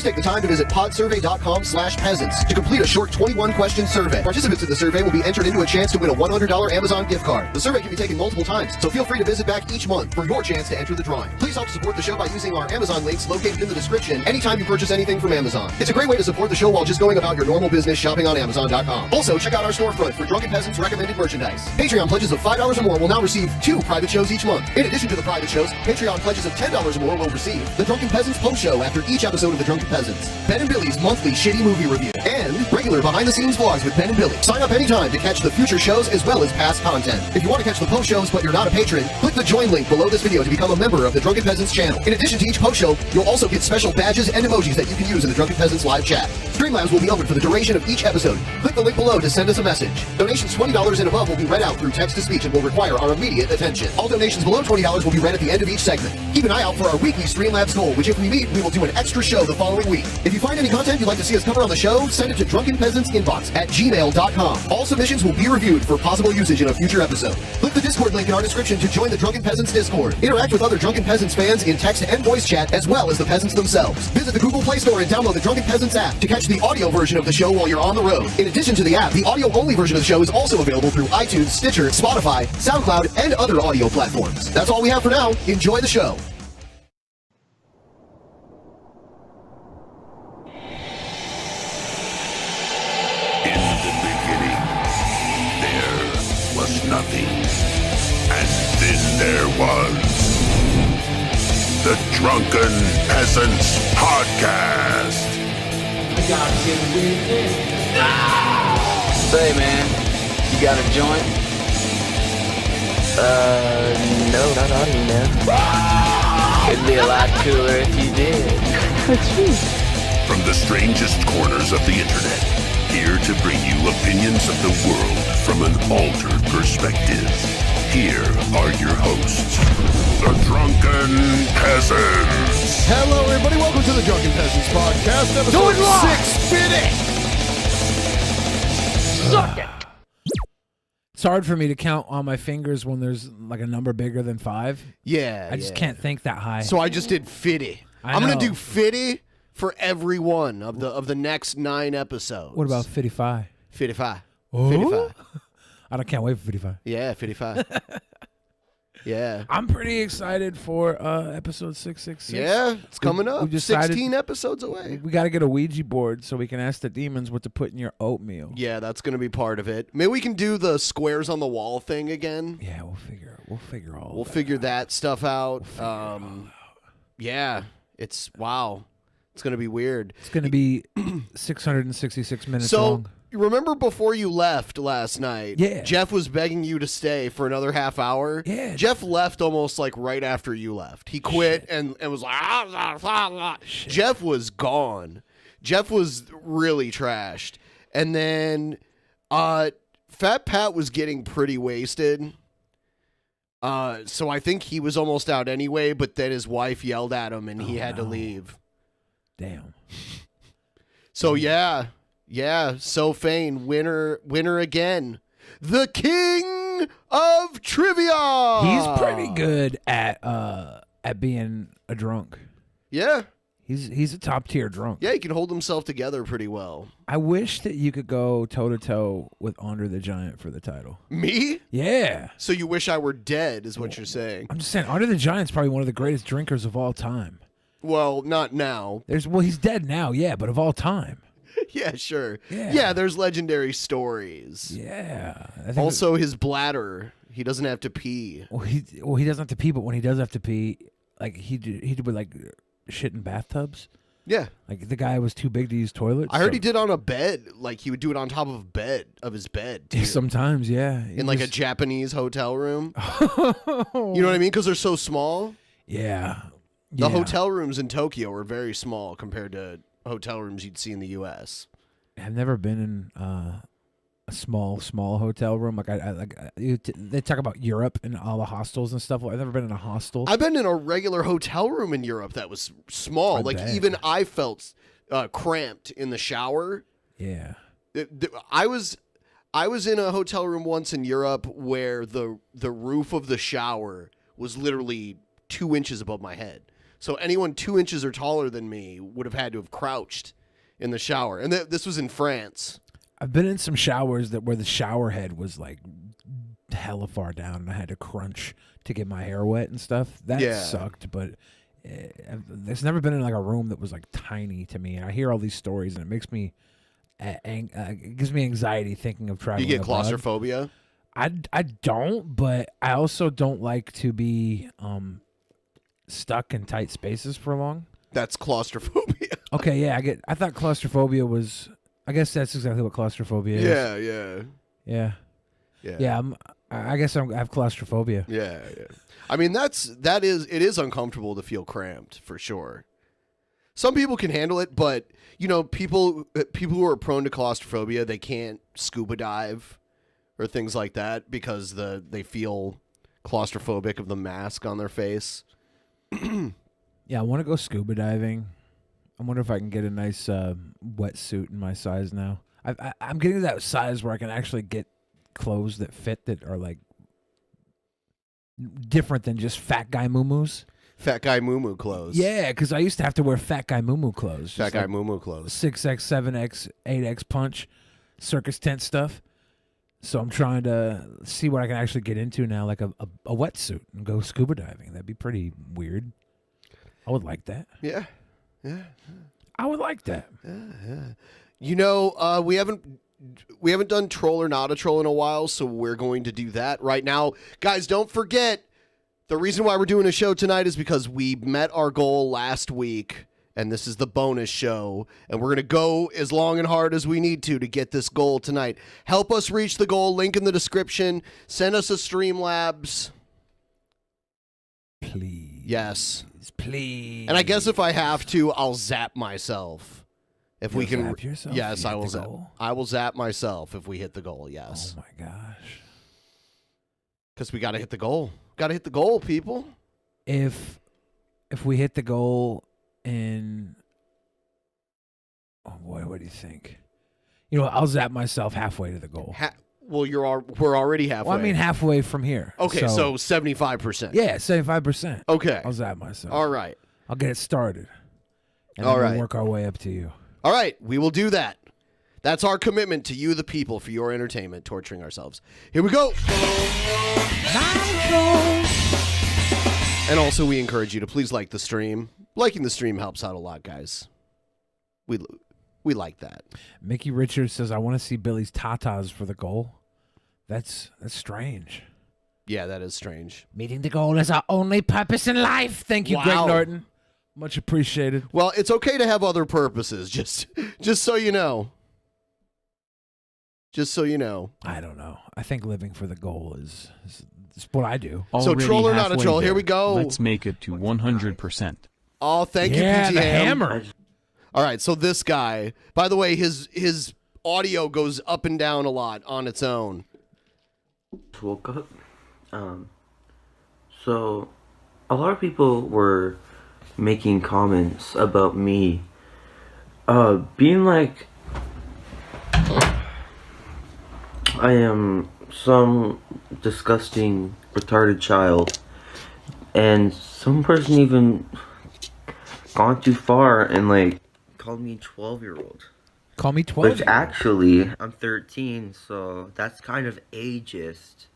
Please take the time to visit podsurvey.com/peasants to complete a short 21-question survey. Participants in the survey will be entered into a chance to win a $100 Amazon gift card. The survey can be taken multiple times, so feel free to visit back each month for your chance to enter the drawing. Please help support the show by using our Amazon links located in the description anytime you purchase anything from Amazon. It's a great way to support the show while just going about your normal business shopping on Amazon.com. Also, check out our storefront for Drunken Peasants recommended merchandise. Patreon pledges of $5 or more will now receive 2 private shows each month. In addition to the private shows, Patreon pledges of $10 or more will receive the Drunken Peasants post show after each episode of the Drunken Peasants, Ben and Billy's monthly shitty movie review, and regular behind-the-scenes vlogs with Ben and Billy. Sign up anytime to catch the future shows as well as past content. If you want to catch the post shows but you're not a patron, click the join link below this video to become a member of the Drunken Peasants channel. In addition to each post show, you'll also get special badges and emojis that you can use in the Drunken Peasants live chat. Streamlabs will be open for the duration of each episode. Click the link below to send us a message. Donations $20 and above will be read out through text-to-speech and will require our immediate attention. All donations below $20 will be read at the end of each segment. Keep an eye out for our weekly Streamlabs goal, which if we meet, we will do an extra show the following week. If you find any content you'd like to see us cover on the show, send it to drunkenpeasantsinbox at gmail.com. All submissions will be reviewed for possible usage in a future episode. Click the Discord link in our description to join the Drunken Peasants Discord. Interact with other Drunken Peasants fans in text and voice chat, as well as the peasants themselves. Visit the Google Play Store and download the Drunken Peasants app to catch the audio version of the show while you're on the road. In addition to the app, the audio-only version of the show is also available through iTunes, Stitcher, Spotify, SoundCloud, and other audio platforms. That's all we have for now. Enjoy the show. Nothing. And then there was the Drunken Peasants Podcast. I gotta get with it. Say, man, you got a joint? No, not on me, man. It'd be a lot cooler if you did. From the strangest corners of the internet, here to bring you opinions of the world from an altered perspective. Here are your hosts, the Drunken Peasants. Hello, everybody. Welcome to the Drunken Peasants Podcast, episode 650. Suck it! It's hard for me to count on my fingers when there's like a number bigger than 5. Yeah, I just can't think that high. So I just did 50. I'm going to do 50 for every one of the next 9 episodes. What about 55? 55. Oh? 55. I can't wait for 55. Yeah, 55. Yeah. I'm pretty excited for episode 666. Yeah, it's coming up. We decided 16 episodes away. we got to get a Ouija board so we can ask the demons what to put in your oatmeal. Yeah, that's going to be part of it. Maybe we can do the squares on the wall thing again. Yeah, we'll figure all We'll that figure out. that stuff out. We'll figure it all out. Yeah, it's wow. It's going to be weird. It's going to be 666 minutes So, long. remember before you left last night? Yeah. Jeff was begging you to stay for another half hour. Yeah. Jeff left almost like right after you left. He quit and was like, Jeff was gone. Jeff was really trashed. And then Fat Pat was getting pretty wasted. So I think he was almost out anyway, but then his wife yelled at him and he had to leave. Damn. So yeah, So Fane, winner again. The king of trivia. He's pretty good at being a drunk. Yeah. He's a top tier drunk. Yeah, he can hold himself together pretty well. I wish that you could go toe to toe with Andre the Giant for the title. Me? Yeah. So you wish I were dead is what you're saying. I'm just saying, Andre the Giant's probably one of the greatest drinkers of all time. Well, not now. He's dead now, yeah, but of all time. Yeah, sure. Yeah. There's legendary stories. Yeah. I think Also, his bladder. He doesn't have to pee. he doesn't have to pee, but when he does have to pee, like he did with like shit in bathtubs. Yeah. Like the guy was too big to use toilets. I heard he did on a bed. Like he would do it on top of his bed. Too. Sometimes, yeah. In like a Japanese hotel room. You know what I mean? Because they're so small. Yeah. The hotel rooms in Tokyo are very small compared to hotel rooms you'd see in the U.S. I've never been in a small hotel room. They talk about Europe and all the hostels and stuff. I've never been in a hostel. I've been in a regular hotel room in Europe that was small. Even I felt cramped in the shower. Yeah. I was in a hotel room once in Europe where the roof of the shower was literally 2 inches above my head. So anyone 2 inches or taller than me would have had to have crouched in the shower. And this was in France. I've been in some showers where the shower head was like hella far down, and I had to crunch to get my hair wet and stuff. That sucked, but there's never been in like a room that was like tiny to me. And I hear all these stories, and it makes me, it gives me anxiety thinking of traveling. You get abroad. claustrophobia? I don't, but I also don't like to be stuck in tight spaces for long. That's claustrophobia. Okay, yeah, I thought claustrophobia was. I guess that's exactly what claustrophobia is. Yeah. I guess I have claustrophobia. Yeah. I mean, it is uncomfortable to feel cramped for sure. Some people can handle it, but people who are prone to claustrophobia, they can't scuba dive or things like that because they feel claustrophobic of the mask on their face. Yeah, I want to go scuba diving. I wonder if I can get a nice wetsuit in my size now. I'm getting to that size where I can actually get clothes that fit that are like different than just fat guy muumuus. Fat guy muumuu clothes. Yeah, because I used to have to wear fat guy muumuu clothes. Fat guy muumuu clothes. 6X, 7X, 8X punch, circus tent stuff. So I'm trying to see what I can actually get into now, like a wetsuit and go scuba diving. That'd be pretty weird. I would like that. Yeah. I would like that. Yeah. We haven't done troll or not a troll in a while, so we're going to do that right now. Guys, don't forget, the reason why we're doing a show tonight is because we met our goal last week, and this is the bonus show, and we're going to go as long and hard as we need to get this goal tonight. Help us reach the goal. Link in the description. Send us a Streamlabs. Please. Yes. Please. And I guess if I have to, I'll zap myself. If we can, zap yourself? Yes, You I hit will the zap. goal? I will zap myself if we hit the goal. Yes. Oh my gosh. Because we got to hit the goal. Got to hit the goal, people. If we hit the goal in, oh boy, what do you think? I'll zap myself halfway to the goal. Well, we're already halfway. Well, I mean halfway from here. Okay, so 75%. Yeah, 75%. Okay. I'll zap myself. All right. I'll get it started. And All then right. we'll work our way up to you. All right, we will do that. That's our commitment to you, the people, for your entertainment, torturing ourselves. Here we go. And also, we encourage you to please like the stream. Liking the stream helps out a lot, guys. We like that. Mickey Richards says, I want to see Billy's tatas for the goal. That's strange. Yeah, that is strange. Meeting the goal is our only purpose in life. Thank you, Greg Norton. Much appreciated. Well, it's okay to have other purposes, just so you know. Just so you know. I don't know. I think living for the goal is what I do. So troll or not a troll, here we go. Let's make it to 100%. Oh, thank you, Yeah, PT the Ham. hammer. All right, so this guy, by the way, his audio goes up and down a lot on its own. Just woke up. So a lot of people were making comments about me being like I am some disgusting retarded child, and some person even gone too far and like called me 12-year-old. Call me 12. Which actually I'm 13, so that's kind of ageist.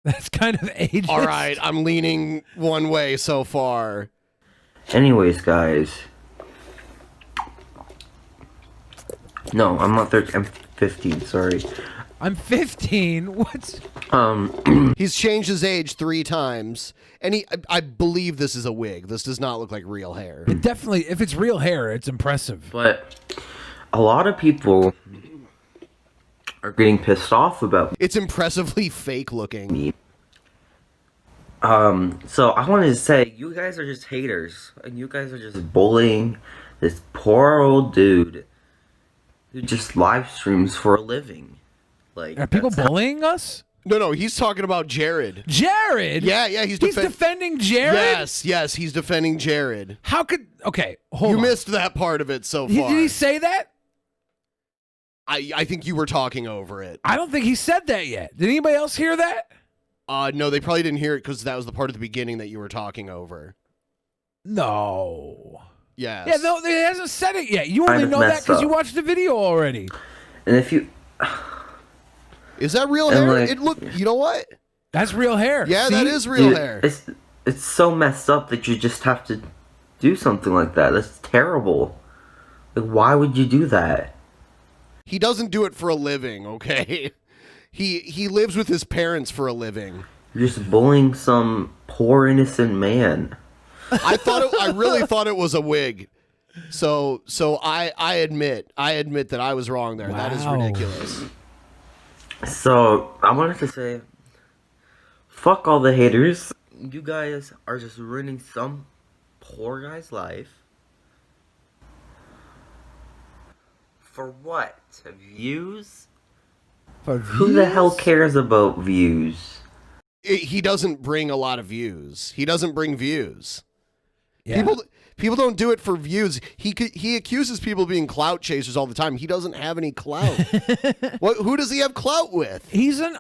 That's kind of ageist. All right, I'm leaning one way so far. Anyways, guys. No, I'm not 13. I'm 15. Sorry. I'm 15. What's? He's changed his age 3 times, and I believe this is a wig. This does not look like real hair. It definitely, if it's real hair, it's impressive. But a lot of people are getting pissed off about It's impressively fake looking. me. So I wanted to say, you guys are just haters, and you guys are just bullying this poor old dude who just live streams for a living. Like, Are people that's how- bullying us? No, he's talking about Jared. Jared? Yeah, he's defending Jared? Yes, he's defending Jared. How could... Okay, hold You on. missed that part of it so far. Did he say that? I think you were talking over it. I don't think he said that yet. Did anybody else hear that? No, they probably didn't hear it because that was the part of the beginning that you were talking over. No. Yes. Yeah, no, it hasn't said it yet. You only Kind of know that messed because you up. watched the video already. And if you, Is that real And, hair? like- It look. You know what? That's real hair. Yeah, See? that is real dude, hair. it's so messed up that you just have to do something like that. That's terrible. Like, why would you do that? He doesn't do it for a living, okay? He lives with his parents for a living. You're just bullying some poor innocent man. I really thought it was a wig. So I admit that I was wrong there. That is Wow. ridiculous. So I wanted to say, fuck all the haters. You guys are just ruining some poor guy's life. For what? Views? For Who the hell views? cares about views? He doesn't bring a lot of views. He doesn't bring views. Yeah. People don't do it for views. He accuses people of being clout chasers all the time. He doesn't have any clout. Who does he have clout with? He's an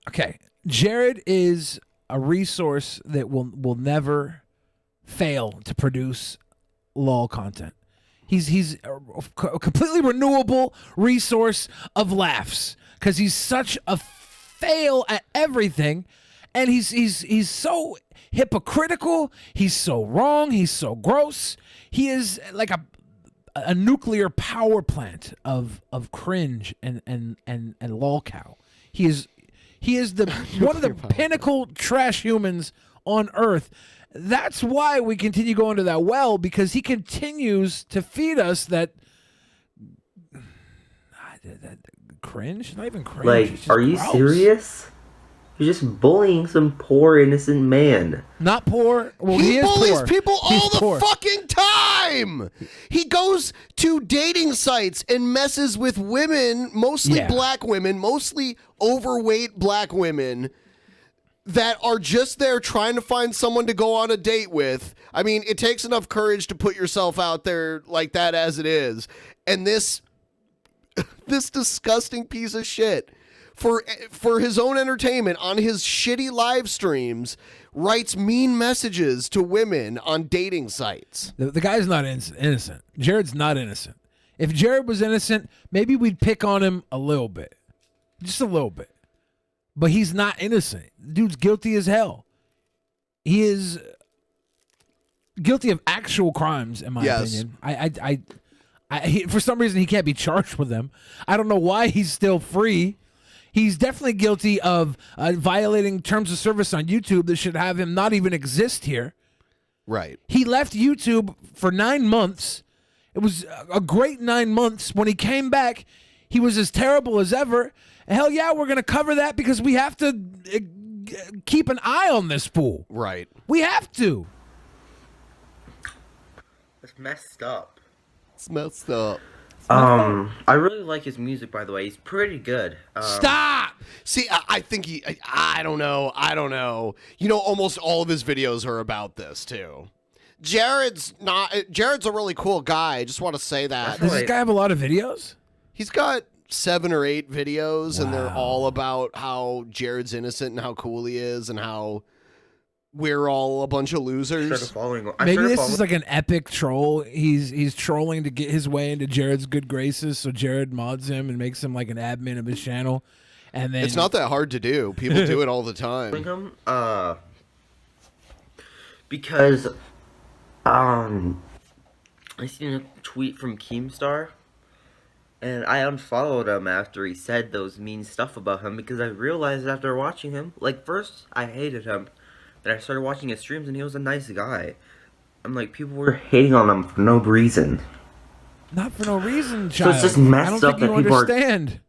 okay. Jared is a resource that will never fail to produce LOL content. He's a completely renewable resource of laughs because he's such a fail at everything, and he's so hypocritical. He's so wrong. He's so gross. He is like a nuclear power plant of cringe and lolcow. He is the one of the pinnacle trash humans on earth. That's why we continue going to that well, because he continues to feed us that cringe. Not even cringe. Like, it's just are you gross. serious? You're just bullying some poor innocent man. Not poor. Well, He is bullies poor. people He's all the poor. fucking time. He goes to dating sites and messes with women, mostly Yeah. black women, mostly overweight black women that are just there trying to find someone to go on a date with. I mean, it takes enough courage to put yourself out there like that as it is. And this disgusting piece of shit, for his own entertainment on his shitty live streams, writes mean messages to women on dating sites. The guy's not innocent. Jared's not innocent. If Jared was innocent, maybe we'd pick on him a little bit. Just a little bit. But he's not innocent. The dude's guilty as hell. He is guilty of actual crimes, in my Yes. opinion. For some reason, he can't be charged with them. I don't know why he's still free. He's definitely guilty of violating terms of service on YouTube that should have him not even exist here. Right. He left YouTube for 9 months. It was a great 9 months. When he came back, he was as terrible as ever. Hell yeah, we're going to cover that because we have to keep an eye on this fool. Right. We have to. That's messed up. It's messed up. I really like his music, by the way. He's pretty good. Stop! See, I think I don't know. You know, almost all of his videos are about this too. Jared's a really cool guy. I just want to say that. Does this guy have a lot of videos? He's got 7 or 8 videos, and they're Wow. all about how Jared's innocent and how cool he is and how we're all a bunch of losers. Maybe this is like an epic troll. He's trolling to get his way into Jared's good graces, so Jared mods him and makes him like an admin of his channel. And then It's not that hard to do. People do it all the time. him, because I seen a tweet from Keemstar, and I unfollowed him after he said those mean stuff about him, because I realized after watching him, like, first I hated him, then I started watching his streams and he was a nice guy. I'm like, people were hating on him for no reason. Not for no reason, So child. it's just messed I don't up think you that people are- understand.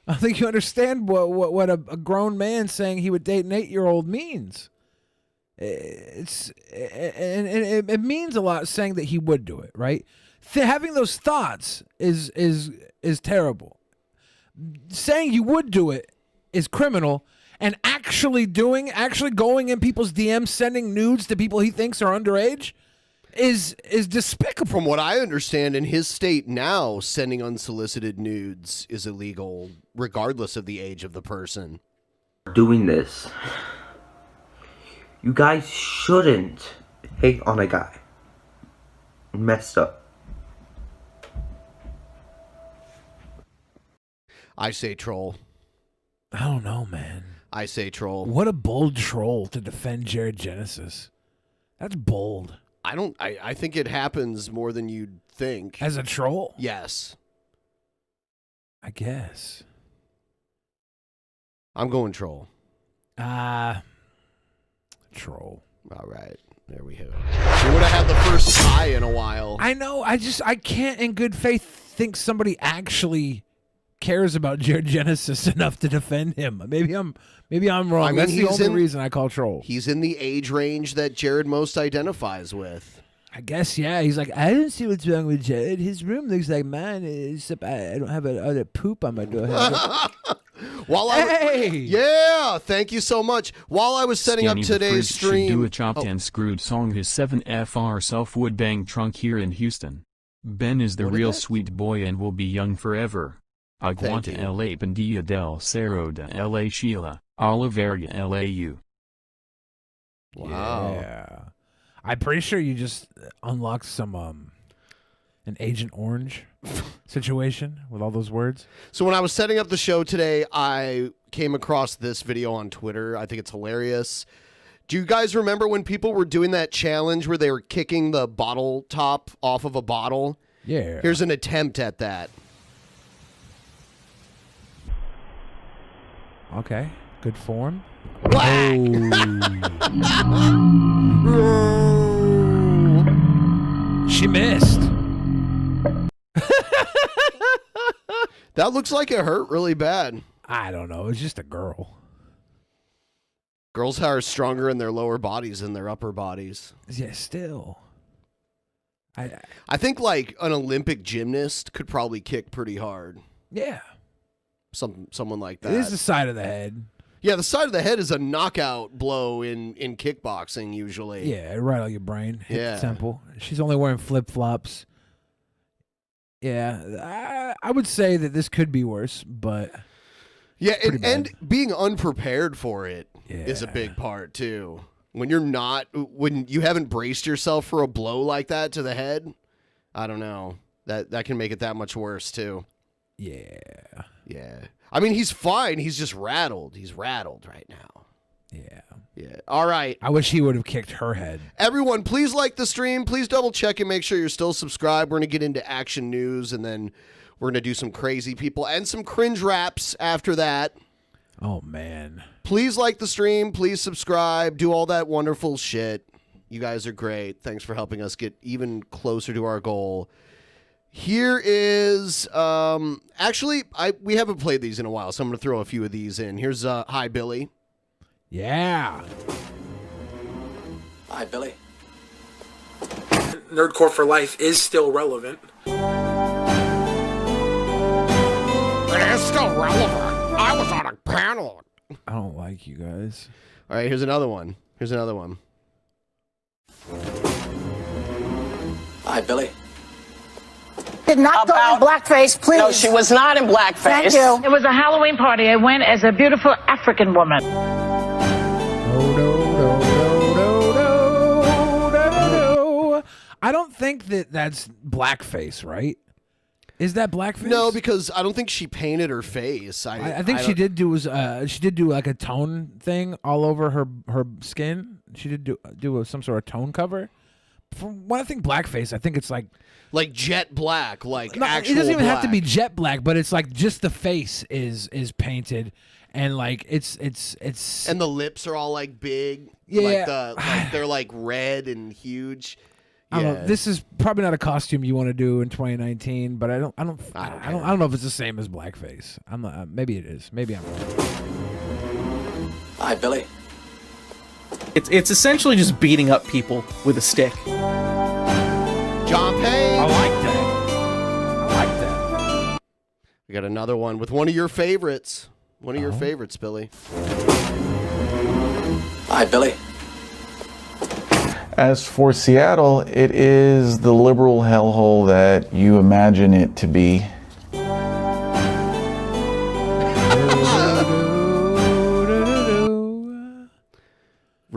I think you understand what a grown man saying he would date an 8-year-old means. It means a lot saying that he would do it, right? Having those thoughts is terrible. Saying you would do it is criminal, and actually going in people's DMs, sending nudes to people he thinks are underage, is despicable. From what I understand, in his state now, sending unsolicited nudes is illegal, regardless of the age of the person. Doing this, You guys shouldn't hate on a guy. Messed up. I say troll. I don't know, man. I say troll. What a bold troll to defend Jared Genesis. That's bold. I think it happens more than you'd think. As a troll? Yes. I guess. I'm going troll. Troll. All right. There we go. We would have had the first tie in a while. I know. I can't in good faith think somebody actually cares about Jared Genesis enough to defend him. Maybe I'm wrong. I mean, that's the only reason I call troll. He's in the age range that Jared most identifies with. I guess, yeah. He's like, I don't see what's wrong with Jared. His room looks like mine, except I don't have a poop on my door. Yeah, thank you so much. While I was setting Skinny up the today's Frizz stream, should do a chopped and screwed song. His 7FR self would bang trunk here in Houston. Ben is the real sweet boy and will be young forever. Aguanta LA Pandilla del Cerro de LA Sheila, Oliveria LAU. Wow. Yeah. I'm pretty sure you just unlocked some an Agent Orange situation with all those words. So when I was setting up the show today, I came across this video on Twitter. I think it's hilarious. Do you guys remember when people were doing that challenge where they were kicking the bottle top off of a bottle? Yeah. Here's an attempt at that. Okay. Good form. She missed. That looks like it hurt really bad. I don't know. It's just a girl. Girls are stronger in their lower bodies than their upper bodies. Yeah, still. I think like an Olympic gymnast could probably kick pretty hard. Yeah. Someone like that. It is the side of the head. Yeah, the side of the head is a knockout blow in kickboxing usually. Yeah, right on your brain. Hit Yeah. the temple. She's only wearing flip-flops. Yeah, I would say that this could be worse, but... Yeah, and being unprepared for it is a big part, too. When you haven't braced yourself for a blow like that to the head, I don't know. That can make it that much worse, too. Yeah. Yeah. I mean, he's fine. He's just rattled. He's rattled right now. Yeah. Yeah. All right. I wish he would have kicked her head. Everyone, please like the stream. Please double check and make sure you're still subscribed. We're going to get into action news, and then we're going to do some crazy people and some cringe raps after that. Oh, man. Please like the stream. Please subscribe. Do all that wonderful shit. You guys are great. Thanks for helping us get even closer to our goal. Here is, actually, we haven't played these in a while, so I'm going to throw a few of these in. Here's Hi, Billy. Yeah. Hi, Billy. Nerdcore for life is still relevant. It is still relevant. I was on a panel. I don't like you guys. All right, here's another one. Hi, Billy. Did not go in blackface, please. No, she was not in blackface. Thank you. It was a Halloween party. I went as a beautiful African woman. I don't think that's blackface, right? Is that blackface? No, because I don't think she painted her face. I think she did do like a tone thing all over her skin. She did do some sort of tone cover. When I think blackface, I think it's like jet black, like no, actual it doesn't even black. have to be jet black, but it's like just the face is painted, and like it's and the lips are all like big. Yeah, like they're like red and huge. Yeah. I don't know. This is probably not a costume you want to do in 2019, but I don't know if it's the same as blackface. I'm not. Maybe it is. Maybe I'm wrong. Hi, Billy. It's essentially just beating up people with a stick. John Payne. I like that. We got another one with one of your favorites. One of your favorites, Billy. Hi, Billy. As for Seattle, it is the liberal hellhole that you imagine it to be.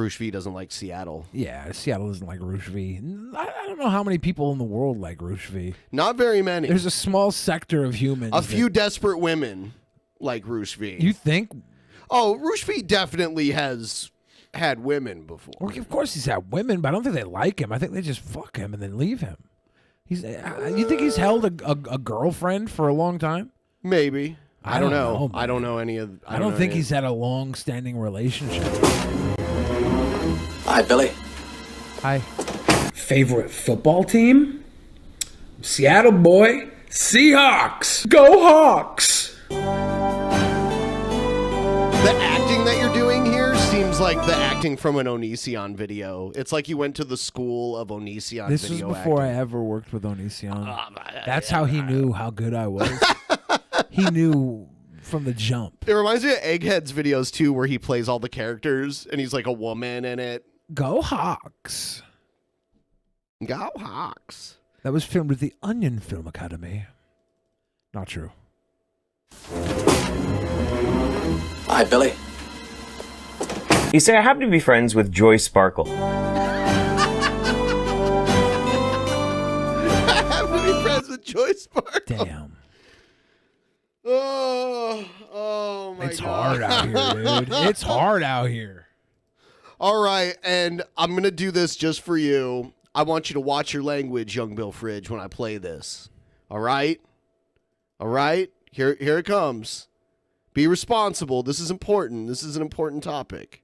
Rouge V doesn't like Seattle. Yeah, Seattle doesn't like Rouge V. I don't know how many people in the world like Rouge V. Not very many. There's a small sector of humans. A few desperate women like Rouge V. You think? Oh, Rouge V definitely has had women before. Well, of course he's had women, but I don't think they like him. I think they just fuck him and then leave him. You think he's held a girlfriend for a long time? Maybe. I don't know. Man. I don't know any of. I don't think he's had a long-standing relationship. Hi, Billy. Hi. Favorite football team? Seattle boy. Seahawks. Go Hawks. The acting that you're doing here seems like the acting from an Onision video. It's like you went to the school of Onision. This was video before acting. I ever worked with Onision. That's how he knew how good I was. He knew from the jump. It reminds me of Egghead's videos too, where he plays all the characters and he's like a woman in it. Go Hawks. Go Hawks. That was filmed at the Onion Film Academy. Not true. Hi, Billy. You say I happen to be friends with Joy Sparkle. I have to be friends with Joy Sparkle. Damn. Oh my God. It's hard out here, dude. It's hard out here. All right, and I'm going to do this just for you. I want you to watch your language, young Bill Fridge, when I play this. All right? All right? Here it comes. Be responsible. This is important. This is an important topic.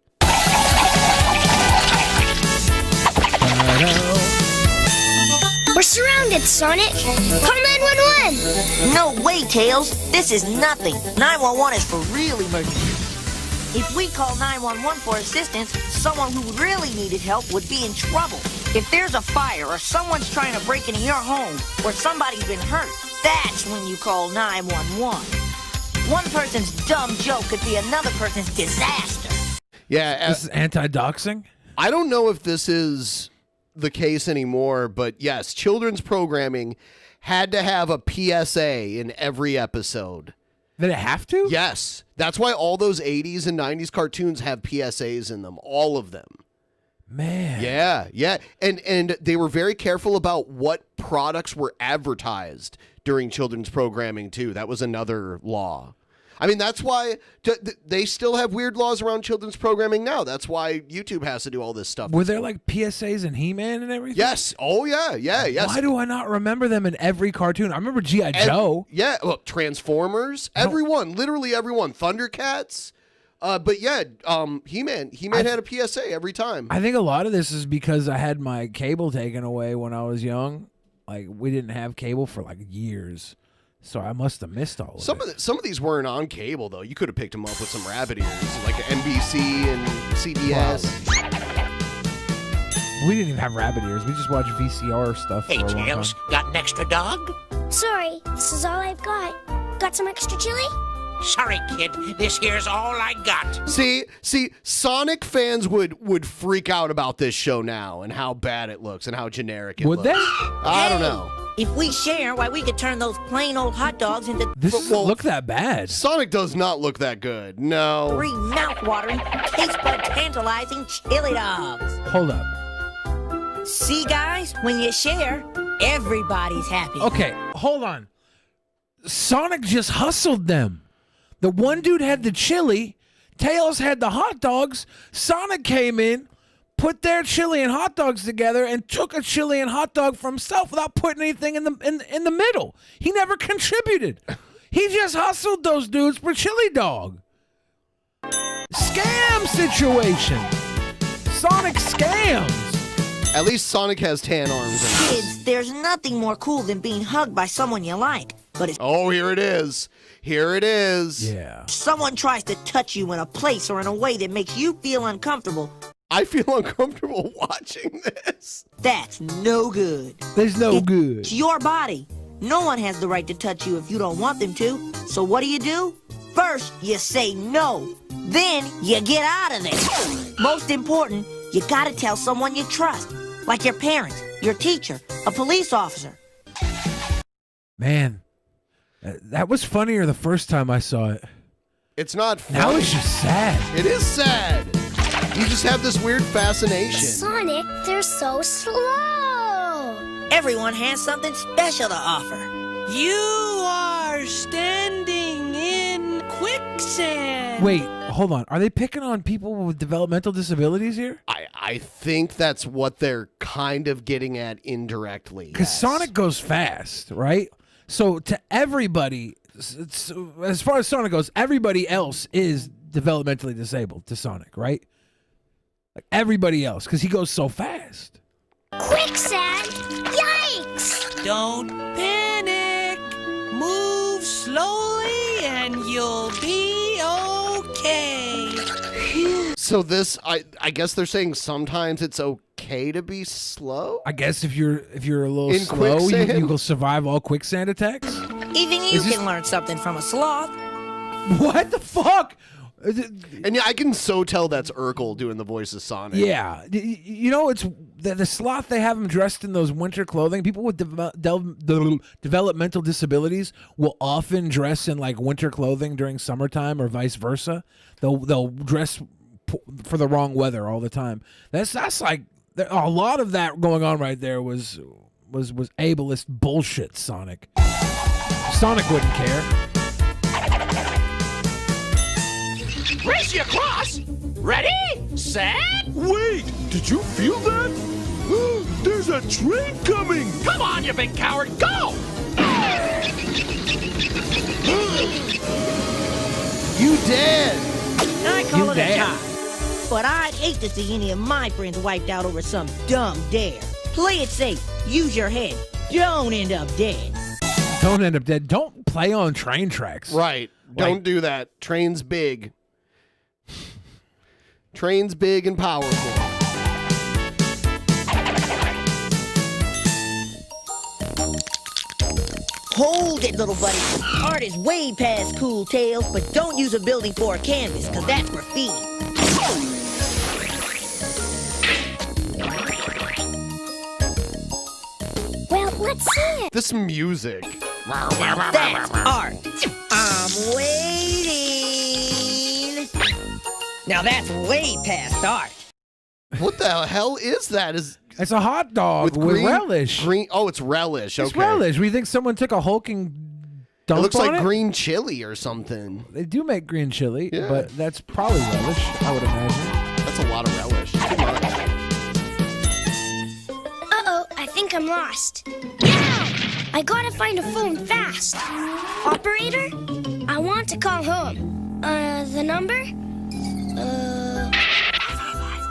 We're surrounded, Sonic. Call 911. No way, Tails. This is nothing. 911 is for real emergencies. If we call 911 for assistance, someone who really needed help would be in trouble. If there's a fire or someone's trying to break into your home or somebody's been hurt, that's when you call 911. One person's dumb joke could be another person's disaster. Yeah. This is anti-doxing? I don't know if this is the case anymore, but yes, children's programming had to have a PSA in every episode. Did it have to? Yes. That's why all those 80s and 90s cartoons have PSAs in them. All of them. Man. Yeah. And they were very careful about what products were advertised during children's programming, too. That was another law. I mean, that's why they still have weird laws around children's programming now. That's why YouTube has to do all this stuff. Were there like PSAs in He-Man and everything? Yes. Oh, yeah. Yes. Why do I not remember them in every cartoon? I remember G.I. Joe. Yeah. Look, Transformers. Everyone. Literally everyone. Thundercats. But yeah, He-Man had a PSA every time. I think a lot of this is because I had my cable taken away when I was young. Like, we didn't have cable for like years. So I must have missed all of it. Some of these weren't on cable, though. You could have picked them up with some rabbit ears, like NBC and CBS. We didn't even have rabbit ears. We just watched VCR stuff for a long time. Got an extra dog? Sorry, this is all I've got. Got some extra chili? Sorry, kid. This here's all I got. See, Sonic fans would freak out about this show now and how bad it looks and how generic it looks. Would they? I don't know. If we share, why, we could turn those plain old hot dogs into This doesn't look that bad. Sonic does not look that good. No. 3 mouth-watering, taste bud tantalizing chili dogs. Hold up. See, guys, when you share, everybody's happy. Okay, hold on. Sonic just hustled them. The one dude had the chili, Tails had the hot dogs. Sonic came in, put their chili and hot dogs together, and took a chili and hot dog for himself without putting anything in the middle. He never contributed. He just hustled those dudes for chili dog. Scam situation. Sonic scams. At least Sonic has tan arms. Kids, there's nothing more cool than being hugged by someone you like. But if here it is. Here it is. Yeah. someone tries to touch you in a place or in a way that makes you feel uncomfortable, I feel uncomfortable watching this. that's no good. There's no good. It's your body. No one has the right to touch you if you don't want them to. So what do? First, you say no. Then, you get out of there. Most important, you gotta tell someone you trust. Like your parents, your teacher, a police officer. Man, that was funnier the first time I saw it. It's not funny. Now it's just sad. It is sad. You just have this weird fascination. Sonic, they're so slow. Everyone has something special to offer. You are standing in quicksand. Wait, hold on. Are they picking on people with developmental disabilities here? I think that's what they're kind of getting at indirectly. Because Sonic goes fast, right? So to everybody, as far as Sonic goes, everybody else is developmentally disabled to Sonic, right? Like everybody else, because he goes so fast. Quicksand? Yikes! Don't panic. Move slowly and you'll be okay. So this, I guess they're saying sometimes it's okay to be slow? I guess if you're a little In slow, quicksand? you will survive all quicksand attacks. Even you can learn something from a sloth. What the fuck? And yeah, I can so tell that's Urkel doing the voice of Sonic. Yeah, you know, it's the sloth. They have him dressed in those winter clothing. People with developmental disabilities will often dress in like winter clothing during summertime, or vice versa. They'll dress for the wrong weather all the time. That's like a lot of that going on right there was ableist bullshit. Sonic wouldn't care. Race you across. Ready, set. Wait, did you feel that? There's a train coming. Come on, you big coward, go! You dead. I call You it dead. a tie. But I'd hate to see any of my friends wiped out over some dumb dare. Play it safe. Use your head. Don't end up dead. Don't end up dead. Don't play on train tracks. Right. Don't do that. Train's big. Train's big and powerful. Hold it, little buddy. Art is way past cool tales, but don't use a building for a canvas, because that's graffiti. Well, let's see it. This music. That's art. I'm waiting. Now that's way past art. What the hell is that? It's a hot dog with green, relish. Oh, it's relish. Okay. It's relish. We think someone took a hulking dump It looks on like it? green chili or something. They do make green chili, Yeah. but that's probably relish, I would imagine. That's a lot of relish. Too much. Uh-oh, I think I'm lost. I gotta find a phone fast. Operator? I want to call home. The number?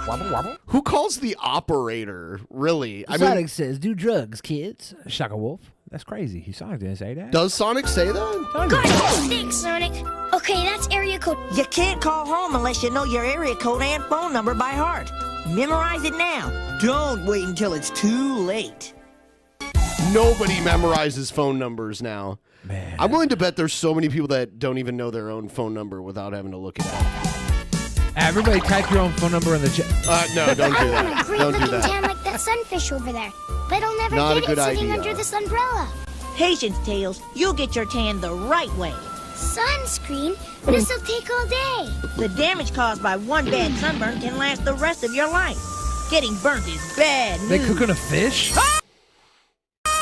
Wobble, wobble. Who calls the operator, really? Sonic says, do drugs, kids. Shaka Wolf. That's crazy. Sonic didn't say that. Does Sonic say that? Got it! Thanks, Sonic. Okay, that's area code. You can't call home unless you know your area code and phone number by heart. Memorize it now. Don't wait until it's too late. Nobody memorizes phone numbers now. Man. I'm willing to bet there's so many people that don't even know their own phone number without having to look it up. Everybody type your own phone number in the chat. No, don't do I want a that. great Don't do looking tan that. like that sunfish over there. But I'll never Not a get good it sitting idea. under this umbrella. Patience, Tails. You'll get your tan the right way. Sunscreen? This'll take all day. The damage caused by one bad sunburn can last the rest of your life. Getting burnt is bad They news. cooking a fish?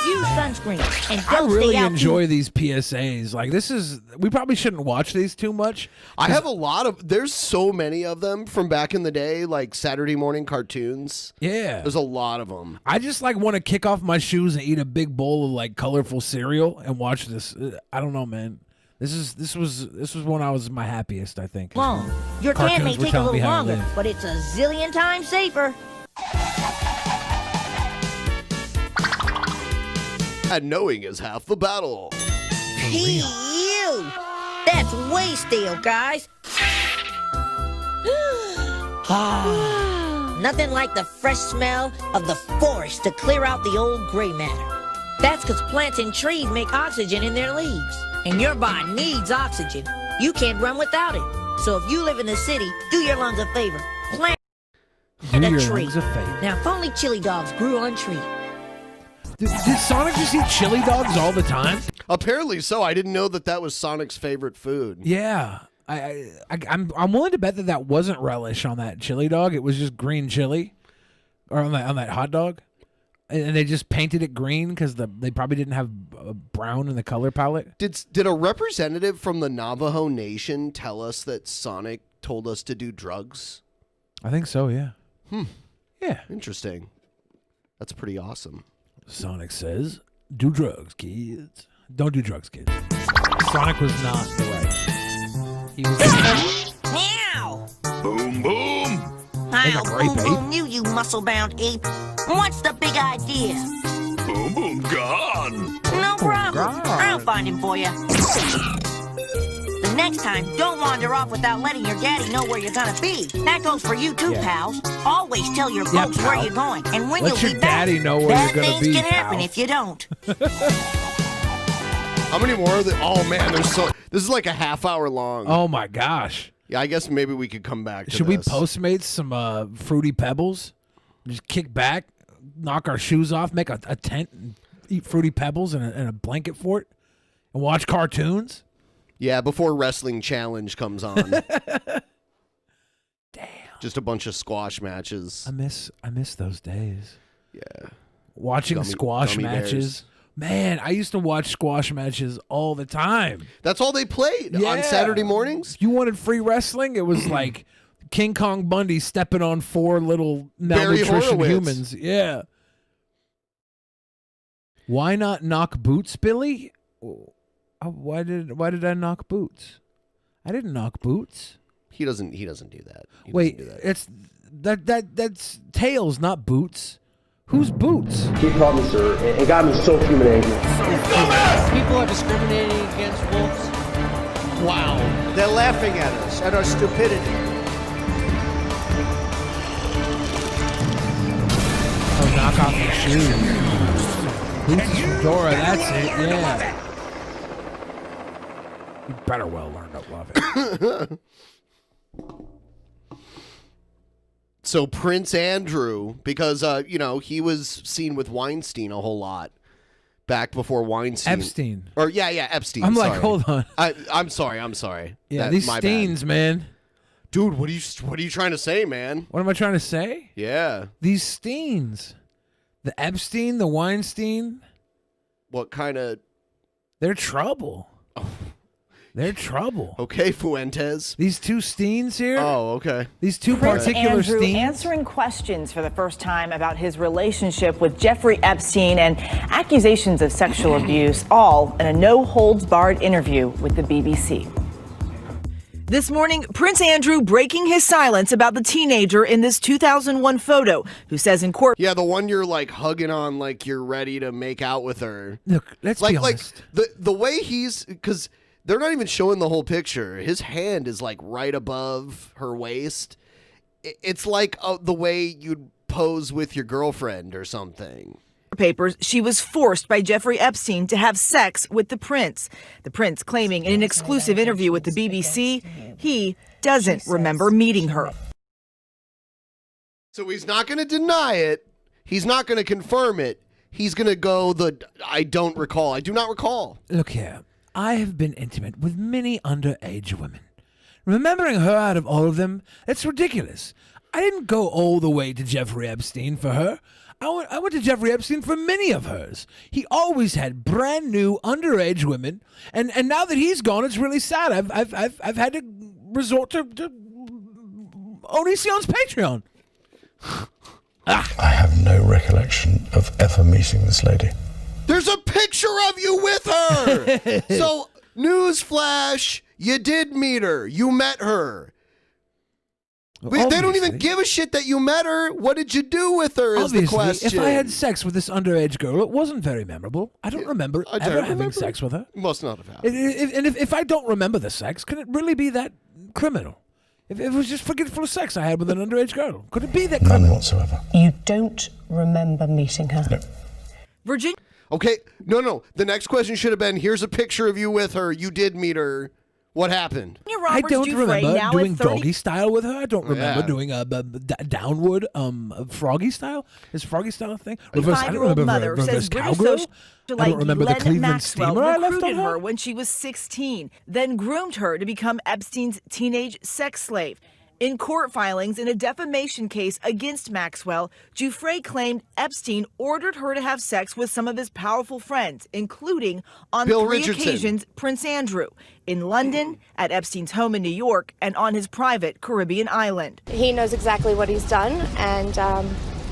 Use sunscreen and I don't really stay out enjoy these PSAs. Like, we probably shouldn't watch these too much. I have a lot of, there's so many of them from back in the day, like Saturday morning cartoons. Yeah. There's a lot of them. I just like want to kick off my shoes and eat a big bowl of like colorful cereal and watch this. I don't know, man. This was when I was my happiest, I think. long. Your tan Cartoons may were take a telling me little how to longer, live. but it's a zillion times safer. And knowing is half the battle. You! That's way stale, guys. Nothing like the fresh smell of the forest to clear out the old gray matter. That's because plants and trees make oxygen in their leaves. And your body needs oxygen. You can't run without it. So if you live in the city, do your lungs a favor. Plant Do a your tree. lungs a favor. Now, if only chili dogs grew on trees. Did Sonic just eat chili dogs all the time? Apparently so. I didn't know that was Sonic's favorite food. Yeah. I'm willing to bet that wasn't relish on that chili dog. It was just green chili, or on that hot dog, and they just painted it green because they probably didn't have brown in the color palette. Did a representative from the Navajo Nation tell us that Sonic told us to do drugs? I think so. Yeah. Yeah. Interesting. That's pretty awesome. Sonic says, "Do drugs, kids. Don't do drugs, kids." Sonic was not the right. He was. Meow! Boom, boom! I'll grape boom boom you muscle-bound ape. What's the big idea? Boom, boom, gone! No problem. I'll find him for you. The next time, don't wander off without letting your daddy know where you're gonna be. That goes for you too, pals. Always tell your folks where you're going and when Let you'll your be back. daddy know where Bad you're gonna things be, can happen pal. if you don't. How many more? Oh man, there's so. This is like a half hour long. Oh my gosh. Yeah, I guess maybe we could come back to Should we this. Postmates some Fruity Pebbles? Just kick back, knock our shoes off, make a tent, and eat Fruity Pebbles and a blanket for it, and watch cartoons? Yeah, before Wrestling Challenge comes on. Damn. Just a bunch of squash matches. I miss those days. Yeah. Watching squash gummy matches. bears. Man, I used to watch squash matches all the time. That's all they played on Saturday mornings? If you wanted free wrestling, it was like King Kong Bundy stepping on 4 little Barry malnutrition Horowitz. humans. Yeah. Why not knock boots, Billy? Why did I knock boots? I didn't knock boots. He doesn't do that. Wait, it's that's tails, not boots. Who's Boots? He called me sir. It got me so human angry. People are discriminating against wolves. Wow. They're laughing at us, at our stupidity. Oh, knock off your shoes. Boots from Dora, that's it, yeah. You better well learn to love it. So Prince Andrew, because he was seen with Weinstein a whole lot back before Weinstein. Epstein. Or Epstein. I'm like, sorry. hold on. I'm sorry. Yeah, these my Steens, bad. man. Dude, what are you trying to say, man? What am I trying to say? Yeah. These Steens. The Epstein, the Weinstein. What kind of... They're trouble. They're trouble. Okay, Fuentes. These two Steens here. Oh, okay. These two Prince particular Andrew Steens. answering questions for the first time about his relationship with Jeffrey Epstein and accusations of sexual abuse, all in a no-holds-barred interview with the BBC. This morning, Prince Andrew breaking his silence about the teenager in this 2001 photo, who says in court... Yeah, the one you're like hugging on like you're ready to make out with her. Look, let's be honest. Like the way he's... Because they're not even showing the whole picture. His hand is like right above her waist. It's like the way you'd pose with your girlfriend or something. Papers, she was forced by Jeffrey Epstein to have sex with the prince. The prince claiming in an exclusive interview with the BBC, he doesn't remember meeting her. So he's not going to deny it. He's not going to confirm it. He's going to go I don't recall. I do not recall. Look here. I have been intimate with many underage women. Remembering her out of all of them, it's ridiculous. I didn't go all the way to Jeffrey Epstein for her. I went to Jeffrey Epstein for many of hers. He always had brand new underage women, and now that he's gone, it's really sad. I've had to resort to Onision's Patreon. I have no recollection of ever meeting this lady. There's a picture of you with her. So, newsflash, you did meet her. You met her. They don't even give a shit that you met her. What did you do with her is the question. If I had sex with this underage girl, it wasn't very memorable. I don't remember ever having sex with her. Must not have happened. And if I don't remember the sex, can it really be that criminal? If it was just forgetful of sex I had with an underage girl, could it be that criminal? None whatsoever. You don't remember meeting her? No. Virginia. Okay, no. The next question should have been, here's a picture of you with her. You did meet her. What happened? I don't remember now doing at 30 doggy style with her. I don't remember Yeah. doing a downward froggy style. Is froggy style a thing? Reverse, I don't 5-year-old remember mother reverse says British cowgirl. I socialite don't remember the Glenn Cleveland Maxwell steamer I left on recruited her. her when she was 16, then groomed her to become Epstein's teenage sex slave. In court filings in a defamation case against Maxwell, Giuffre claimed Epstein ordered her to have sex with some of his powerful friends, including on Bill 3 Richardson. occasions Prince Andrew, in London, at Epstein's home in New York, and on his private Caribbean island. He knows exactly what he's done, and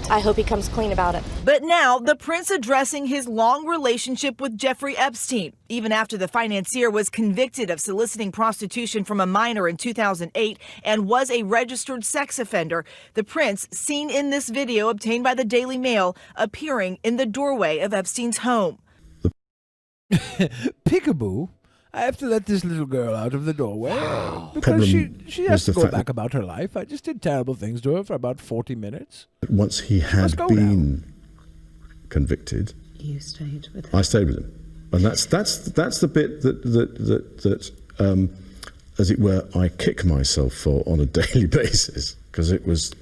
I hope he comes clean about it. But now, the prince addressing his long relationship with Jeffrey Epstein, even after the financier was convicted of soliciting prostitution from a minor in 2008 and was a registered sex offender. The prince, seen in this video obtained by the Daily Mail, appearing in the doorway of Epstein's home. Peekaboo. I have to let this little girl out of the doorway because Problem she has was to the go fact back about her life. I just did terrible things to her for about 40 minutes. Once he had go been convicted, You stayed with I stayed with him, and that's the bit that as it were, I kick myself for on a daily basis because it was.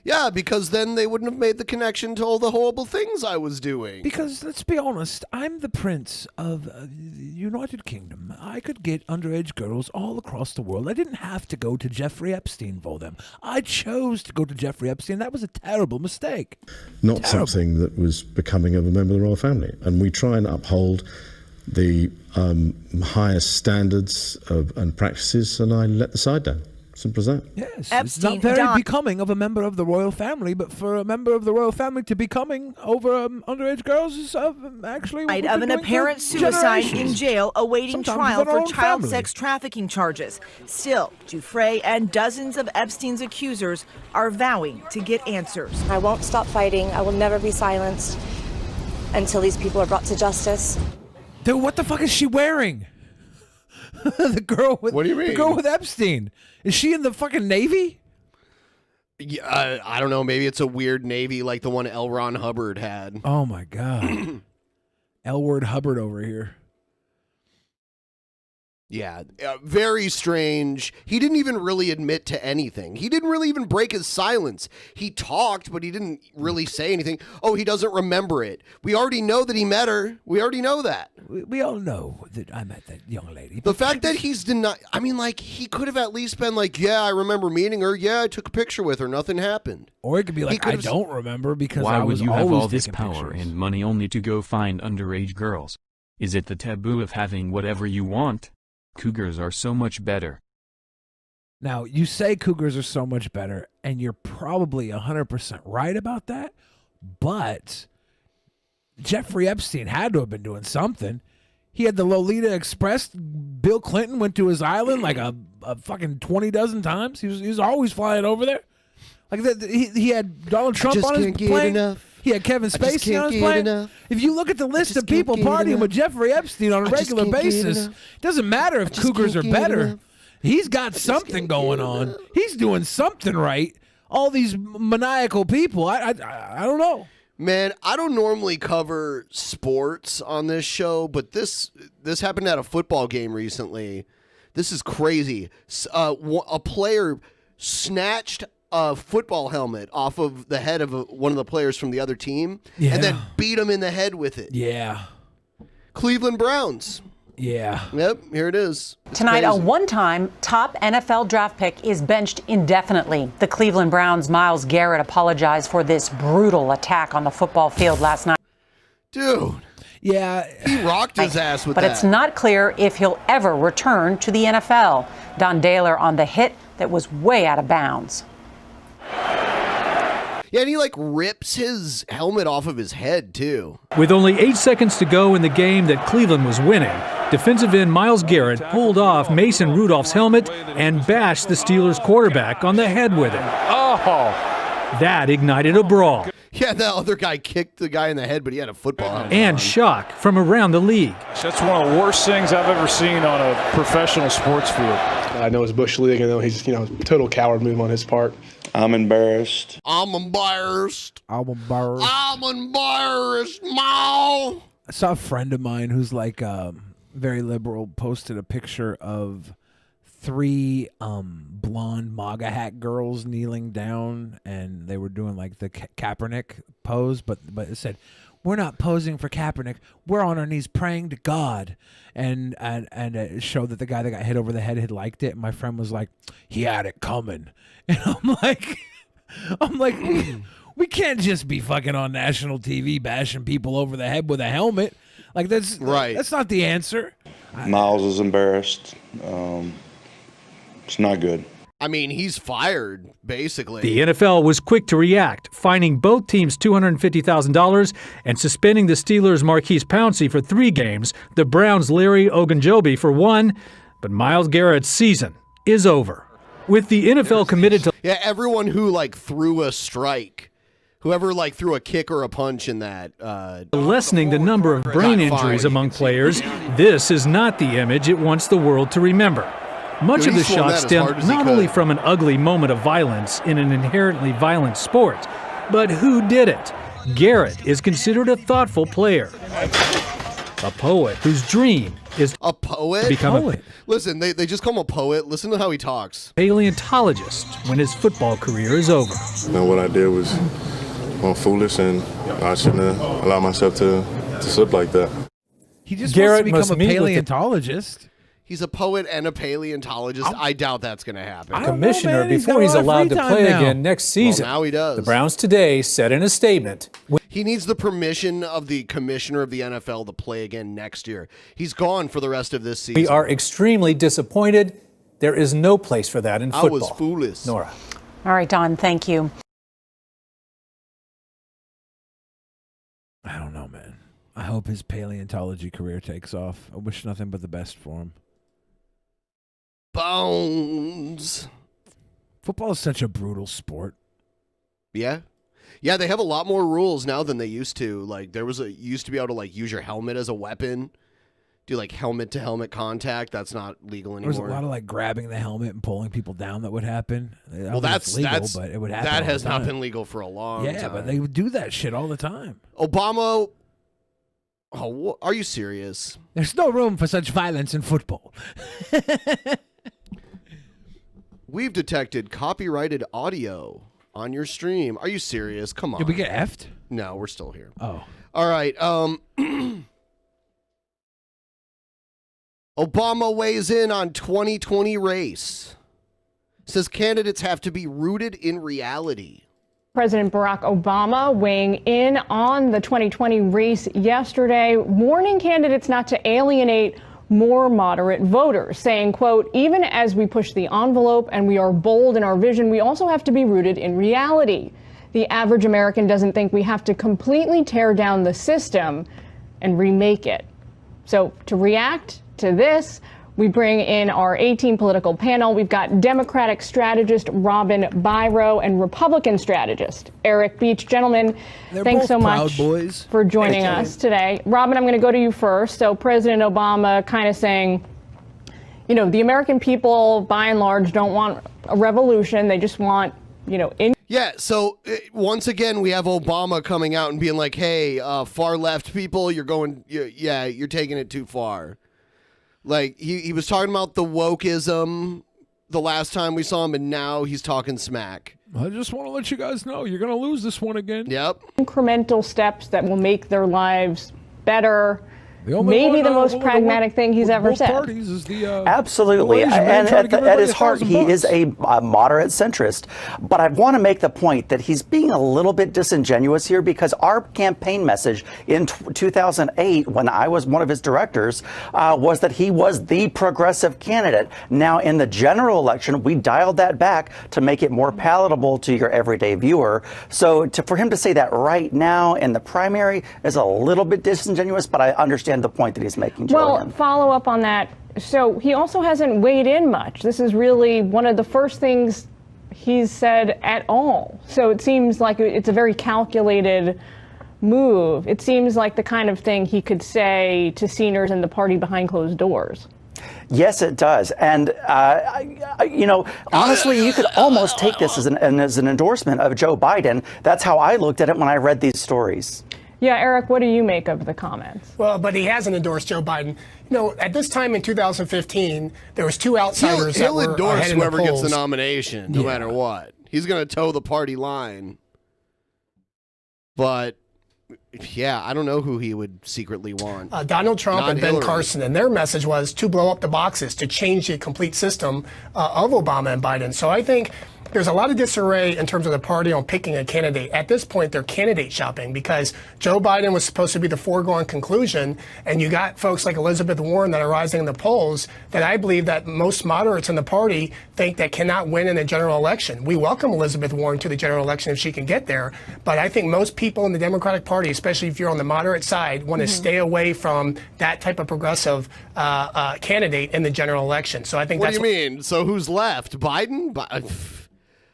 Yeah, because then they wouldn't have made the connection to all the horrible things I was doing. Because, let's be honest, I'm the prince of the United Kingdom. I could get underage girls all across the world. I didn't have to go to Jeffrey Epstein for them. I chose to go to Jeffrey Epstein. That was a terrible mistake. Not something that was becoming of a member of the royal family. And we try and uphold the highest standards and practices, and I let the side down. Simple as that. Yes, Epstein it's not very died- becoming of a member of the royal family, but for a member of the royal family to be coming over underage girls is actually what Died we've of been an doing for apparent suicide in generations. jail awaiting Sometimes trial within our for own child family. sex trafficking charges. Still, Giuffre and dozens of Epstein's accusers are vowing to get answers. I won't stop fighting. I will never be silenced until these people are brought to justice. Dude, what the fuck is she wearing? The girl with What do you mean? The girl with Epstein. Is she in the fucking Navy? Yeah, I don't know. Maybe it's a weird Navy like the one L. Ron Hubbard had. Oh my god. L. Word Hubbard over here. Yeah, very strange. He didn't even really admit to anything. He didn't really even break his silence. He talked, but he didn't really say anything. Oh, he doesn't remember it. We already know that he met her. We already know that. We all know that I met that young lady. The fact that he's denied, I mean, like, he could have at least been like, yeah, I remember meeting her. Yeah, I took a picture with her. Nothing happened. Or it could be like, I don't remember because Why I would was you have always all this taking power pictures. and money only to go find underage girls? Is it the taboo of having whatever you want? Cougars are so much better. Now, you say cougars are so much better, and you're probably 100% right about that, but Jeffrey Epstein had to have been doing something. He had the Lolita Express. Bill Clinton went to his island like a fucking 20 dozen times. He was always flying over there. Like he had Donald Trump on his plane. He had Kevin Spacey on his plane. If you look at the list of people partying with Jeffrey Epstein on a regular basis, it doesn't matter if cougars are better. He's got something going on. He's doing something right. All these maniacal people, I don't know. Man, I don't normally cover sports on this show, but this happened at a football game recently. This is crazy. A player snatched a football helmet off of the head of one of the players from the other team and then beat him in the head with it. Yeah. Cleveland Browns. Yeah. Yep, here it is. It's Tonight, a crazy. one-time top NFL draft pick is benched indefinitely. The Cleveland Browns' Myles Garrett apologized for this brutal attack on the football field last night. Dude. Yeah. He rocked his ass with but that. it's not clear if he'll ever return to the NFL. Don Daler on the hit that was way out of bounds. Yeah, and he like rips his helmet off of his head too. With only 8 seconds to go in the game that Cleveland was winning, defensive end Myles Garrett pulled off Mason Rudolph's helmet and bashed the Steelers quarterback on the head with it. Oh! That ignited a brawl. Yeah, the other guy kicked the guy in the head, but he had a football helmet And on. shock from around the league. That's one of the worst things I've ever seen on a professional sports field. I know it's Bush League. I know he's, total coward move on his part. I'm embarrassed. I'm embarrassed. I'm embarrassed. I'm embarrassed, Mo. I saw a friend of mine who's like very liberal posted a picture of 3 blonde MAGA hat girls kneeling down, and they were doing like the Kaepernick pose, but it said, "We're not posing for Kaepernick. We're on our knees praying to God." And it showed that the guy that got hit over the head had liked it. And my friend was like, "He had it coming," and I'm like, we can't just be fucking on national TV bashing people over the head with a helmet. Like that's right. That's not the answer. Miles is embarrassed. It's not good. I mean, he's fired, basically. The NFL was quick to react, fining both teams $250,000 and suspending the Steelers' Marquise Pouncey for 3 games, the Browns' Larry Ogunjobi for 1, but Myles Garrett's season is over. With the NFL committed to... Yeah, everyone who, threw a strike, whoever, threw a kick or a punch in that... lessening the number of brain injuries among players, this is not the image it wants the world to remember. Much of the shot stemmed not only from an ugly moment of violence in an inherently violent sport, but who did it? Garrett is considered a thoughtful player, a poet whose dream is a poet. To become a poet. Listen, they just call him a poet. Listen to how he talks. Paleontologist when his football career is over. Now what I did was foolish, and I shouldn't have allowed myself to slip like that. He just wants to become a paleontologist. He's a poet and a paleontologist. I doubt that's going to happen. Commissioner before he's allowed to play again next season. Well, now he does. The Browns today said in a statement. He needs the permission of the commissioner of the NFL to play again next year. He's gone for the rest of this season. We are extremely disappointed. There is no place for that in football. I was foolish. Nora. All right, Don, thank you. I don't know, man. I hope his paleontology career takes off. I wish nothing but the best for him. Bones. Football is such a brutal sport. Yeah. Yeah, they have a lot more rules now than they used to. Used to be able to use your helmet as a weapon. Do helmet to helmet contact. That's not legal anymore. There was a lot of grabbing the helmet and pulling people down that would happen. Well, that's legal, but it would happen. That has not been legal for a long time. Yeah, but they would do that shit all the time. Obama. Oh, are you serious? There's no room for such violence in football. We've detected copyrighted audio on your stream. Are you serious? Come on. Did we get effed? No, we're still here. Oh. All right. Obama weighs in on 2020 race. Says candidates have to be rooted in reality. President Barack Obama weighing in on the 2020 race yesterday, warning candidates not to alienate more moderate voters, saying, quote, even as we push the envelope and we are bold in our vision, we also have to be rooted in reality. The average American doesn't think we have to completely tear down the system and remake it. So to react to this, we bring in our 18 political panel. We've got Democratic strategist Robin Byro and Republican strategist Eric Beach. Gentlemen, thanks so much for joining us today. Robin, I'm going to go to you first. So President Obama kind of saying, the American people, by and large, don't want a revolution. They just want, Yeah, so once again, we have Obama coming out and being like, hey, far left people, you're taking it too far. He was talking about the wokeism the last time we saw him, and now he's talking smack. I just want to let you guys know you're going to lose this one again. Yep. Incremental steps that will make their lives better. Maybe the most pragmatic thing he's ever said. Absolutely. And at his heart, he is a moderate centrist. But I want to make the point that he's being a little bit disingenuous here, because our campaign message in 2008, when I was one of his directors, was that he was the progressive candidate. Now, in the general election, we dialed that back to make it more palatable to your everyday viewer. So for him to say that right now in the primary is a little bit disingenuous, but I understand the point that he's making. Well, follow up on that. So he also hasn't weighed in much. This is really one of the first things he's said at all. So it seems like it's a very calculated move. It seems like the kind of thing he could say to seniors in the party behind closed doors. Yes, it does. And, honestly, you could almost take this as an endorsement of Joe Biden. That's how I looked at it when I read these stories. Yeah, Eric, what do you make of the comments? Well, but he hasn't endorsed Joe Biden. You know, at this time in 2015, there was two outsiders that He'll were endorse ahead in the whoever gets the polls. nomination, no matter what. He's going to toe the party line. But, yeah, I don't know who he would secretly want. Donald Trump Not and Ben Hillary. Carson, and their message was to blow up the boxes, to change the complete system of Obama and Biden. So I think there's a lot of disarray in terms of the party on picking a candidate. At this point, they're candidate shopping because Joe Biden was supposed to be the foregone conclusion, and you got folks like Elizabeth Warren that are rising in the polls that I believe that most moderates in the party think that cannot win in a general election. We welcome Elizabeth Warren to the general election if she can get there, but I think most people in the Democratic Party, especially if you're on the moderate side, want to stay away from that type of progressive candidate in the general election. So I think What that's do you mean? So who's left? Biden?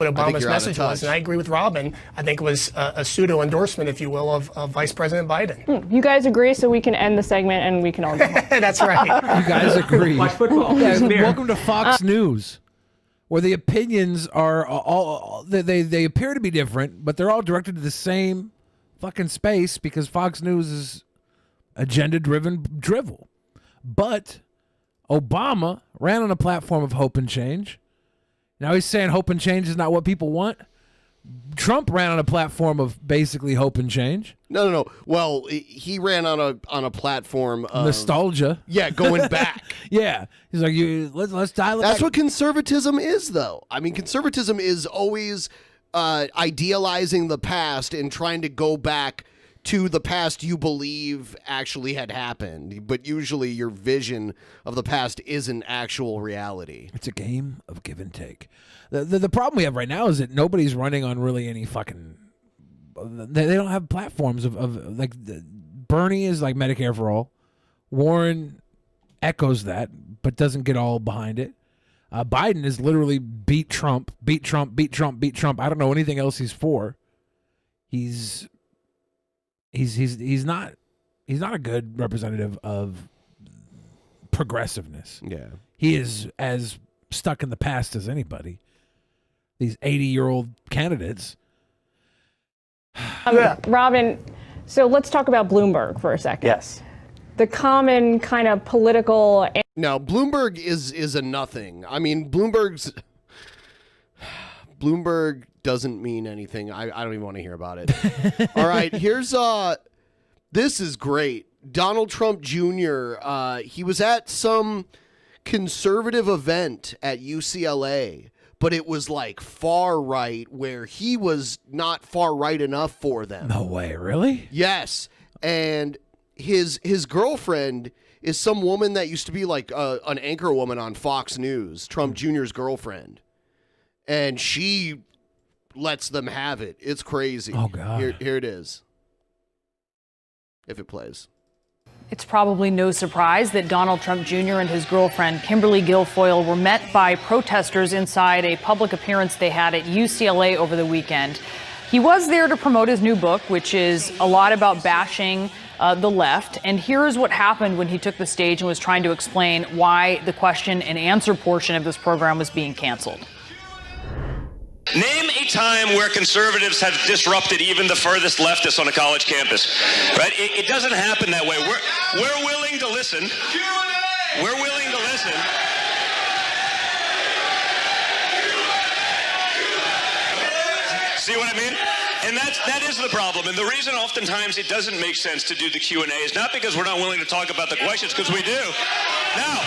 what I think Obama's you're out of message was, touch. and I agree with Robin. I think it was a pseudo endorsement, if you will, of Vice President Biden. You guys agree, so we can end the segment and we can all go home. That's right. You guys agree. Watch football. Yeah, Beer. welcome to Fox News, where the opinions are all they appear to be different, but they're all directed to the same fucking space because Fox News is agenda-driven drivel. But Obama ran on a platform of hope and change. Now he's saying hope and change is not what people want. Trump ran on a platform of basically hope and change. No. Well, he ran on a platform of Nostalgia. Yeah, going back. Yeah, he's like, let's dial it That's back. what conservatism is, though. I mean, conservatism is always idealizing the past and trying to go back to the past you believe actually had happened. But usually your vision of the past isn't actual reality. It's a game of give and take. The problem we have right now is that nobody's running on really any fucking. They don't have platforms of like Bernie is like Medicare for all. Warren echoes that, but doesn't get all behind it. Biden is literally beat Trump. I don't know anything else he's for. He's not a good representative of progressiveness. Yeah. He is as stuck in the past as anybody. These 80-year-old candidates. Robin, so let's talk about Bloomberg for a second. Yes. The common kind of political. No, Bloomberg is a nothing. I mean, Bloomberg doesn't mean anything. I don't even want to hear about it. All right, here's this is great. Donald Trump Jr. He was at some conservative event at UCLA, but it was like far right where he was not far right enough for them. No way, really? Yes, and his girlfriend is some woman that used to be like an anchor woman on Fox News, Trump Jr.'s girlfriend, and she lets them have it. It's crazy. Oh, God. Here it is. If it plays. It's probably no surprise that Donald Trump Jr. and his girlfriend, Kimberly Guilfoyle, were met by protesters inside a public appearance they had at UCLA over the weekend. He was there to promote his new book, which is a lot about bashing the left. And here's what happened when he took the stage and was trying to explain why the question and answer portion of this program was being canceled. Name a time where conservatives have disrupted even the furthest leftists on a college campus, right? It doesn't happen that way. We're willing to listen. We're willing to listen. See what I mean? And that is the problem. And the reason oftentimes it doesn't make sense to do the Q&A is not because we're not willing to talk about the questions, because we do. No.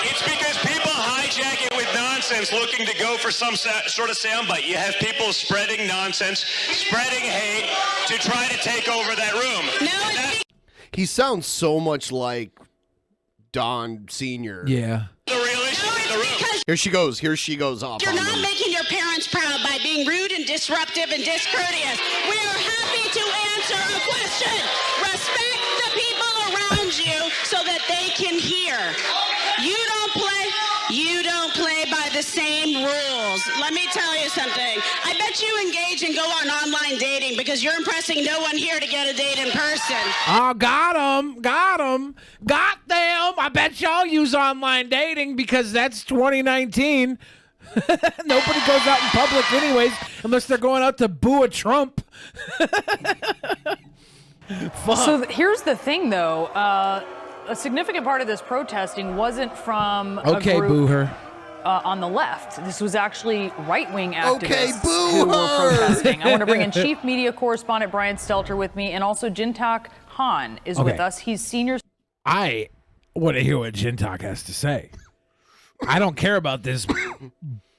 It's because people hijack it with nonsense, looking to go for some sort of soundbite. You have people spreading nonsense, spreading hate to try to take over that room. He sounds so much like Don Sr. Yeah. The real issue in the room. Here she goes off. You're on not them. making your parents proud by being rude and disruptive and discourteous. We are happy to answer a question. Respect the people around you so that they can hear. You don't play by the same rules. Let me tell you something. I bet you engage and go on online dating because you're impressing no one here to get a date in person. Oh, got them. I bet y'all use online dating because that's 2019. Nobody goes out in public anyways unless they're going out to boo a Trump. fuck? So here's the thing, though. A significant part of this protesting wasn't from a Okay, group boo her. On the left. This was actually right-wing Okay, activists boo who were her. protesting. I want to bring in Chief Media Correspondent Brian Stelter with me, and also Jintak Han is with us. He's senior. I want to hear what Jintak has to say. I don't care about this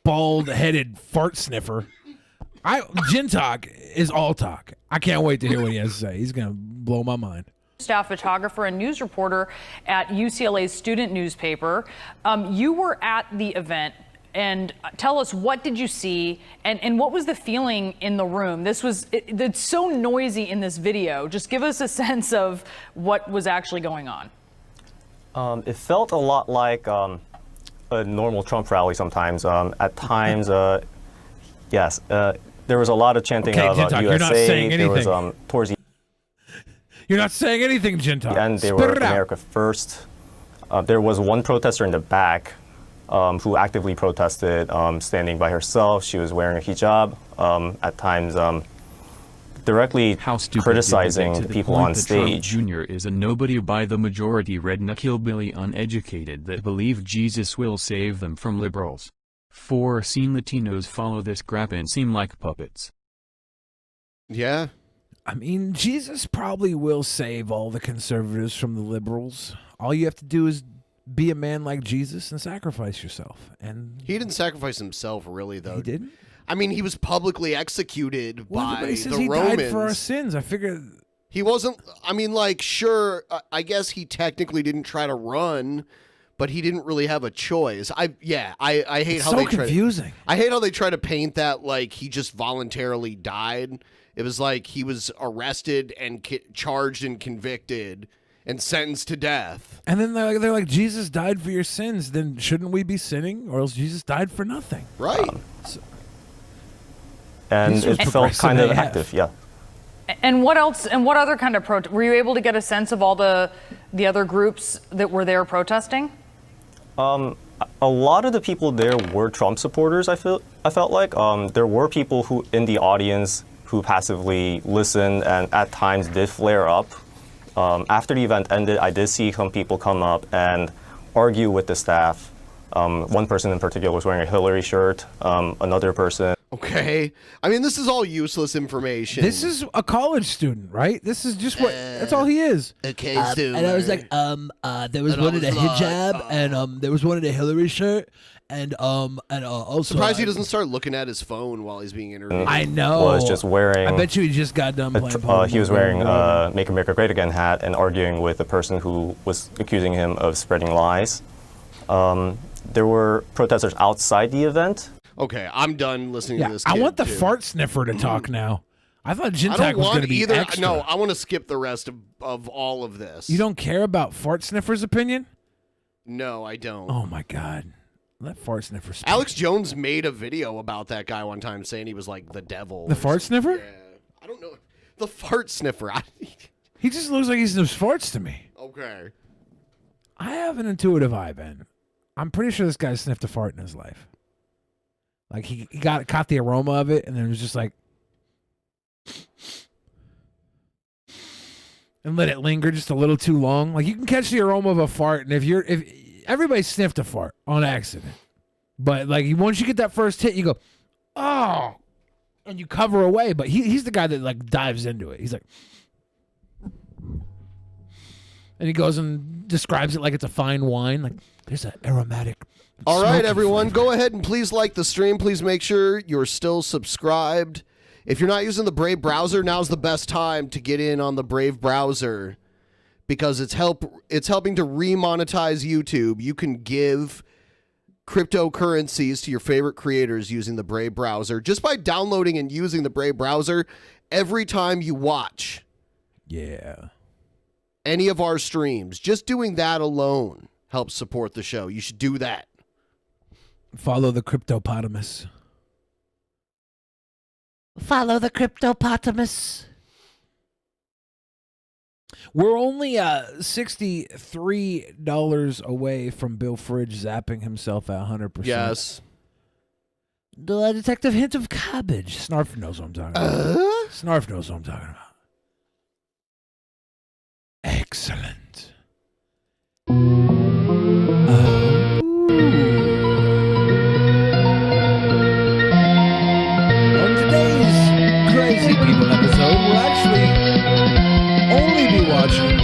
bald-headed fart sniffer. Jintak is all talk. I can't wait to hear what he has to say. He's going to blow my mind. Staff photographer and news reporter at UCLA's student newspaper. You were at the event, and tell us, what did you see, and what was the feeling in the room? It's so noisy in this video. Just give us a sense of what was actually going on. It felt a lot like a normal Trump rally sometimes. At times, yes, there was a lot of chanting of Jintak, USA. you're not saying there was anything. towards the You're not saying anything, Jintak. end, they Spit were it out. America first. There was one protester in the back who actively protested, standing by herself. She was wearing a hijab. At times, directly criticizing the people on stage. Trump Jr. is a nobody by the majority redneck hillbilly uneducated that believe Jesus will save them from liberals. 4 seen Latinos follow this crap and seem like puppets. Yeah. I mean, Jesus probably will save all the conservatives from the liberals. All you have to do is be a man like Jesus and sacrifice yourself. And he didn't sacrifice himself, really, though. He didn't? I mean, he was publicly executed by everybody says the he Romans. died for our sins. I figured he wasn't. I mean, like, sure. I guess he technically didn't try to run, but he didn't really have a choice. I hate It's how so they confusing. I hate how they try to paint that like he just voluntarily died. It was like he was arrested and charged and convicted and sentenced to death. And then they're like, Jesus died for your sins. Then shouldn't we be sinning? Or else Jesus died for nothing. Right. And This was it felt kind of progressive active, yeah. And what else? And what other kind of were you able to get a sense of all the other groups that were there protesting? A lot of the people there were Trump supporters. I felt like there were people who in the audience who passively listened and at times did flare up. After the event ended, I did see some people come up and argue with the staff. One person in particular was wearing a Hillary shirt. Another person. Okay. I mean, this is all useless information. This is a college student, right? This is just what. That's all he is. Okay, And I was like, there was And one I in a was like, hijab, and there was one in a Hillary shirt, and also. Surprised he doesn't start looking at his phone while he's being interviewed. I know. Was just wearing. I bet you he just got done playing. He was wearing "Make America Great Again" hat and arguing with the person who was accusing him of spreading lies. There were protesters outside the event. Okay, I'm done listening to this. I kid, want the too. fart sniffer to talk now. I thought I Jintak don't was want going to be either. extra. No, I want to skip the rest of all of this. You don't care about fart sniffer's opinion? No, I don't. Oh my God. Let fart sniffer speak. Alex Jones made a video about that guy one time saying he was like the devil. The fart sniffer? Yeah. I don't know. The fart sniffer. He just looks like he sniffs farts to me. Okay. I have an intuitive eye, Ben. I'm pretty sure this guy sniffed a fart in his life. Like he caught the aroma of it, and then it was just like, and let it linger just a little too long. Like you can catch the aroma of a fart, and if everybody sniffed a fart on accident, but like once you get that first hit, you go, oh, and you cover away. But he's the guy that like dives into it. He's like, and he goes and describes it like it's a fine wine. Like there's an aromatic. All right, smoky everyone, flavor. go ahead and please like the stream. Please make sure you're still subscribed. If you're not using the Brave browser, now's the best time to get in on the Brave browser because it's helping to remonetize YouTube. You can give cryptocurrencies to your favorite creators using the Brave browser just by downloading and using the Brave browser every time you watch. Yeah. Any of our streams. Just doing that alone helps support the show. You should do that. Follow the cryptopotamus. Follow the cryptopotamus. We're only $63 away from Bill Fridge zapping himself at 100%. Yes. The detective hint of cabbage. Snarf knows what I'm talking about. Snarf knows what I'm talking about. Excellent. On today's Crazy People episode, we'll actually only be watching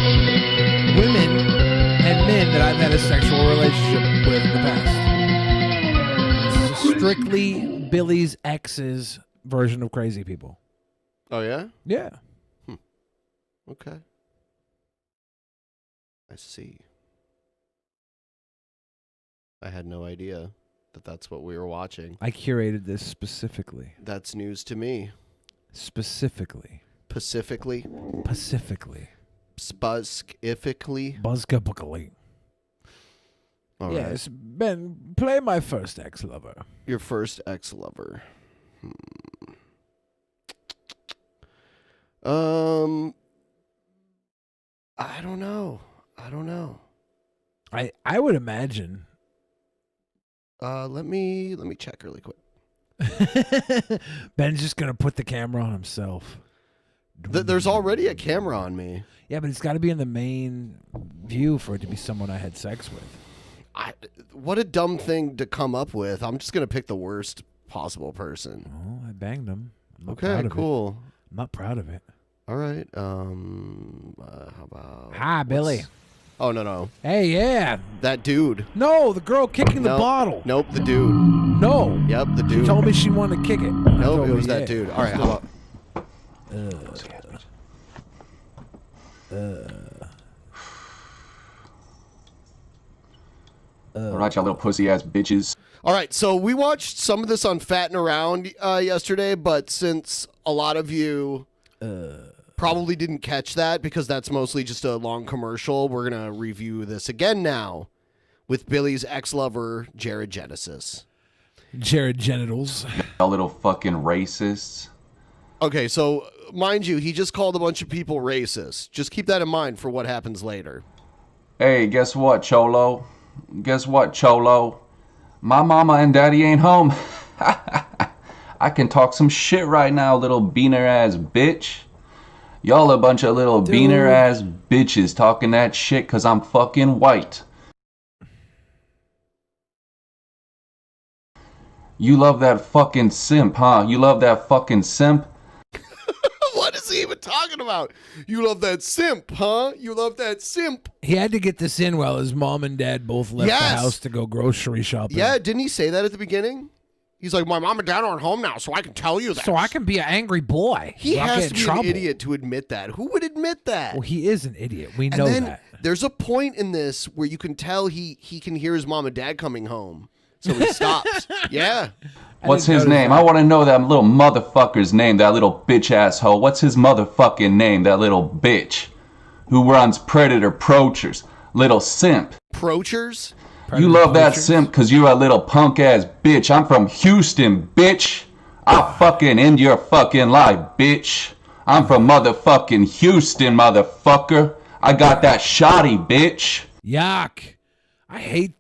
women and men that I've had a sexual relationship with in the past. This is strictly Billy's ex's version of Crazy People. Oh, yeah? Yeah. Okay. I see. I had no idea that that's what we were watching. I curated this specifically. That's news to me. Specifically. Pacifically? Pacifically. Buzzkifically? Buzzkifically. All yes, Ben, play my first ex-lover. Your first ex-lover. I don't know. I would imagine. Let me check really quick. Ben's just gonna put the camera on himself. There's already a camera on me. Yeah, but it's got to be in the main view for it to be someone I had sex with. What a dumb thing to come up with. I'm just gonna pick the worst possible person. Oh, I banged him. Okay, cool. I'm not proud of it. All right. How about? Hi, Billy. Oh no. Hey, yeah. That dude. No, the girl kicking the bottle. Nope, the dude. No. Yep, the dude. She told me she wanted to kick it. Nope, it was that dude. All right, how about? All right, y'all little pussy ass bitches. All right, so we watched some of this on Fattin' Around yesterday, but since a lot of you probably didn't catch that because that's mostly just a long commercial, we're going to review this again now with Billy's ex-lover, Jared Genesis. Jared Genitals. Y'all little fucking racists. Okay, so mind you, he just called a bunch of people racist. Just keep that in mind for what happens later. Hey, guess what, Cholo? Guess what, Cholo? My mama and daddy ain't home. I can talk some shit right now, little beaner ass bitch. Y'all a bunch of little beaner ass bitches talking that shit cause I'm fucking white. You love that fucking simp, huh? You love that fucking simp? What is he even talking about? You love that simp, huh? You love that simp. He had to get this in while his mom and dad both left the house to go grocery shopping. Yeah, didn't he say that at the beginning? He's like, my mom and dad aren't home now, so I can tell you that. So I can be an angry boy. He I'll has get to in be an trouble. idiot to admit that. Who would admit that? Well, he is an idiot. We know and then that. There's a point in this where you can tell he can hear his mom and dad coming home, so he stops. Yeah. What's his name? I want to know that little motherfucker's name, that little bitch asshole. What's his motherfucking name, that little bitch who runs Predator Prochers? Little simp. Prochers? You love that simp because you're a little punk ass bitch. I'm from Houston, bitch. I'll fucking end your fucking life, bitch. I'm from motherfucking Houston, motherfucker. I got that shotty, bitch. Yuck. I hate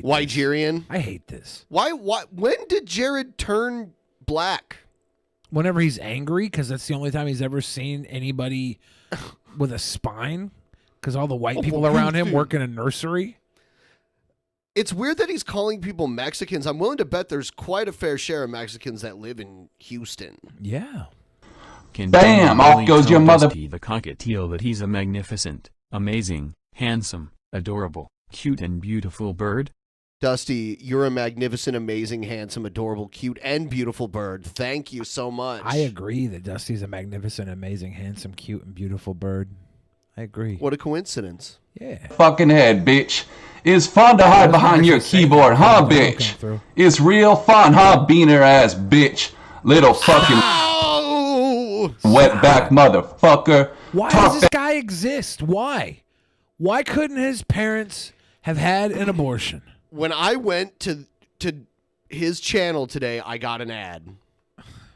Nigerian. I hate this. Why? When did Jared turn black? Whenever he's angry, because that's the only time he's ever seen anybody with a spine. Because all the white people around him work in a nursery. It's weird that he's calling people Mexicans. I'm willing to bet there's quite a fair share of Mexicans that live in Houston. Yeah. Bam! Off goes your mother. Dusty the cockatiel that he's a magnificent, amazing, handsome, adorable, cute and beautiful bird? Dusty, you're a magnificent, amazing, handsome, adorable, cute, and beautiful bird. Thank you so much. I agree that Dusty's a magnificent, amazing, handsome, cute, and beautiful bird. I agree. What a coincidence. Yeah. Fucking head, bitch. It's fun to hide behind your keyboard, huh, bitch? It's real fun, huh, beaner ass bitch? Little fucking wetback motherfucker. Why does this guy exist? Why? Why couldn't his parents have had an abortion? When I went to his channel today, I got an ad.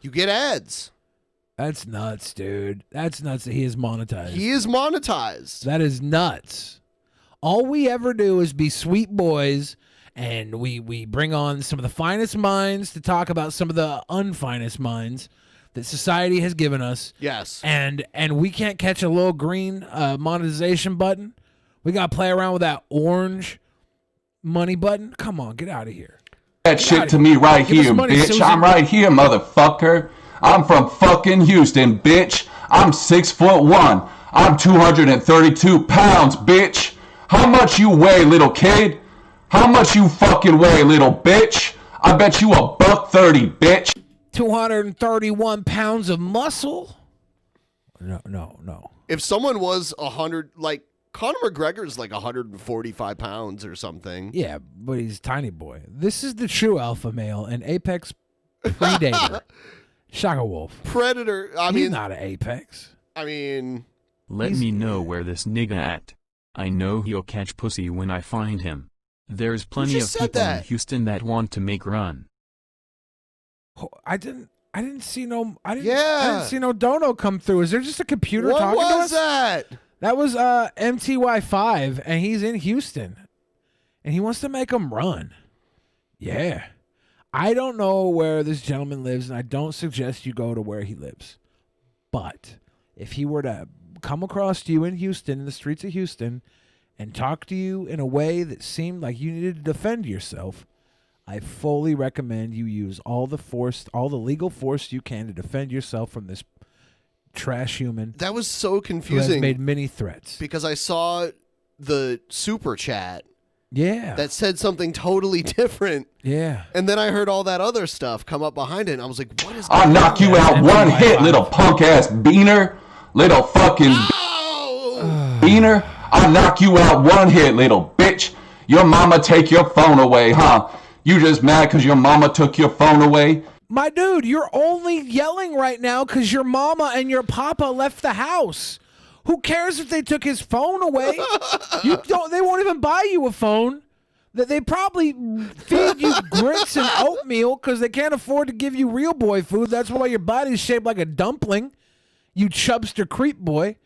You get ads. That's nuts, dude. That's nuts that he is monetized. He is monetized. That is nuts. All we ever do is be sweet boys, and we bring on some of the finest minds to talk about some of the unfinest minds. that society has given us. Yes. And we can't catch a little green monetization button. We got to play around with that orange money button. Come on, get out of here. That shit to me right here, bitch. Susan. I'm right here, motherfucker. I'm from fucking Houston, bitch. I'm 6'1". I'm 232 pounds, bitch. How much you weigh, little kid? How much you fucking weigh, little bitch? I bet you $130, bitch. 231 pounds of muscle? No. If someone was 100, like Conor McGregor's like 145 pounds or something. Yeah, but he's a tiny boy. This is the true alpha male, an apex predator. Shaka Wolf. Predator. He's not an apex. I mean... Let me know where this nigga at. I know he'll catch pussy when I find him. There's plenty of people in Houston that want to make run. I didn't see no dono come through. Is there just a computer talking to us? What was that? That was MTY5, and he's in Houston. And he wants to make him run. Yeah. I don't know where this gentleman lives, and I don't suggest you go to where he lives. But if he were to come across you in Houston, in the streets of Houston, and talk to you in a way that seemed like you needed to defend yourself, I fully recommend you use all the legal force you can to defend yourself from this trash human. That was so confusing. Who has made many threats. Because I saw the super chat. Yeah. That said something totally different. Yeah. And then I heard all that other stuff come up behind it, and I was like, what is I'll going knock on? you out one hit, little punk ass beaner. Little fucking beaner. I'll knock you out one hit, little bitch. Your mama take your phone away, huh? You just mad because your mama took your phone away? My dude, you're only yelling right now because your mama and your papa left the house. Who cares if they took his phone away? They won't even buy you a phone. They probably feed you grits and oatmeal because they can't afford to give you real boy food. That's why your body's shaped like a dumpling. You chubster creep boy.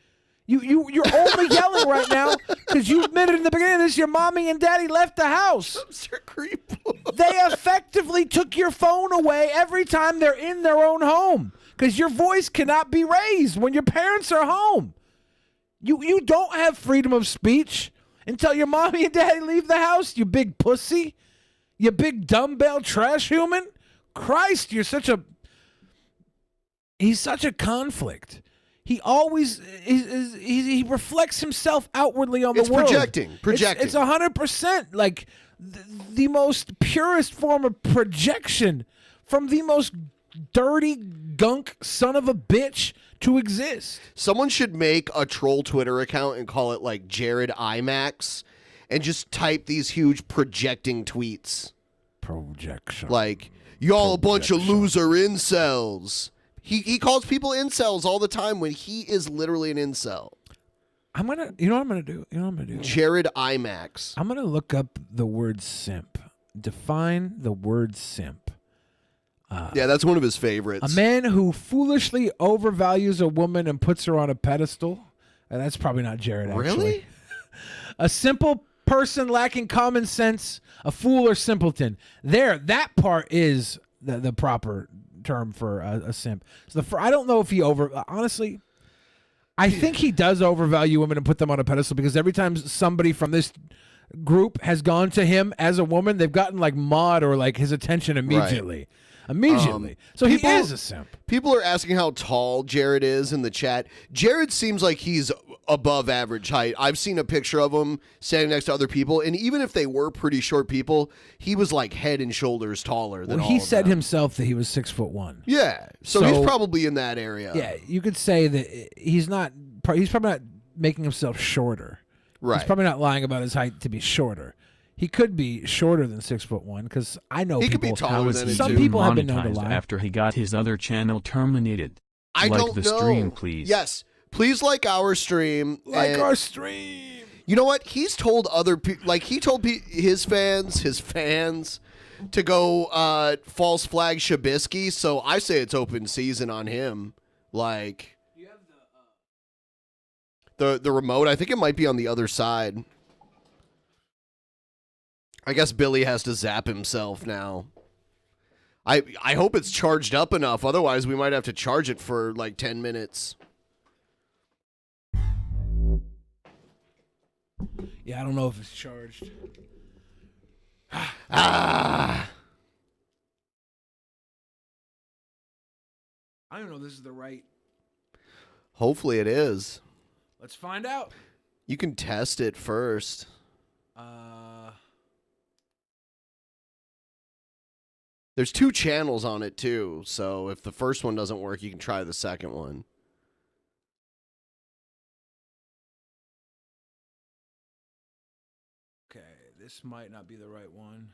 You're only yelling right now because you admitted in the beginning of this your mommy and daddy left the house. Chubster creep boy. They effectively took your phone away every time they're in their own home because your voice cannot be raised when your parents are home. You don't have freedom of speech until your mommy and daddy leave the house, you big pussy. You big dumbbell trash human. Christ, he's such a conflict. He always he reflects himself outwardly on the world. Projecting. It's 100% like the most purest form of projection from the most dirty gunk son of a bitch to exist. Someone should make a troll Twitter account and call it like Jared IMAX and just type these huge projecting tweets. Projection. Like, y'all a bunch of loser incels. He calls people incels all the time when he is literally an incel. You know what I'm gonna do? Jared IMAX. I'm gonna look up the word simp. Define the word simp. Yeah, that's one of his favorites. A man who foolishly overvalues a woman and puts her on a pedestal. That's probably not Jared, actually. Really? A simple person lacking common sense, a fool or simpleton. That part is the proper term for a simp. So I don't know if he honestly, I think he does overvalue women and put them on a pedestal because every time somebody from this group has gone to him as a woman, they've gotten like Maud or like his attention immediately. Right. So he is a simp. People are asking how tall Jared is in the chat. Jared seems like he's above average height. I've seen a picture of him standing next to other people, and even if they were pretty short people, he was like head and shoulders taller than all he of said them. himself that he was 6'1". Yeah, so he's probably in that area. Yeah, you could say that he's probably not making himself shorter. Right. He's probably not lying about his height to be shorter. He could be shorter than 6'1" because I know he people. Could be taller than some people have been known to lie. After he got his other channel terminated. I like don't the know. stream, please. Yes, please like our stream. Our stream. You know what? He's told other people, like he told his fans, to go false flag Shabisky. So I say it's open season on him. Like you have the remote. I think it might be on the other side. I guess Billy has to zap himself now. I hope it's charged up enough. Otherwise, we might have to charge it for like 10 minutes. Yeah, I don't know if it's charged. Ah. I don't know if this is the right. Hopefully it is. Let's find out. You can test it first. There's 2 channels on it too, so if the first one doesn't work, you can try the second one. Okay, this might not be the right one.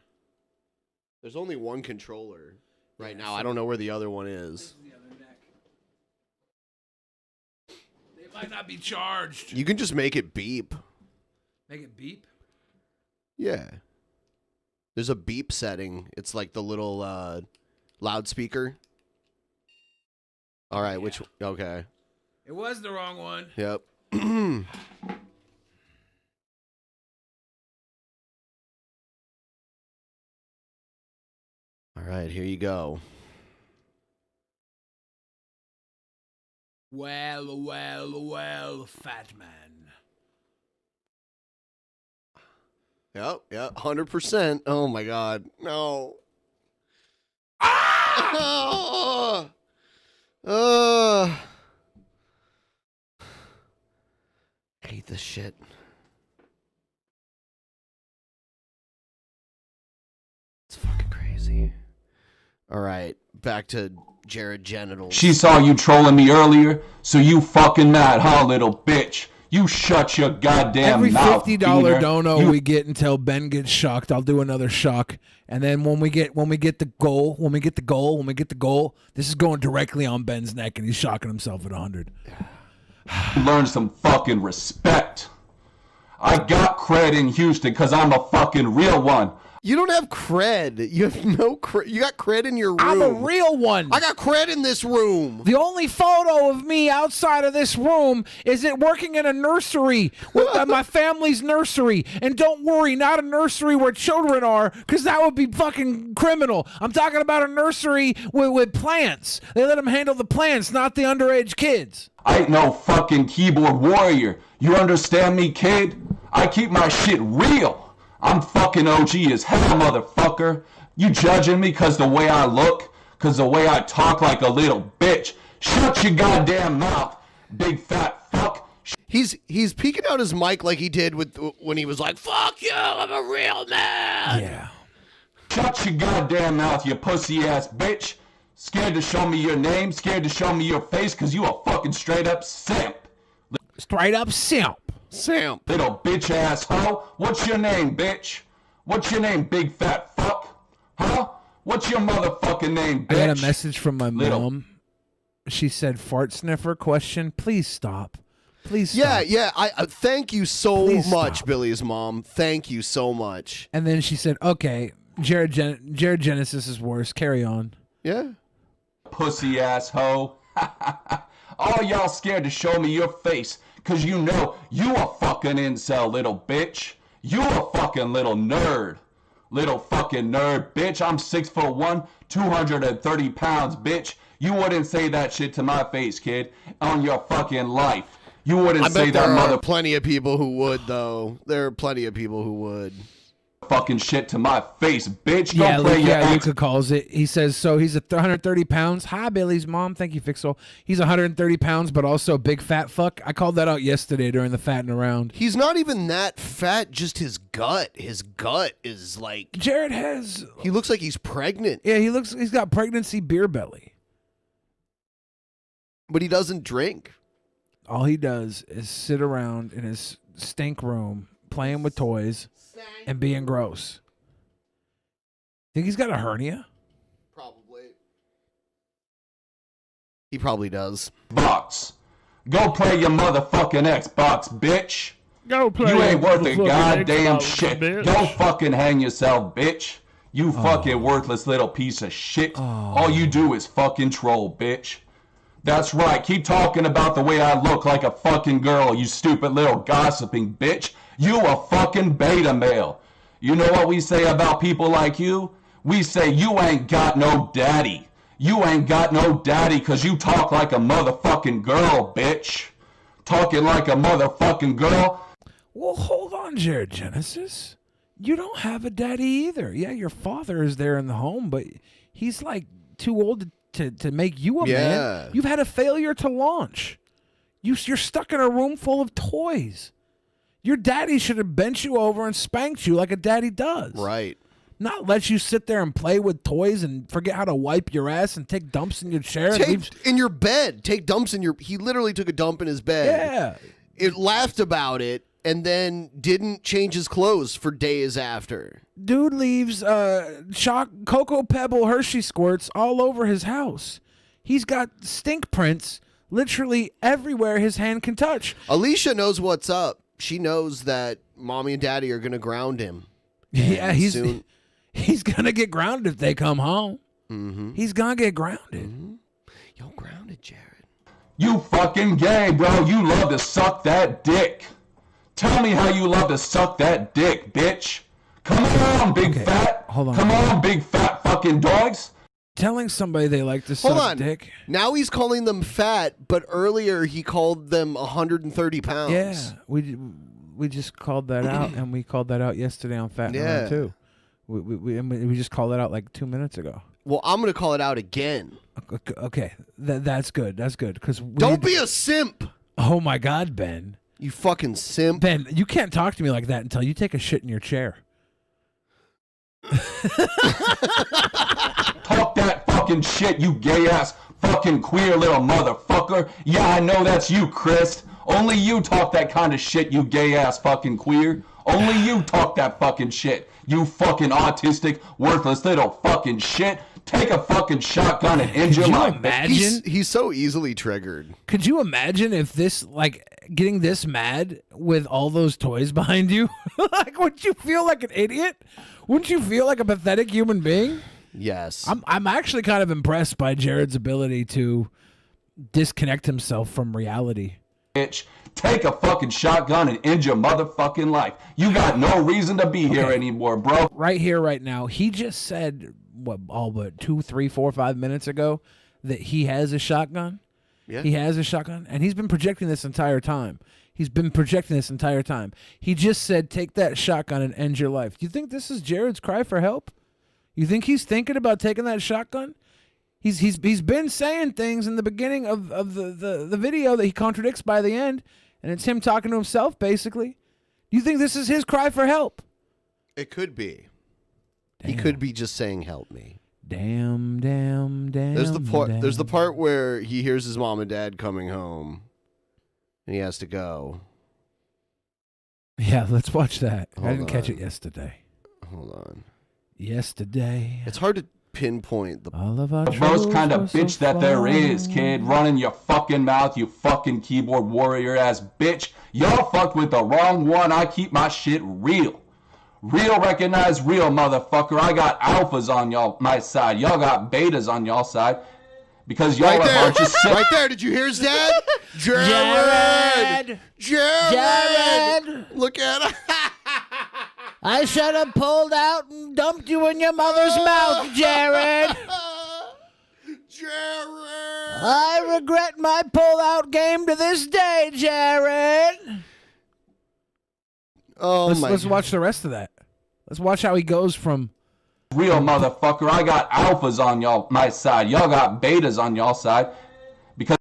There's only one controller right now. I don't know where the other one is. The other neck. They might not be charged. You can just make it beep. Make it beep? Yeah. There's a beep setting. It's like the little loudspeaker. All right, which... Okay. It was the wrong one. Yep. All right, here you go. Well, fat man. Yep, 100%. Oh my God, no. Ah! I hate this shit. It's fucking crazy. All right, back to Jared Genitals. She saw you trolling me earlier, so you fucking mad, huh, little bitch? You shut your goddamn Every mouth. $50 Peter. dono we get until Ben gets shocked, I'll do another shock. And then when we get the goal, this is going directly on Ben's neck, and he's shocking himself at 100. Learn some fucking respect. I got cred in Houston because I'm a fucking real one. You don't have cred. You have no cred. You got cred in your room. I'm a real one. I got cred in this room. The only photo of me outside of this room is it working in a nursery, with my family's nursery. And don't worry, not a nursery where children are, because that would be fucking criminal. I'm talking about a nursery with plants. They let them handle the plants, not the underage kids. I ain't no fucking keyboard warrior. You understand me, kid? I keep my shit real. I'm fucking OG as hell, motherfucker. You judging me because the way I look? Because the way I talk like a little bitch? Shut your goddamn mouth, big fat fuck. He's peeking out his mic like he did when he was like, "Fuck you, I'm a real man." Yeah. Shut your goddamn mouth, you pussy ass bitch. Scared to show me your name? Scared to show me your face? Because you a fucking straight up simp. Straight up simp. Simp. Little bitch ass hoe. What's your name, bitch? What's your name, big fat fuck? Huh? What's your motherfucking name, bitch? I got a message from my mom. She said, "Fart sniffer question. Please stop. Please stop." Yeah. I thank you so much, Billy's mom. Thank you so much. And then she said, "Okay, Jared Genesis is worse. Carry on." Yeah. Pussy ass hoe. All y'all scared to show me your face. Cause you know you a fucking incel, little bitch. You a fucking little nerd. Little fucking nerd, bitch. I'm 6'1", 230 pounds, bitch. You wouldn't say that shit to my face, kid. On your fucking life. You wouldn't say that there mother are plenty of people who would, though. There are plenty of people who would. Fucking shit to my face, bitch. Yeah, Go play your ex. Luca calls it. He says, so he's 130 pounds. Hi, Billy's mom. Thank you, Fixel. He's 130 pounds, but also big fat fuck. I called that out yesterday during the fatting around. He's not even that fat, just his gut. His gut is like... Jared has... He looks like he's pregnant. Yeah, he's got pregnancy beer belly. But he doesn't drink. All he does is sit around in his stink room playing with toys and being gross. Think he's got a hernia? Probably. He probably does. Box. Go play your motherfucking Xbox, bitch. Go play You ain't your worth a motherfucking goddamn Xbox, shit. bitch. Go fucking hang yourself, bitch. You fucking worthless little piece of shit. All you do is fucking troll, bitch. That's right. Keep talking about the way I look like a fucking girl, you stupid little gossiping bitch. You a fucking beta male. You know what we say about people like you? We say you ain't got no daddy. You ain't got no daddy because you talk like a motherfucking girl, bitch. Talking like a motherfucking girl. Well, hold on, Jared Genesis. You don't have a daddy either. Yeah, your father is there in the home, but he's like too old to make you a man. You've had a failure to launch. You're stuck in a room full of toys. Your daddy should have bent you over and spanked you like a daddy does. Right. Not let you sit there and play with toys and forget how to wipe your ass and take dumps in your chair. In your bed. Take dumps in your... He literally took a dump in his bed. Yeah. It laughed about it and then didn't change his clothes for days after. Dude leaves Cocoa Pebble Hershey squirts all over his house. He's got stink prints literally everywhere his hand can touch. Alicia knows what's up. She knows that mommy and daddy are going to ground him. Yeah, he's going to get grounded if they come home. Mm-hmm. He's going to get grounded. Mm-hmm. Yo, grounded, Jared. You fucking gay, bro. You love to suck that dick. Tell me how you love to suck that dick, bitch. Come on, big fat. Hold on. Come on, big fat fucking dogs. Telling somebody they like to suck Hold on. dick. Now he's calling them fat, but earlier he called them 130 pounds. Yeah, we just called that out, and we called that out yesterday on Fat and Around too. We just called that out like 2 minutes ago. Well, I'm going to call it out again. Okay, that's good. That's good because don't be a simp. Oh my God, Ben! You fucking simp. Ben, you can't talk to me like that until you take a shit in your chair. Talk that fucking shit, you gay ass fucking queer little motherfucker. Yeah, I know that's you, Chris. Only you talk that kind of shit, you gay ass fucking queer. Only you talk that fucking shit. You fucking autistic, worthless little fucking shit. Take a fucking shotgun and end your life. Imagine he's so easily triggered. Could you imagine if this, like, getting this mad with all those toys behind you? Like, wouldn't you feel like an idiot? Wouldn't you feel like a pathetic human being? Yes. I'm actually kind of impressed by Jared's ability to disconnect himself from reality. Bitch, take a fucking shotgun and end your motherfucking life. You got no reason to be here anymore, bro. Right here, right now. He just said, all but 2, 3, 4, 5 minutes ago that he has a shotgun. Yeah. He has a shotgun, and he's been projecting this entire time. He just said, take that shotgun and end your life. Do you think this is Jared's cry for help? You think he's thinking about taking that shotgun? He's been saying things in the beginning of the video that he contradicts by the end, and it's him talking to himself, basically. Do you think this is his cry for help? It could be. He could be just saying, help me. Damn. There's the part where he hears his mom and dad coming home, and he has to go. Yeah, let's watch that. Hold I didn't catch on. it yesterday. Hold on. Yesterday. It's hard to pinpoint the most kind of bitch that there is, kid. Running your fucking mouth, you fucking keyboard warrior ass bitch. Y'all fucked with the wrong one. I keep my shit real. Real recognize real, motherfucker. I got alphas on y'all my side. Y'all got betas on y'all side. Because y'all Right are a there. bunch of sick. Right there. Did you hear his dad? Jared! Look at him. I should have pulled out and dumped you in your mother's mouth, Jared. Jared! I regret my pull-out game to this day, Jared. Oh let's watch the rest of that. Let's watch how he goes from Real motherfucker. I got alphas on y'all my side. Y'all got betas on y'all side. Because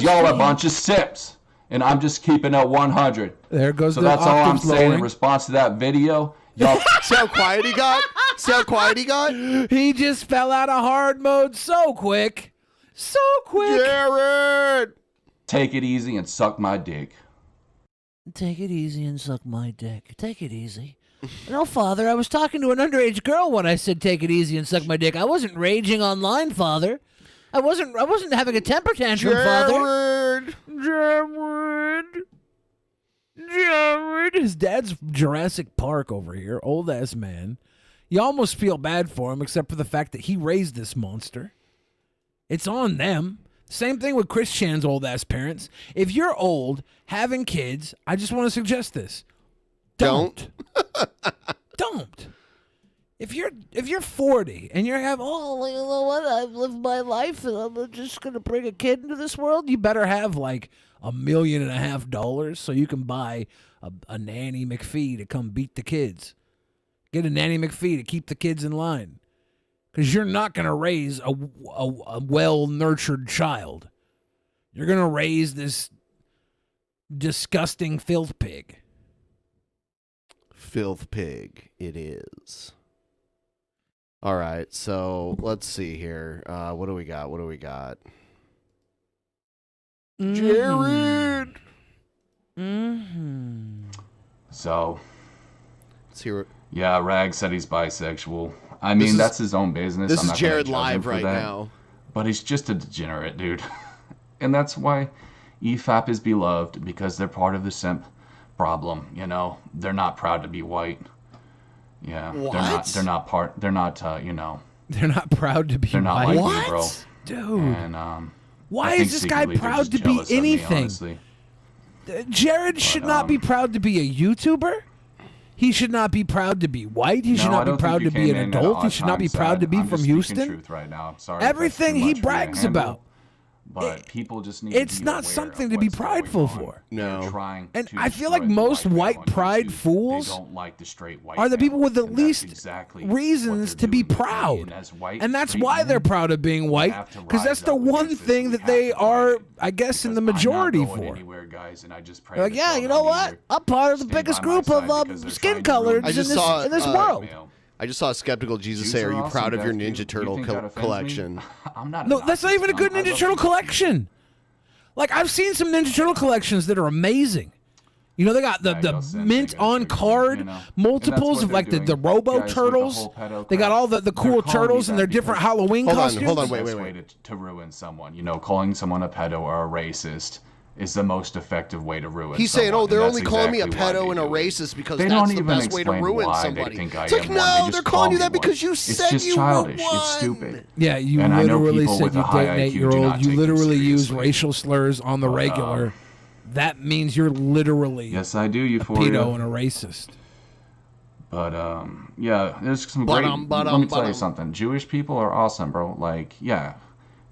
y'all are a bunch of simps. And I'm just keeping it 100. There goes so the that's all I'm octaves saying in lowering. response to that video. Y'all See how quiet he got? See how quiet he got? He just fell out of hard mode so quick. So quick. Jared! take it easy and suck my dick. Take it easy and suck my dick. Take it easy. No, Father, I was talking to an underage girl when I said take it easy and suck my dick. I wasn't raging online, Father. I wasn't having a temper tantrum, Father. Jared. His dad's Jurassic Park over here, old ass man. You almost feel bad for him, except for the fact that he raised this monster. It's on them. Same thing with Chris Chan's old ass parents. If you're old, having kids, I just want to suggest this. Don't. Don't. If you're 40 and you're having, you know what, I've lived my life and I'm just gonna bring a kid into this world, you better have like $1.5 million so you can buy a nanny McPhee to come beat the kids. Get a nanny McPhee to keep the kids in line, because you're not gonna raise a well-nurtured child. You're gonna raise this disgusting filth pig. Filth pig it is. All right, so let's see here. What do we got? Jared! So, let's hear it. Yeah, Rag said he's bisexual. I mean, that's his own business. This I'm is not gonna Jared judge him live for right that. now. But he's just a degenerate, dude. And that's why EFAP is beloved, because they're part of the simp problem, you know? They're not proud to be white. Yeah. What? They're not, you know. They're not proud to be They're not white. like you, bro. Dude. And, Why I think is this guy secretly they're proud just to be jealous of me, anything? honestly. Jared should not be proud to be a YouTuber. He should not be proud to be white. He should No, I not be don't proud think to you be came an in at adult. He odd should not be times, proud to be I'm from just speaking Houston. truth right now. I'm sorry if that's Everything too he much for you to brags handle, about. But people just need It's to be not aware something of to be what's going prideful on. for. They're trying And to I feel like destroy the most white male white on pride YouTube. fools They don't like the straight white are the male, people with the and that's least exactly reasons to be proud. as white, And that's straight why men they're proud of being white, have to because that's rise the up one against thing that they are, I guess, in the majority I'm not going for. anywhere, guys, and I just pray They're like, that yeah, y'all you know don't what? either. I'm part of the Stay biggest by my group side of because they're skin trying to ruin colors I in just this, saw in this world. I just saw Skeptical Jesus Jews say, "Are are you awesome, proud of your Beck. Ninja You Turtle think that offends me? collection?" I'm not. No, that's not even a good Ninja Turtle collection. Like, I've seen some Ninja Turtle collections that are amazing. You know, they got the mint on card multiples of like the Robo Turtles. They got all the cool turtles and their different Halloween costumes. Hold on, wait. To ruin someone, you know, calling someone a pedo or a racist is the most effective way to ruin. He's saying, someone, "Oh, they're and only that's calling me a exactly why pedo they and a do it. racist because They that's don't the even best way to explain ruin why somebody." They think I It's am like, one. no, They they're just calling call you me that because you one. said it's just you childish. were one. It's stupid. Yeah, you And I know literally people said with you a high date an IQ do 8-year-old. not You take it literally use seriously. racial slurs on the regular. That means you're literally Yes, I do, a Euphoria. pedo and a racist. But yeah, there's some great. Let me tell you something. Jewish people are awesome, bro. Like, yeah,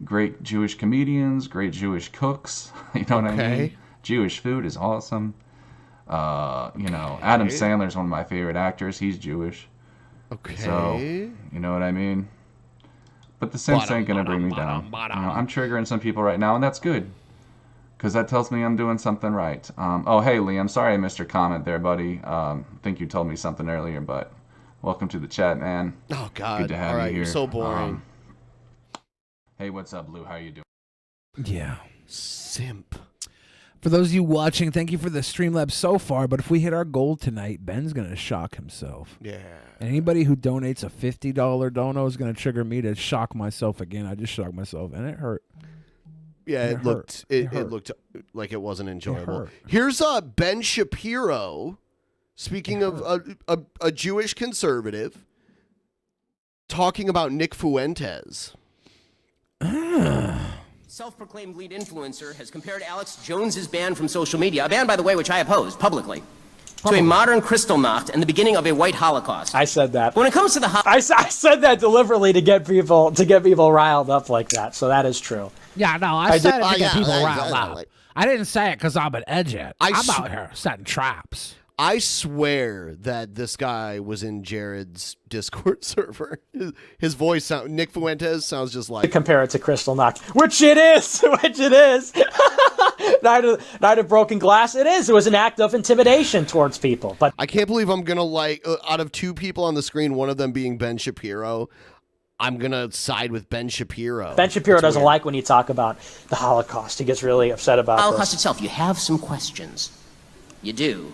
great Jewish comedians, great Jewish cooks. You know what I mean? Jewish food is awesome. You know, Adam Sandler's one of my favorite actors. He's Jewish. Okay. So, you know what I mean? But the simps ain't gonna bring me down. You know, I'm triggering some people right now, and that's good. Because that tells me I'm doing something right. Oh, hey, Liam. Sorry I missed your comment there, buddy. I think you told me something earlier, but welcome to the chat, man. Oh, God. Good to have All right, you here. you're so boring. Hey, what's up, Lou? How you doing? Yeah. Simp. For those of you watching, thank you for the Streamlabs so far, but if we hit our goal tonight, Ben's going to shock himself. Yeah. And anybody who donates a $50 dono is going to trigger me to shock myself again. I just shocked myself, and it hurt. Yeah, And it looked hurt. it looked like it wasn't enjoyable. hurt. Here's Ben Shapiro, speaking of a Jewish conservative, talking about Nick Fuentes. Self-proclaimed lead influencer has compared Alex Jones's ban from social media, a ban, by the way, which I opposed publicly, to a modern Kristallnacht and the beginning of a white Holocaust. I said that. When it comes to the I said that deliberately to get people riled up like that. So that is true. Yeah, no, I said it to get yeah, people I- riled I- up. I didn't say it because I'm an edgehead. I'm s- out here setting traps. I swear that this guy was in Jared's Discord server. His voice Nick Fuentes sounds just like. To compare it to Kristallnacht, which it is, Night of Broken Glass. It is. It was an act of intimidation towards people. But I can't believe I'm gonna out of two people on the screen, one of them being Ben Shapiro. I'm gonna side with Ben Shapiro. Ben Shapiro It's doesn't weird. like when you talk about the Holocaust. He gets really upset about Holocaust this. itself, you have some questions. You do.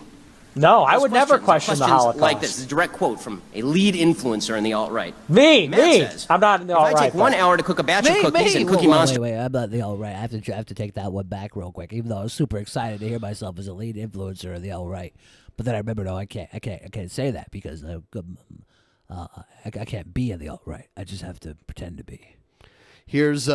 No, I Those would never questions question the Holocaust. like this is a direct quote from a lead influencer in the alt-right. Me. Says, I'm not in the if alt-right. I take 1 hour to cook a batch of cookies and Cookie Monster. Wait, I'm not the alt-right. I have to take that one back real quick. Even though I was super excited to hear myself as a lead influencer of the alt-right, but then I remember, no, I can't say that because I can't be in the alt-right. I just have to pretend to be. Here's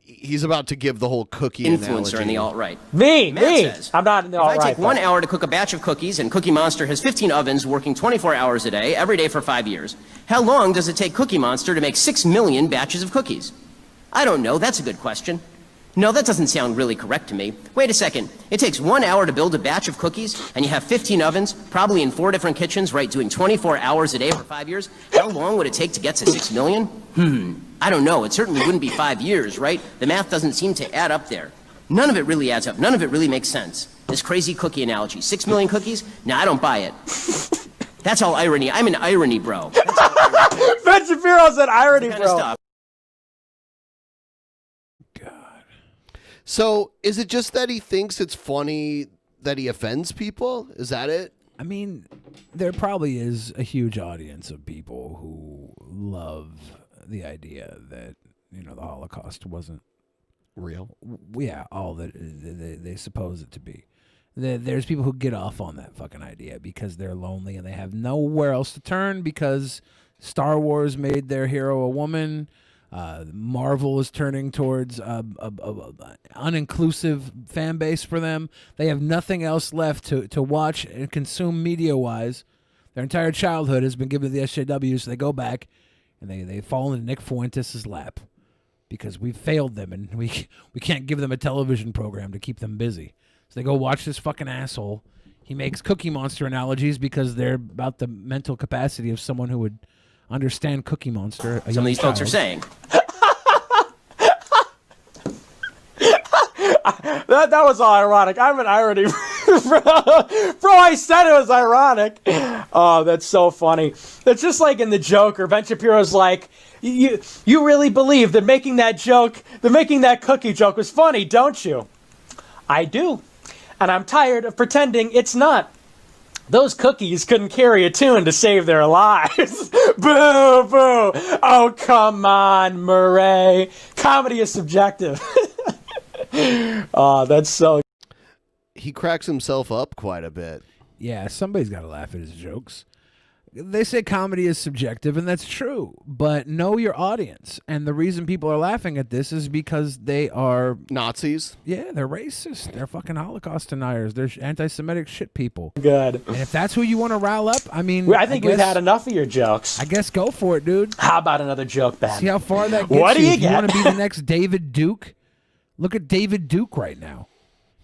he's about to give the whole cookie influencer analogy. in the alt-right. Me. Says, I'm not in the if I alt-right. take 1 hour to cook a batch of cookies and Cookie Monster has 15 ovens working 24 hours a day, every day for 5 years, how long does it take Cookie Monster to make 6 million batches of cookies? I don't know. That's a good question. No, that doesn't sound really correct to me. Wait a second. It takes 1 hour to build a batch of cookies, and you have 15 ovens, probably in 4 different kitchens, right, doing 24 hours a day for 5 years. How long would it take to get to 6 million? I don't know. It certainly wouldn't be 5 years, right? The math doesn't seem to add up there. None of it really adds up. None of it really makes sense. This crazy cookie analogy. 6 million cookies? Nah, I don't buy it. That's all irony. I'm an irony bro. Ben Shapiro's an irony bro. God. So, is it just that he thinks it's funny that he offends people? Is that it? I mean, there probably is a huge audience of people who love the idea that, the Holocaust wasn't real. Yeah, all that they suppose it to be. There's people who get off on that fucking idea because they're lonely and they have nowhere else to turn because Star Wars made their hero a woman. Marvel is turning towards a uninclusive fan base for them. They have nothing else left to watch and consume media-wise. Their entire childhood has been given to the SJWs, so they go back and they fall into Nick Fuentes' lap because we've failed them and we can't give them a television program to keep them busy. So they go watch this fucking asshole. He makes Cookie Monster analogies because they're about the mental capacity of someone who would understand Cookie Monster. Some of these folks are saying. That was all ironic. I'm an irony. Bro, I said it was ironic. Oh, that's so funny. It's just like in The Joker. Ben Shapiro's like, you really believe that making that cookie joke was funny, don't you? I do. And I'm tired of pretending it's not. Those cookies couldn't carry a tune to save their lives. Boo, boo. Oh, come on, Murray. Comedy is subjective. Oh, that's so... He cracks himself up quite a bit. Yeah, somebody's got to laugh at his jokes. They say comedy is subjective, and that's true. But know your audience. And the reason people are laughing at this is because they are... Nazis? Yeah, they're racist. They're fucking Holocaust deniers. They're anti-Semitic shit people. Good. And if that's who you want to rile up, I mean... I think we've had enough of your jokes. I guess go for it, dude. How about another joke, Ben? See how far that gets What do you If get? you want to be the next David Duke? Look at David Duke right now.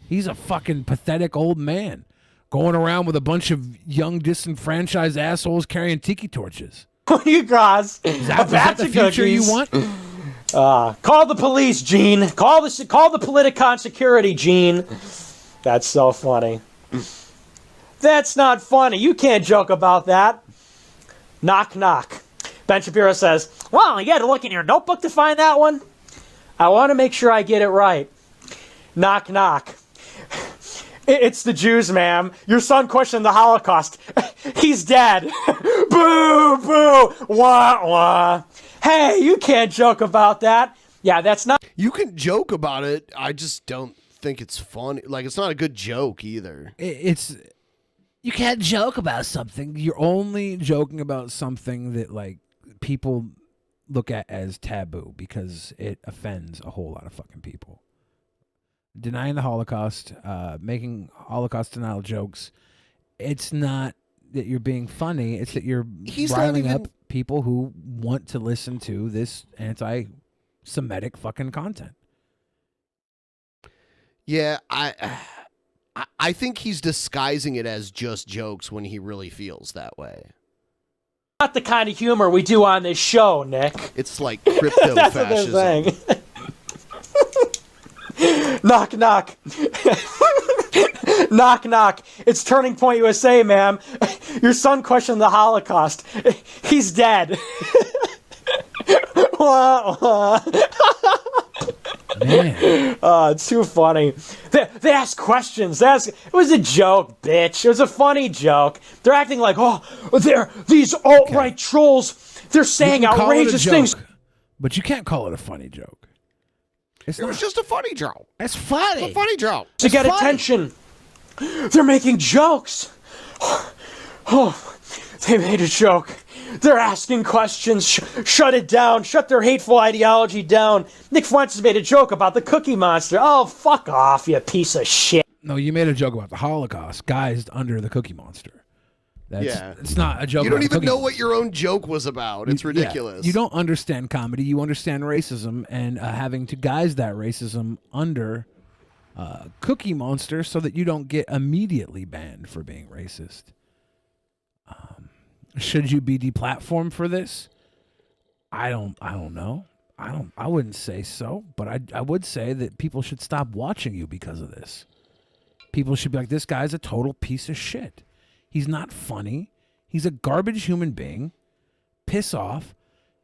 He's a fucking pathetic old man going around with a bunch of young disenfranchised assholes carrying tiki torches. What do you guys? Is that the future you want? Call the police, Gene. Call the Politicon security, Gene. That's so funny. That's not funny. You can't joke about that. Knock, knock. Ben Shapiro says, well, you had to look in your notebook to find that one. I want to make sure I get it right. Knock, knock. It's the Jews, ma'am. Your son questioned the Holocaust. He's dead. Boo, boo, wah, wah. Hey, you can't joke about that. Yeah, that's not... You can joke about it. I just don't think it's funny. Like, it's not a good joke either. It's... You can't joke about something. You're only joking about something that, like, people look at as taboo because it offends a whole lot of fucking people. Denying the Holocaust, making Holocaust denial jokes, it's not that you're being funny, it's that you're riling up people who want to listen to this anti-Semitic fucking content. Yeah, I think he's disguising it as just jokes when he really feels that way. Not the kind of humor we do on this show, Nick. It's like crypto That's what they're saying. Knock, knock. Knock, knock. It's Turning Point USA, ma'am. Your son questioned the Holocaust. He's dead. Wah, wah. Man. Oh, it's too funny. They ask questions. It was a joke, bitch. It was a funny joke. They're acting like, oh, they're these alt-right trolls. They're saying outrageous things. But you can't call it a funny joke. It was just a funny joke. It's funny. It's a funny joke. To get attention. They're making jokes. Oh, they made a joke. They're asking questions. Shut it down. Shut their hateful ideology down. Nick Fuentes made a joke about the Cookie Monster. Oh, fuck off, you piece of shit. No, you made a joke about the Holocaust, guised under the Cookie Monster. It's not a joke. You don't about even the know Cookie what your own joke was about. It's ridiculous. You don't understand comedy. You understand racism and having to guise that racism under Cookie Monster so that you don't get immediately banned for being racist. Should you be deplatformed for this? I don't know. I wouldn't say so, but I would say that people should stop watching you because of this. People should be like, this guy's a total piece of shit. He's not funny. He's a garbage human being. Piss off.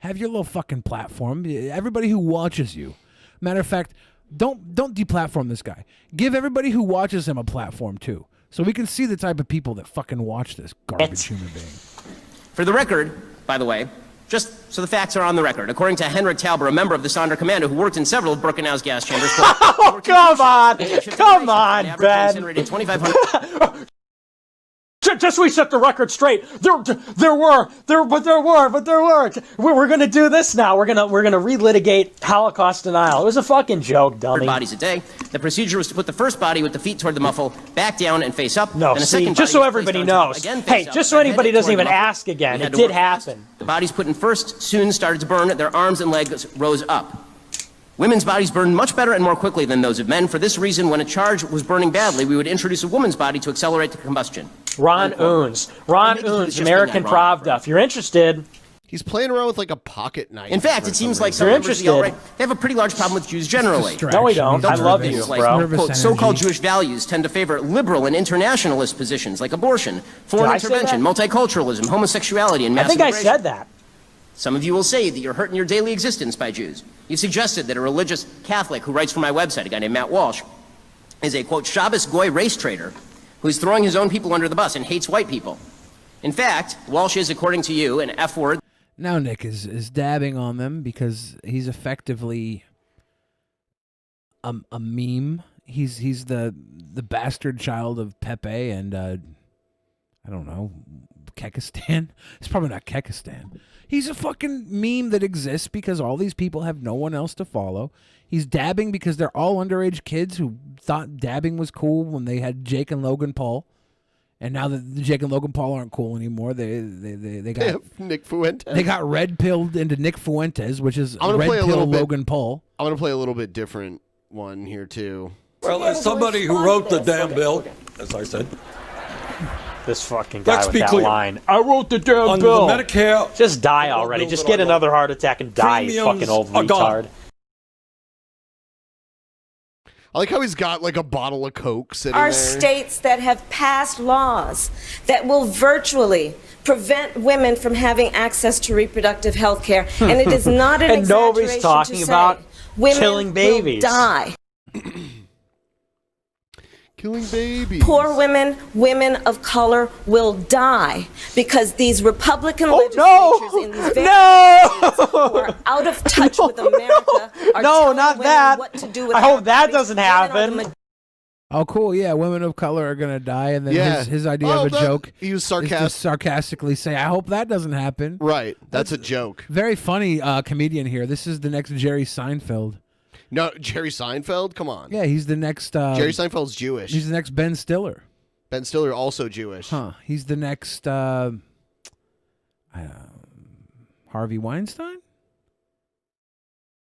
Have your little fucking platform. Everybody who watches you. Matter of fact, don't deplatform this guy. Give everybody who watches him a platform too, so we can see the type of people that fucking watch this garbage human being. For the record, by the way, just so the facts are on the record, according to Henrik Tauber, a member of the Sonder Commando who worked in several of Birkenau's gas chambers. Oh, come on, Ben. 2,500. Just reset the record straight. There weren't. We're gonna do this now. We're gonna relitigate Holocaust denial. It was a fucking joke, dummy. Bodies a day. The procedure was to put the first body with the feet toward the muffle, back down and face up. No, then a see, second just body so was placed everybody on top, knows. again Hey, face up, just so and anybody headed doesn't toward even the muffle. ask again, We had it to did work fast. happen. The bodies put in first soon started to burn. Their arms and legs rose up. Women's bodies burned much better and more quickly than those of men. For this reason, when a charge was burning badly, we would introduce a woman's body to accelerate the combustion. Ron Oons, American Pravda. If you're interested. He's playing around with like a pocket knife. In fact, it seems like some You're members of the interested. alt-right, they have a pretty large problem with Jews generally. No, we don't. I love you, Like, bro. quote, so-called Jewish values tend to favor liberal and internationalist positions like abortion, foreign Did I say intervention, that? multiculturalism, homosexuality, and I mass think I immigration. said that. Some of you will say that you're hurt in your daily existence by Jews. You've suggested that a religious Catholic who writes for my website, a guy named Matt Walsh, is a, quote, Shabbos Goy race traitor who is throwing his own people under the bus and hates white people. In fact, Walsh is, according to you, an F-word. Now Nick is dabbing on them because he's effectively a meme. He's the bastard child of Pepe and I don't know, Kekistan. It's probably not Kekistan. He's a fucking meme that exists because all these people have no one else to follow. He's dabbing because they're all underage kids who thought dabbing was cool when they had Jake and Logan Paul. And now that Jake and Logan Paul aren't cool anymore, they got Nick Fuentes. They got red pilled into Nick Fuentes, which is I'm gonna red play a pill little bit, Logan Paul. I'm gonna play a little bit different one here too. Well, as somebody who wrote the damn bill, as I said, This fucking guy let's with be that clear. line. I wrote the damn Under bill. the Medicare, just die already. Just get another heart attack and die, you Premiums fucking old are gone. retard. I like how he's got like a bottle of Coke sitting Are there. states that have passed laws that will virtually prevent women from having access to reproductive health care. And it is not an And nobody's exaggeration talking to say about women killing babies. will die. Killing babies. Poor women, women of color will die because these Republican legislatures in these various states who are out of touch with America are telling women what to do with I their hope that bodies. doesn't Women are the happen. Oh, cool. Yeah, women of color are going to die. And then Yeah. his idea Oh, of a that- joke he was is to sarcastically say, I hope that doesn't happen. Right. That's a joke. Very funny comedian here. This is the next Jerry Seinfeld. No, Jerry Seinfeld? Come on. Yeah, he's the next... Jerry Seinfeld's Jewish. He's the next Ben Stiller. Ben Stiller also Jewish. Huh. He's the next Harvey Weinstein?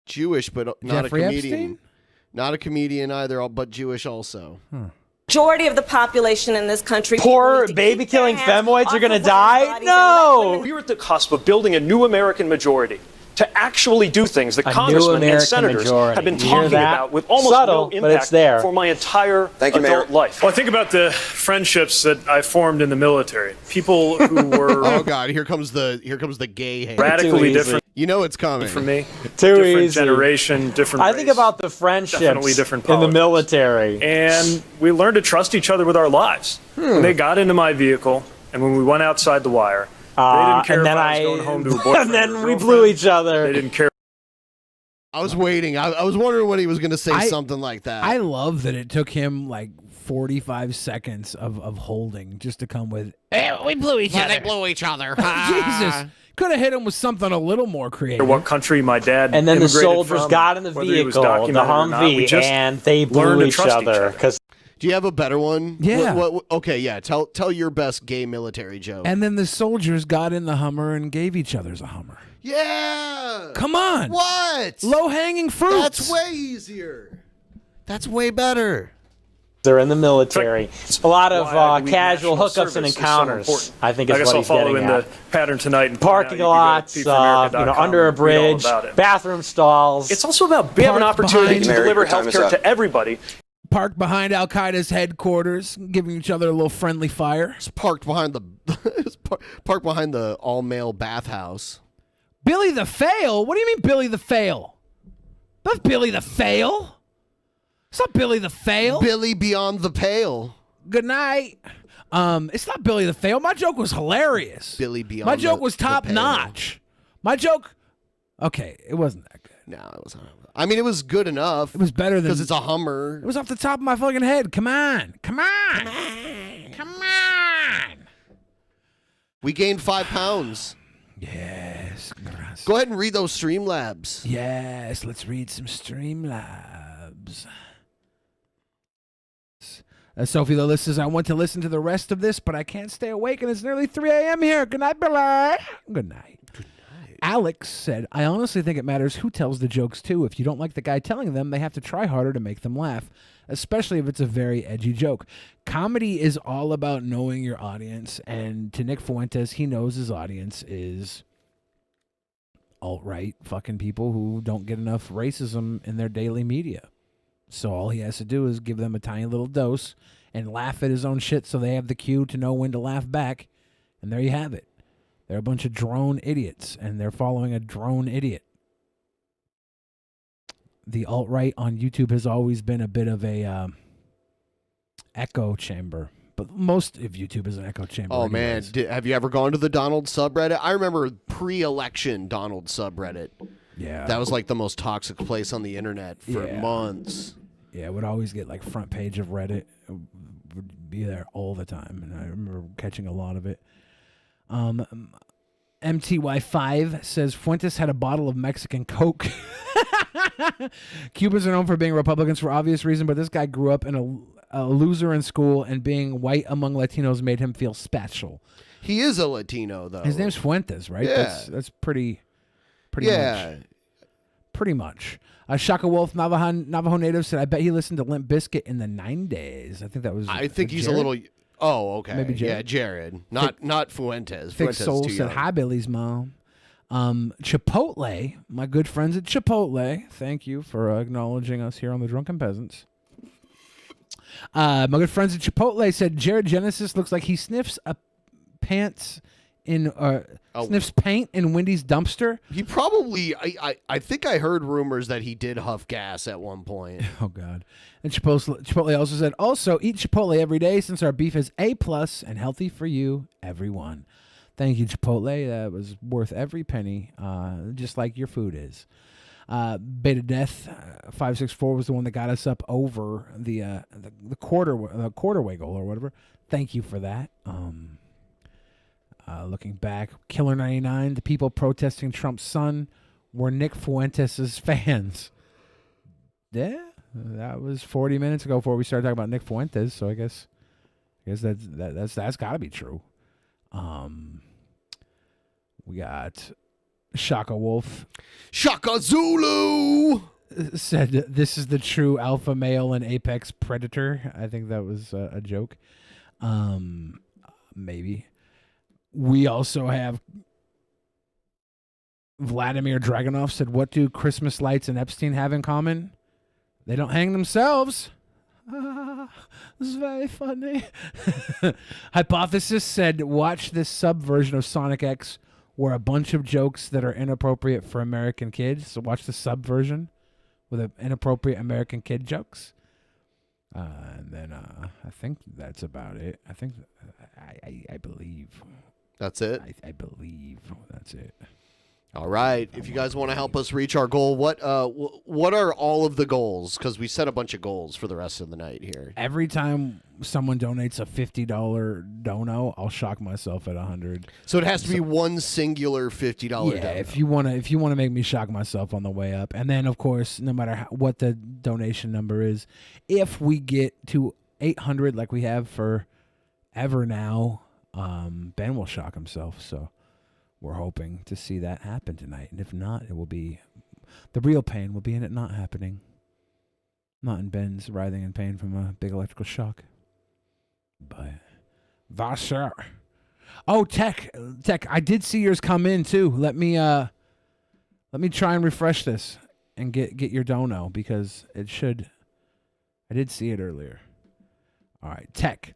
Jewish, but not Jeffrey a comedian. Epstein? Not a comedian either, but Jewish also. Majority of the population in this country. Poor baby-killing femoids are going to die? No! We're at the cusp of building a new American majority to actually do things that A new congressmen and American senators majority. have been You hear talking that? about with almost Subtle, no but impact it's there. for my entire adult life. Well, I think about the friendships that I formed in the military. People who were Oh God, here comes the gay hate. radically different. You know it's coming. For me, Too different easy. generation, different. I think race, about the friendships definitely different in the politics. military. And we learned to trust each other with our lives. When they got into my vehicle, and when we went outside the wire, they didn't care and if then I was going home to a boyfriend. and then or we girlfriend. blew each other. They didn't care. I was waiting. I was wondering when he was going to say I- something like that. I love that it took him like 45 seconds of holding just to come with, We blew each other. blew each other. Jesus. Could have hit him with something a little more creative. what country my dad And then the immigrated soldiers from, got in the whether he was vehicle, the documented or not. We Humvee, just and they blew learned to each trust other. Because Do you have a better one? Yeah. Okay, yeah. Tell your best gay military joke. And then the soldiers got in the Hummer and gave each other's a Hummer. Yeah. Come on. What? Low-hanging fruit. That's way easier. That's way better. they're in the military. A lot of why I believe casual national hookups and service is so encounters, important. I think, I is guess what I'll he's follow getting in at. the pattern tonight. And Parking lots, under a bridge, bathroom stalls. It's also about we have an opportunity to deliver healthcare to everybody. Parked behind Al Qaeda's headquarters, giving each other a little friendly fire. It's parked behind the parked behind the all-male bathhouse. Billy the Fail? What do you mean Billy the Fail? That's Billy the Fail. It's not Billy the Fail. Billy Beyond the Pale. Good night. It's not Billy the Fail. My joke was hilarious. Billy Beyond. My joke the, was top the Pale. notch. My joke. Okay, it wasn't that good. No, it wasn't. I mean, it was good enough. It was better than because it's a Hummer. It was off the top of my fucking head. Come on, come on, come on, come on. We gained 5 pounds. Yes. Gracias. Go ahead and read those Streamlabs. Yes, let's read some Streamlabs. Sophie the List says, I want to listen to the rest of this, but I can't stay awake, and it's nearly 3 a.m. here. Good night, Billy. Good night. Alex said, I honestly think it matters who tells the jokes, too. If you don't like the guy telling them, they have to try harder to make them laugh, especially if it's a very edgy joke. Comedy is all about knowing your audience, and to Nick Fuentes, he knows his audience is alt-right fucking people who don't get enough racism in their daily media. So all he has to do is give them a tiny little dose and laugh at his own shit so they have the cue to know when to laugh back, and there you have it. They're a bunch of drone idiots, and they're following a drone idiot. The alt-right on YouTube has always been a bit of a echo chamber. But most of YouTube is an echo chamber. Oh, anyways. man. Have you ever gone to the Donald subreddit? I remember pre-election Donald subreddit. Yeah. That was like the most toxic place on the internet for months. Yeah, it would always get like front page of Reddit. It would be there all the time, and I remember catching a lot of it. MTY5 says Fuentes had a bottle of Mexican Coke. Cubans are known for being Republicans for obvious reason, but this guy grew up in a loser in school, and being white among Latinos made him feel special. He is a Latino, though. His name's Fuentes, right? Yeah. That's pretty much. Pretty much. Shaka Wolf, Navajo native, said, I bet he listened to Limp Bizkit in the 90s. I think that was I think he's Jared? a little... Oh, okay. Maybe Jared. Yeah, Jared. Not Fuentes. Thick Fuentes Soul too said, young. hi, Billy's mom. Chipotle, my good friends at Chipotle, thank you for acknowledging us here on the Drunken Peasants. My good friends at Chipotle said, Jared Genesis looks like he sniffs sniffs paint in Wendy's dumpster. He probably... I think I heard rumors that he did huff gas at one point. Oh, God. And Chipotle also said, also, eat Chipotle every day since our beef is A+ and healthy for you, everyone. Thank you, Chipotle. That was worth every penny, just like your food is. Beta Death 564 was the one that got us up over the quarter wiggle or whatever. Thank you for that. Looking back, Killer 99, the people protesting Trump's son were Nick Fuentes' fans. Yeah, that was 40 minutes ago before we started talking about Nick Fuentes. So I guess that's got to be true. We got Shaka Wolf. Shaka Zulu said this is the true alpha male and apex predator. I think that was a joke. Maybe. We also have Vladimir Dragunov said, what do Christmas lights and Epstein have in common? They don't hang themselves. This is very funny. Hypothesis said, watch this sub version of Sonic X where a bunch of jokes that are inappropriate for American kids. So watch the sub version with inappropriate American kid jokes. And then I think that's about it. I think I believe. That's it? I believe that's it. All right. If you guys want to help us reach our goal, what are all of the goals? Because we set a bunch of goals for the rest of the night here. Every time someone donates a $50 dono, I'll shock myself at 100. So it has to be one singular $50 dono. Yeah, if you wanna make me shock myself on the way up, and then of course, no matter what the donation number is, if we get to 800 like we have for ever now, Ben will shock himself. So we're hoping to see that happen tonight, and if not, it will be the real pain will be in it not happening. Not in Ben's writhing in pain from a big electrical shock. But Vassar. Oh, Tech, I did see yours come in too. Let me try and refresh this and get your dono because it should. I did see it earlier. All right, Tech.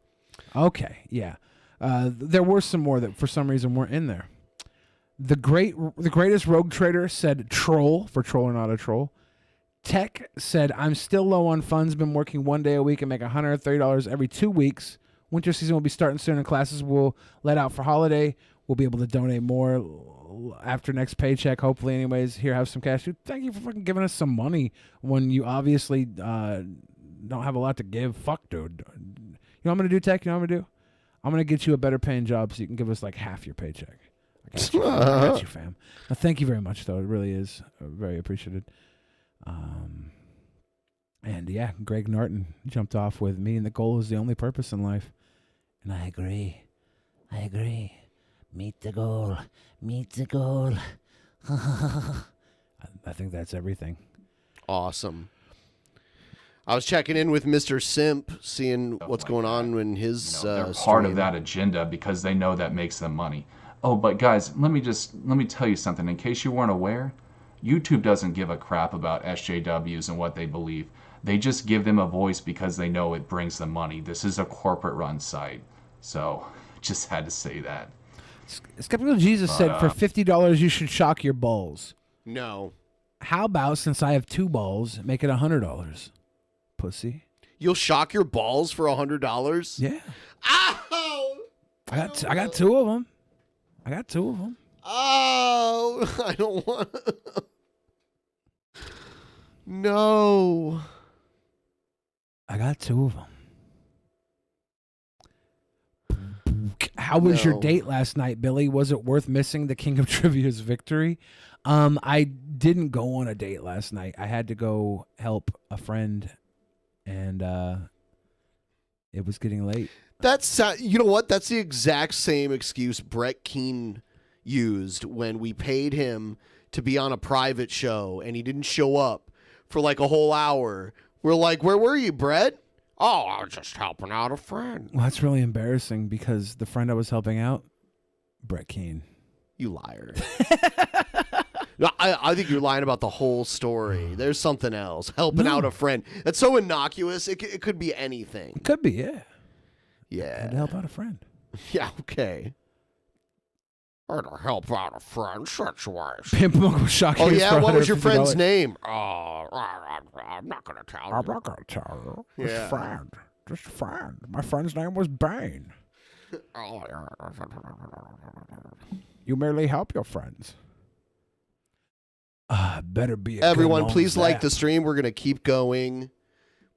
Okay, yeah. There were some more that for some reason weren't in there. The greatest rogue trader said troll for troll or not a troll. Tech said, I'm still low on funds, been working 1 day a week and make $130 every 2 weeks. Winter season will be starting soon and classes will let out for holiday. We'll be able to donate more after next paycheck, hopefully anyways. Here, have some cash. Dude, thank you for fucking giving us some money when you obviously don't have a lot to give. Fuck, dude. You know what I'm going to do, Tech? You know what I'm going to do? I'm going to get you a better paying job so you can give us like half your paycheck. I got you, fam. Now, thank you very much, though. It really is very appreciated. And yeah, Greg Norton jumped off with me, and the goal is the only purpose in life. And I agree. Meet the goal. I think that's everything. Awesome. I was checking in with Mr. Simp, seeing what's going on in his they're part of that agenda because they know that makes them money. Oh, but guys, let me tell you something. In case you weren't aware, YouTube doesn't give a crap about SJWs and what they believe. They just give them a voice because they know it brings them money. This is a corporate-run site. So, just had to say that. Skeptical Jesus said, for $50, you should shock your balls. No. How about, since I have 2 balls, make it $100? Pussy. You'll shock your balls for $100? Yeah. Ow! I got 2 of them. Oh, I don't want. No. I got 2 of them. How was your date last night, Billy? Was it worth missing the King of Trivia's victory? I didn't go on a date last night. I had to go help a friend, and it was getting late. You know what? That's the exact same excuse Brett Keane used when we paid him to be on a private show, and he didn't show up for like a whole hour. We're like, where were you, Brett? Oh, I was just helping out a friend. Well, that's really embarrassing because the friend I was helping out, Brett Keane. You liar. No, I think you're lying about the whole story. There's something else. Helping out a friend. That's so innocuous. It could be anything. It could be, yeah. Yeah. I had to help out a friend. Yeah, okay. Or to help out a friend situation. Pimp Uncle Shock. Oh, yeah? What was your friend's name? Oh, I'm not going to tell you. I'm not going to tell you. Yeah. Just a friend. My friend's name was Bane. Oh, yeah. You merely help your friends. Better be a Everyone, good please one like for the stream. We're going to keep going.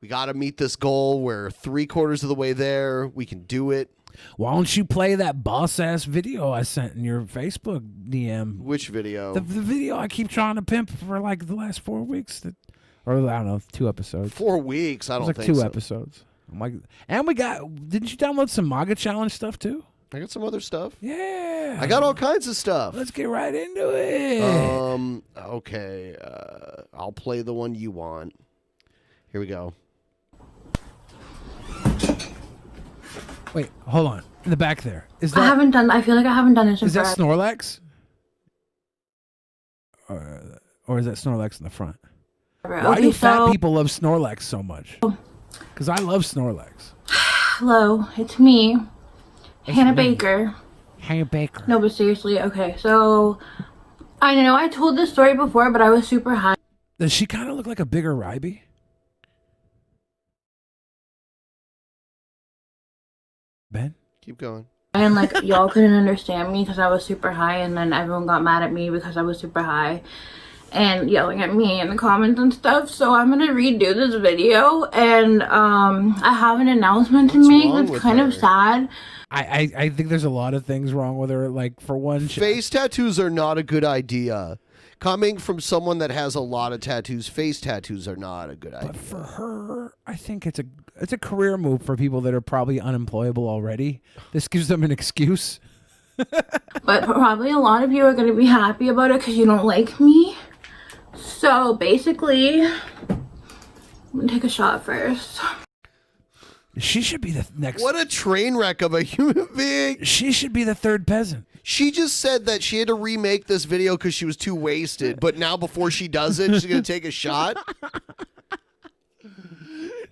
We got to meet this goal. We're 3/4 of the way there. We can do it. Why don't you play that boss-ass video I sent in your Facebook DM? Which video? The video I keep trying to pimp for like the last 4 weeks. Or I don't know, 2 episodes. 4 weeks? I don't think think 2 so. episodes. I'm like, and we got, didn't you download some MAGA challenge stuff too? I got some other stuff. Yeah. I got all kinds of stuff. Let's get right into it. Okay. I'll play the one you want. Here we go. Wait, hold on. In the back there. Is that, I feel like I haven't done it since is that Snorlax? Or is that Snorlax in the front? Why do fat people love Snorlax so much? Because I love Snorlax. Hello, it's me, Hannah Baker. Hannah Baker. No, but seriously, okay, so I know I told this story before, but I was super high. Does she kind of look like a bigger Ryby? Ben? Keep going. And like y'all couldn't understand me because I was super high, and then everyone got mad at me because I was super high and yelling at me in the comments and stuff. So I'm gonna redo this video, and I have an announcement to make that's kind of sad. I think there's a lot of things wrong with her. Like, for one, Face tattoos are not a good idea. Coming from someone that has a lot of tattoos, face tattoos are not a good idea. But for her, I think it's a career move for people that are probably unemployable already. This gives them an excuse. But probably a lot of you are gonna be happy about it because you don't like me. So basically, I'm gonna take a shot first. She should be the next. What a train wreck of a human being. She should be the third peasant. She just said that she had to remake this video because she was too wasted. But now before she does it, she's going to take a shot.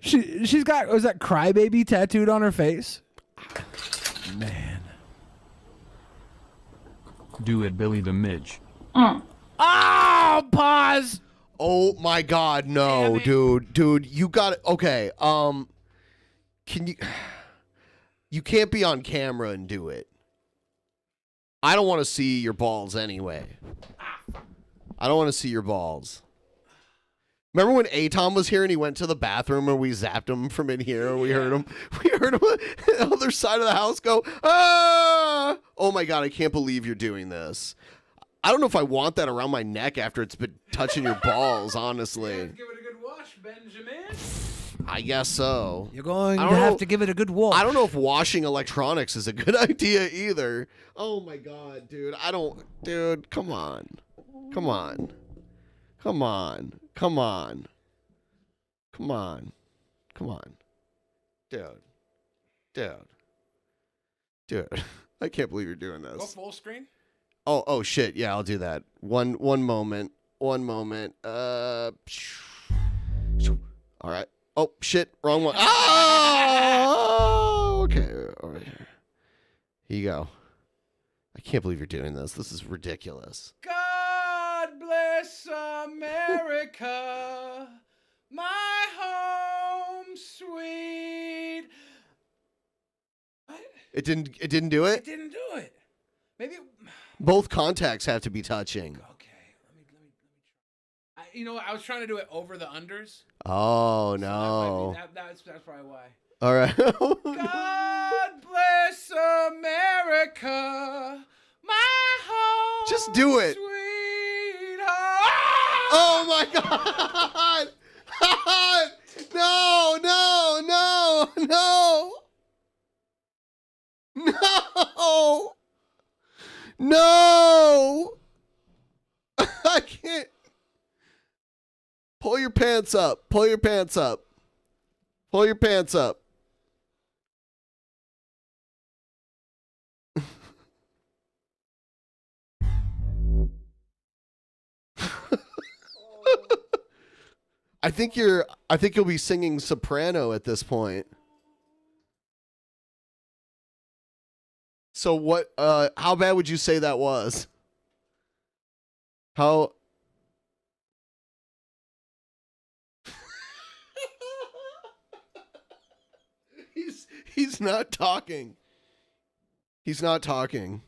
She's got, was that crybaby tattooed on her face? Man. Do it, Billy the Midge. Oh, pause. Oh my God, no, dude, you got it. Okay, can you can't be on camera and do it. I don't want to see your balls anyway. I don't want to see your balls. Remember when Atom was here and he went to the bathroom and we zapped him from in here and we heard him on the other side of the house go, ah! Oh my God, I can't believe you're doing this. I don't know if I want that around my neck after it's been touching your balls, honestly. Give it a good wash, Benjamin. I guess so. You're going to have to give it a good wash. I don't know if washing electronics is a good idea either. Oh my God, dude. Dude, come on. Come on. Come on. Come on. Come on. Come on. Dude. Dude. Dude. I can't believe you're doing this. Go full screen? Oh shit. Yeah, I'll do that. One moment. One moment. All right. Oh shit, wrong one. Oh, okay. All right. Here you go. I can't believe you're doing this. This is ridiculous. God bless America, my home sweet. What? It didn't do it? It didn't do it. Maybe Both contacts have to be touching. you know what? I was trying to do it over the unders. Oh no. That's probably why. All right. God bless America, my home. Just do it. Oh my God. No, no, no, no. No. No. I can't. Pull your pants up. Pull your pants up. Pull your pants up. I think you'll be singing soprano at this point. So what how bad would you say that was? How He's not talking. He's not talking.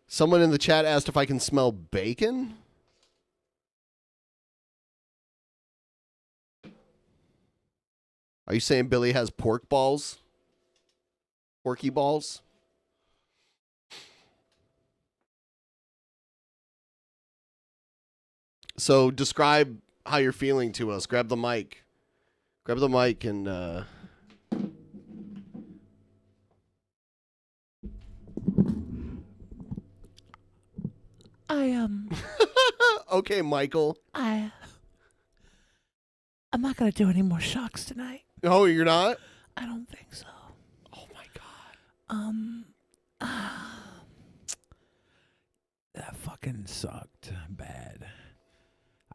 Someone in the chat asked if I can smell bacon. Are you saying Billy has pork balls? Porky balls? So describe how you're feeling to us. Grab the mic. Grab the mic and Okay, Michael. I'm not gonna do any more shocks tonight. Oh, you're not? I don't think so. Oh my God. That fucking sucked bad.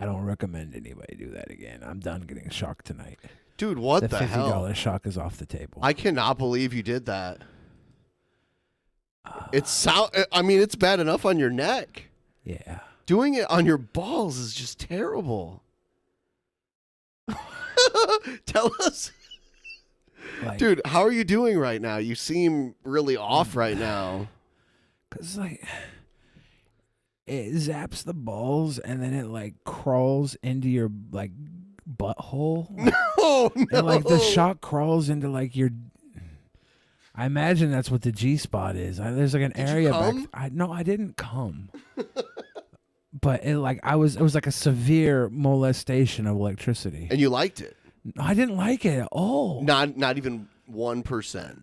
I don't recommend anybody do that again. I'm done getting shocked tonight. Dude, what the hell? $50 shock is off the table. I cannot believe you did that. I mean, it's bad enough on your neck. Yeah. Doing it on your balls is just terrible. Tell us. Like, Dude, how are you doing right now? You seem really off right now. Cause like it zaps the balls and then it like crawls into your like butthole. No. And like the shock crawls into like your. I imagine that's what the G spot is. There's like an Did you area come? back. No, I didn't come. But it like it was like a severe molestation of electricity. And you liked it? I didn't like it at all. Not even 1%.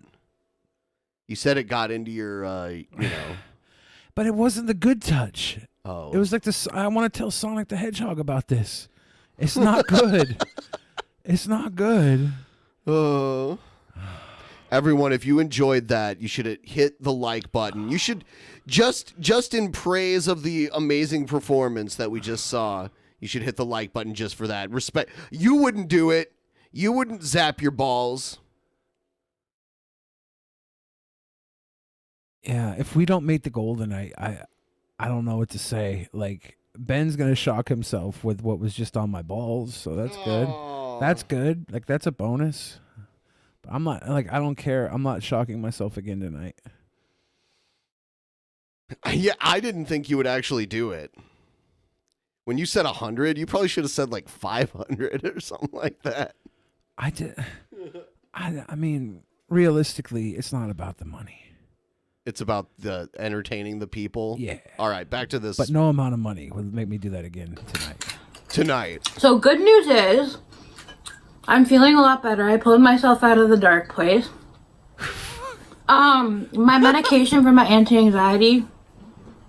You said it got into your, But it wasn't the good touch. Oh. It was like this. I want to tell Sonic the Hedgehog about this. It's not good. It's not good. Everyone, if you enjoyed that, you should hit the like button. You should just in praise of the amazing performance that we just saw. You should hit the like button just for that. Respect. You wouldn't do it. You wouldn't zap your balls. Yeah, if we don't make the goal tonight, I don't know what to say. Like Ben's gonna shock himself with what was just on my balls, so that's good. That's good. Like that's a bonus. But I'm not like I don't care. I'm not shocking myself again tonight. Yeah, I didn't think you would actually do it. When you said 100, you probably should have said like 500 or something like that. I did. I mean, realistically, it's not about the money. It's about the entertaining the people. Yeah. All right, back to this. But no amount of money would make me do that again tonight. Tonight. So good news is, I'm feeling a lot better. I pulled myself out of the dark place. My medication for my anti-anxiety,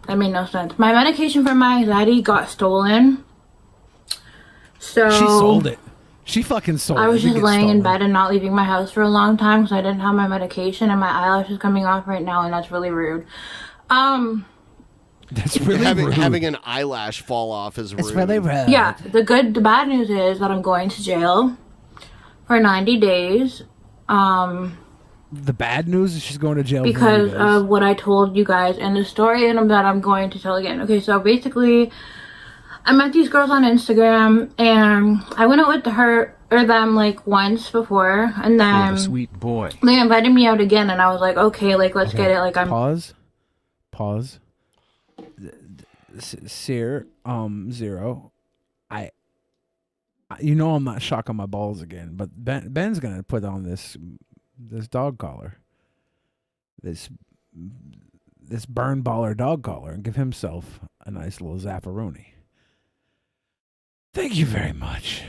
that made no sense. My medication for my anxiety got stolen. So She sold it. She fucking sold it. I was It just gets laying in stolen. bed and not leaving my house for a long time because I didn't have my medication and my eyelash is coming off right now and that's really rude. That's really rude. Having an eyelash fall off is rude. It's really rude. Yeah, the bad news is that I'm going to jail for 90 days. The bad news is she's going to jail for 90 Because days. of what I told you guys in the story and that I'm going to tell again. Okay, so basically, I met these girls on Instagram and I went out with them like once before and For then the sweet boy. they invited me out again and I was like, okay, like let's get it. Like I'm Pause. Sear, zero. You know I'm not shocking my balls again, but Ben's gonna put on this dog collar, this burn baller dog collar, and give himself a nice little zapparoni. Thank you very much.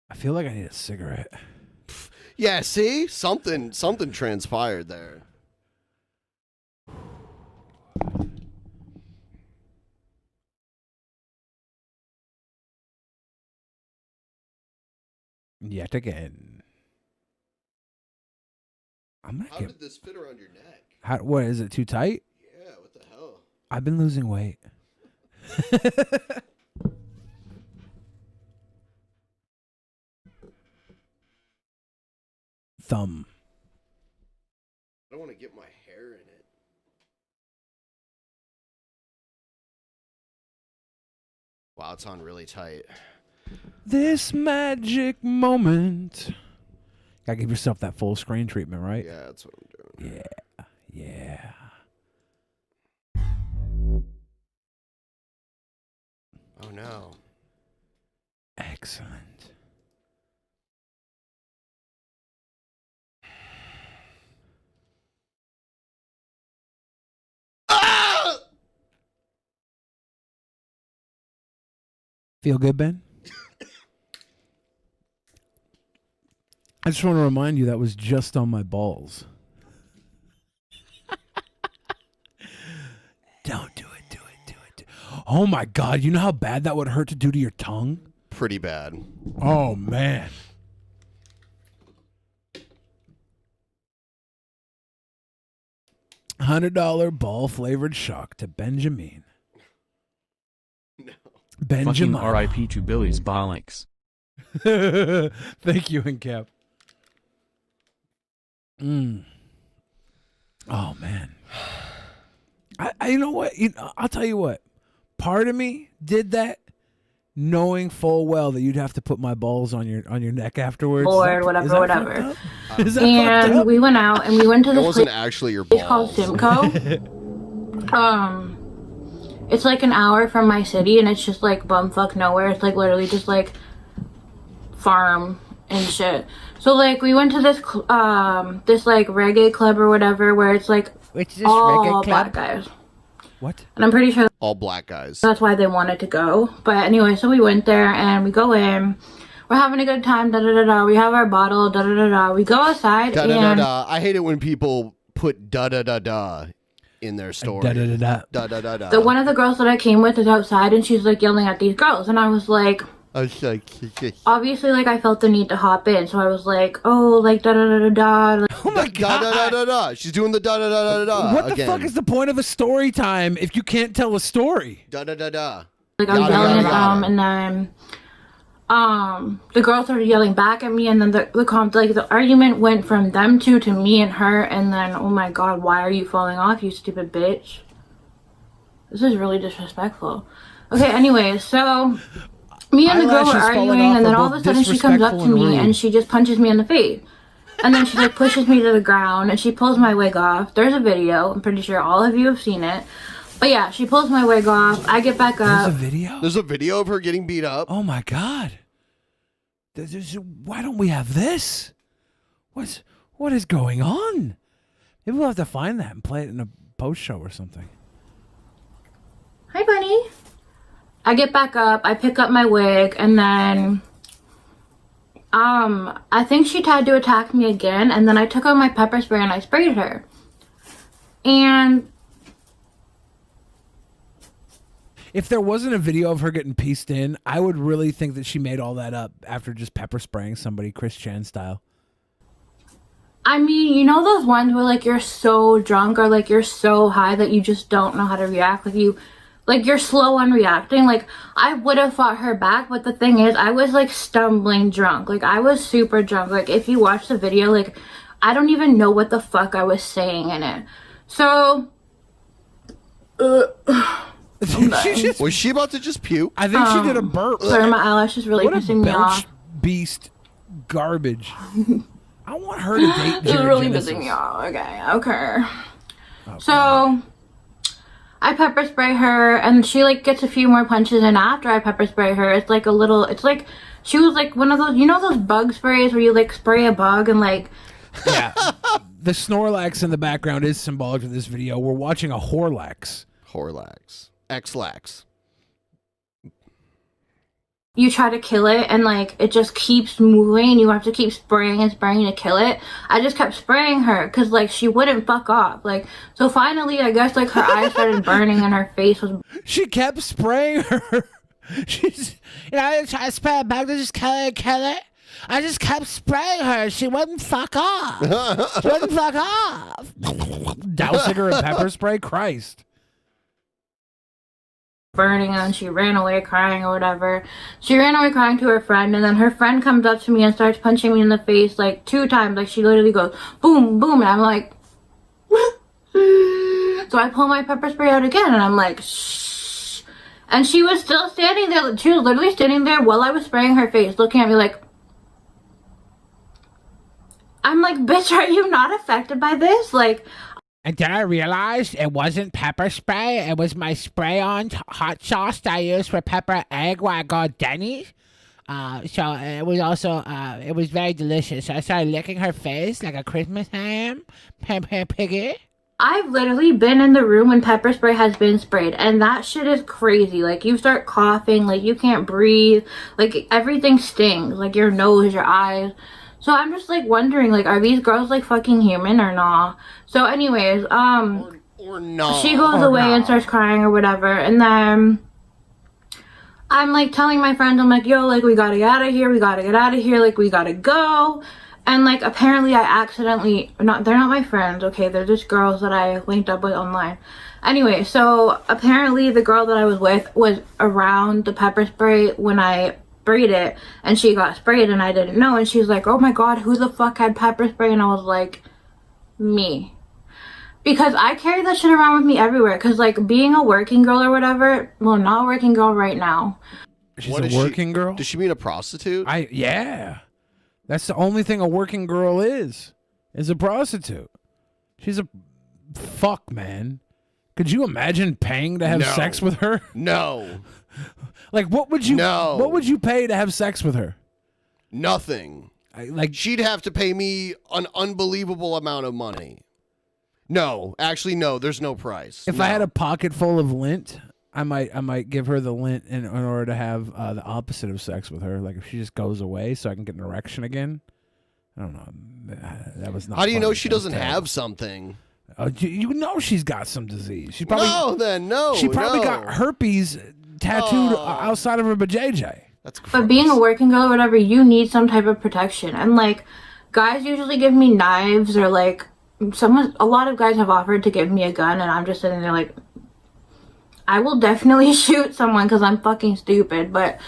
I feel like I need a cigarette. Yeah, see? Something transpired there. Yet again. I'm gonna How did this fit around your neck? What is it? Too tight? Yeah, what the hell? I've been losing weight. Thumb. I don't want to get my hair in it. Wow, it's on really tight. This magic moment. Gotta give yourself that full screen treatment, right? Yeah, that's what I'm doing. Yeah. Oh no. Excellent. Feel good, Ben? I just want to remind you that was just on my balls. Don't do it, do it. Oh my God, you know how bad that would hurt to do to your tongue? Pretty bad. Oh man. $100 ball flavored shock to Benjamin. No. Fucking Benjamin. R.I.P. to Billy's bollocks. Thank you, Incap. Oh man. I you know what? I'll tell you what. part of me did that, knowing full well that you'd have to put my balls on your neck afterwards. Or Is whatever, that whatever. fucked up? Is that fucked And up? we went out and we went to It this wasn't place actually your called balls. Simcoe. It's like an hour from my city, and it's just like bumfuck nowhere. It's like literally just like farm and shit. So like we went to this this like reggae club or whatever, where it's like all black guys. What? And I'm pretty sure all black guys. that's why they wanted to go. But anyway, so we went there and we go in. We're having a good time. Da da da da. We have our bottle. Da da da da. We go outside. Da da da and da. I hate it when people put da da da da in their story. Da da da da. Da da da da. the one of the girls that I came with is outside, and she's like yelling at these girls, and I was like, obviously, like I felt the need to hop in, so I was like, oh, like da da da da da. Like, Oh my Da da da da da. She's doing the da da da da da. What the again. fuck is the point of a story time if you can't tell a story? Da da da da. like I was Yada, yelling yada, at them, yada. and then the girl started yelling back at me, and then the argument went from them two to me and her, and then oh my god, why are you falling off, you stupid bitch? This is really disrespectful. Okay, anyways, so me and the girl were Eyelashes falling arguing, off and then are all of both a sudden she comes up to disrespectful and me rude. and she just punches me in the face. And then she like pushes me to the ground and she pulls my wig off. There's a video. I'm pretty sure all of you have seen it. But yeah, she pulls my wig off. I get back There's a up. video? There's a video of her getting beat up. Oh my god. Why don't we have this? What is going on? Maybe we'll have to find that and play it in a post show or something. Hi, bunny. I get back up. I pick up my wig, and then I think she tried to attack me again, and then I took out my pepper spray and I sprayed her. And If there wasn't a video of her getting pieced in, I would really think that she made all that up after just pepper spraying somebody Chris Chan style. I mean, you know those ones where like you're so drunk or like you're so high that you just don't know how to react, like you're slow on reacting. Like I would have fought her back, but the thing is I was like stumbling drunk. Like I was super drunk. Like if you watch the video, like I don't even know what the fuck I was saying in it. So Was she about to just puke? I think she did a burp. Sorry, my eyelash is really What a pissing me belch off. beast garbage. I want her to date It's Jared really Genesis. pissing me off. Okay. So I pepper spray her, and she like gets a few more punches, and after I pepper spray her, it's like she was like one of those, you know those bug sprays where you like spray a bug and like Yeah. The Snorlax in the background is symbolic of this video. We're watching a Horlax. X-Lax. you try to kill it and like it just keeps moving and you have to keep spraying and spraying to kill it. I just kept spraying her because like she wouldn't fuck off. Like so finally I guess like her eyes started burning and her face was. She kept spraying her. She's, I tried to spray it back to just kill it. I just kept spraying her. She wouldn't fuck off. Dousing her in pepper spray? Christ. Burning and she ran away crying or whatever. She ran away crying to her friend and then her friend comes up to me and starts punching me in the face like 2 times. Like she literally goes boom, boom, and I'm like so I pull my pepper spray out again and I'm like shh. And she was still standing there. She was literally standing there while I was spraying her face looking at me like, I'm like, bitch, are you not affected by this? Like, and then I realized it wasn't pepper spray. It was my spray-on hot sauce that I used for pepper egg when I got Denny's. So it was also, it was very delicious. So I started licking her face like a Christmas ham. Piggy. I've literally been in the room when pepper spray has been sprayed, and that shit is crazy. Like, you start coughing, like, you can't breathe. Like, everything stings. Like, your nose, your eyes. So I'm just like wondering, like, are these girls like fucking human or not? So anyways, or not. she goes away and starts crying or whatever, and then I'm like telling my friends, I'm like, yo, like, we gotta get out of here, like, we gotta go. And like apparently I accidentally, they're not my friends, okay, they're just girls that I linked up with online. Anyway, so apparently the girl that I was with was around the pepper spray when I sprayed it, and she got sprayed and I didn't know, and she's like, oh my god, who the fuck had pepper spray? And I was like, me. Because I carry that shit around with me everywhere. Because, like, being a working girl or whatever, well, not a working girl right now. She's a working girl? Does she mean a prostitute? Yeah. That's the only thing a working girl is a prostitute. She's a fuck, man. Could you imagine paying to have No. sex with her? No. Like, what would you? No. What would you pay to have sex with her? Nothing. Like she'd have to pay me an unbelievable amount of money. No, actually, no. There's no price. If I had a pocket full of lint, I might give her the lint in order to have the opposite of sex with her. Like if she just goes away, so I can get an erection again. I don't know. That was not. How do you know funny. she That was doesn't terrible. have something? You know she's got some disease. She probably No. She probably no. got herpes tattooed outside of her vajayjay. That's But being a working girl or whatever, you need some type of protection. And, like, guys usually give me knives or, like, a lot of guys have offered to give me a gun, and I'm just sitting there like, I will definitely shoot someone because I'm fucking stupid. But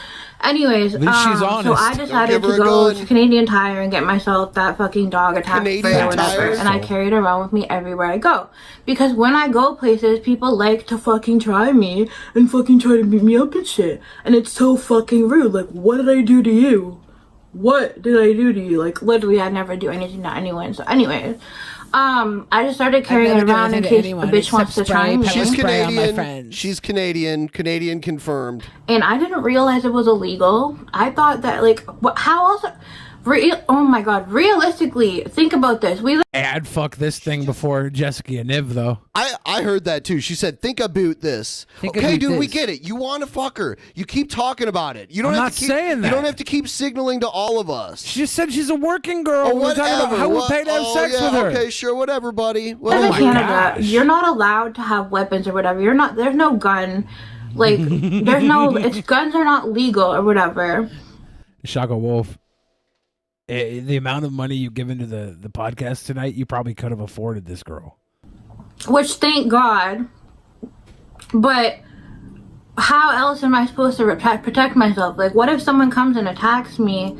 anyways, At least she's so honest. I Don't decided give her to a go gun. to Canadian Tire and get myself that fucking dog attack Canadian spray or whatever. Tire? And I carry it around with me everywhere I go. Because when I go places, people like to fucking try me and fucking try to beat me up and shit. And it's so fucking rude. Like, what did I do to you? What did I do to you? Like, literally, I never do anything to anyone. So anyways, I just started carrying it around in case a bitch wants to try me. She's Canadian. She's Canadian. Canadian confirmed. And I didn't realize it was illegal. I thought that, like, how else? Oh my god, realistically, think about this. Hey, I'd fuck this thing before Jessica and Niv, though. I heard that too. She said, "Think about this." Think okay, about dude, we this. get it. You want to fuck her. You keep talking about it. You don't I'm have not to keep, saying that. You don't have to keep signaling to all of us. She just said she's a working girl. Oh, We're talking about whatever. how we What- pay to have oh, sex yeah, with her. Okay, sure, whatever, buddy. Live Whatever. in Canada, you're not allowed to have weapons or whatever. There's no gun. Like, guns are not legal or whatever. Shaka Wolf. The amount of money you've given to the podcast tonight, you probably could have afforded this girl. Which, thank God. But how else am I supposed to protect myself? Like, what if someone comes and attacks me?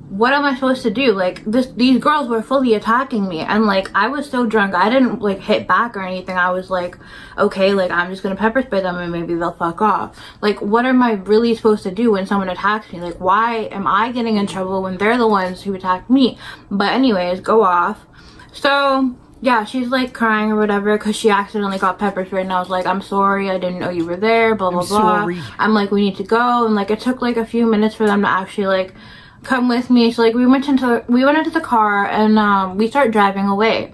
What am I supposed to do? Like, these girls were fully attacking me, and like, I was so drunk, I didn't like hit back or anything. I was like, okay, like, I'm just gonna pepper spray them and maybe they'll fuck off. Like, what am I really supposed to do when someone attacks me? Like, why am I getting in trouble when they're the ones who attacked me? But anyways, go off. So yeah, she's like crying or whatever because she accidentally got pepper sprayed, and I was like, I'm sorry, I didn't know you were there, blah blah blah. sorry. I'm like, we need to go, and like, it took like a few minutes for them to actually like come with me. So like, we went into the car, and we start driving away,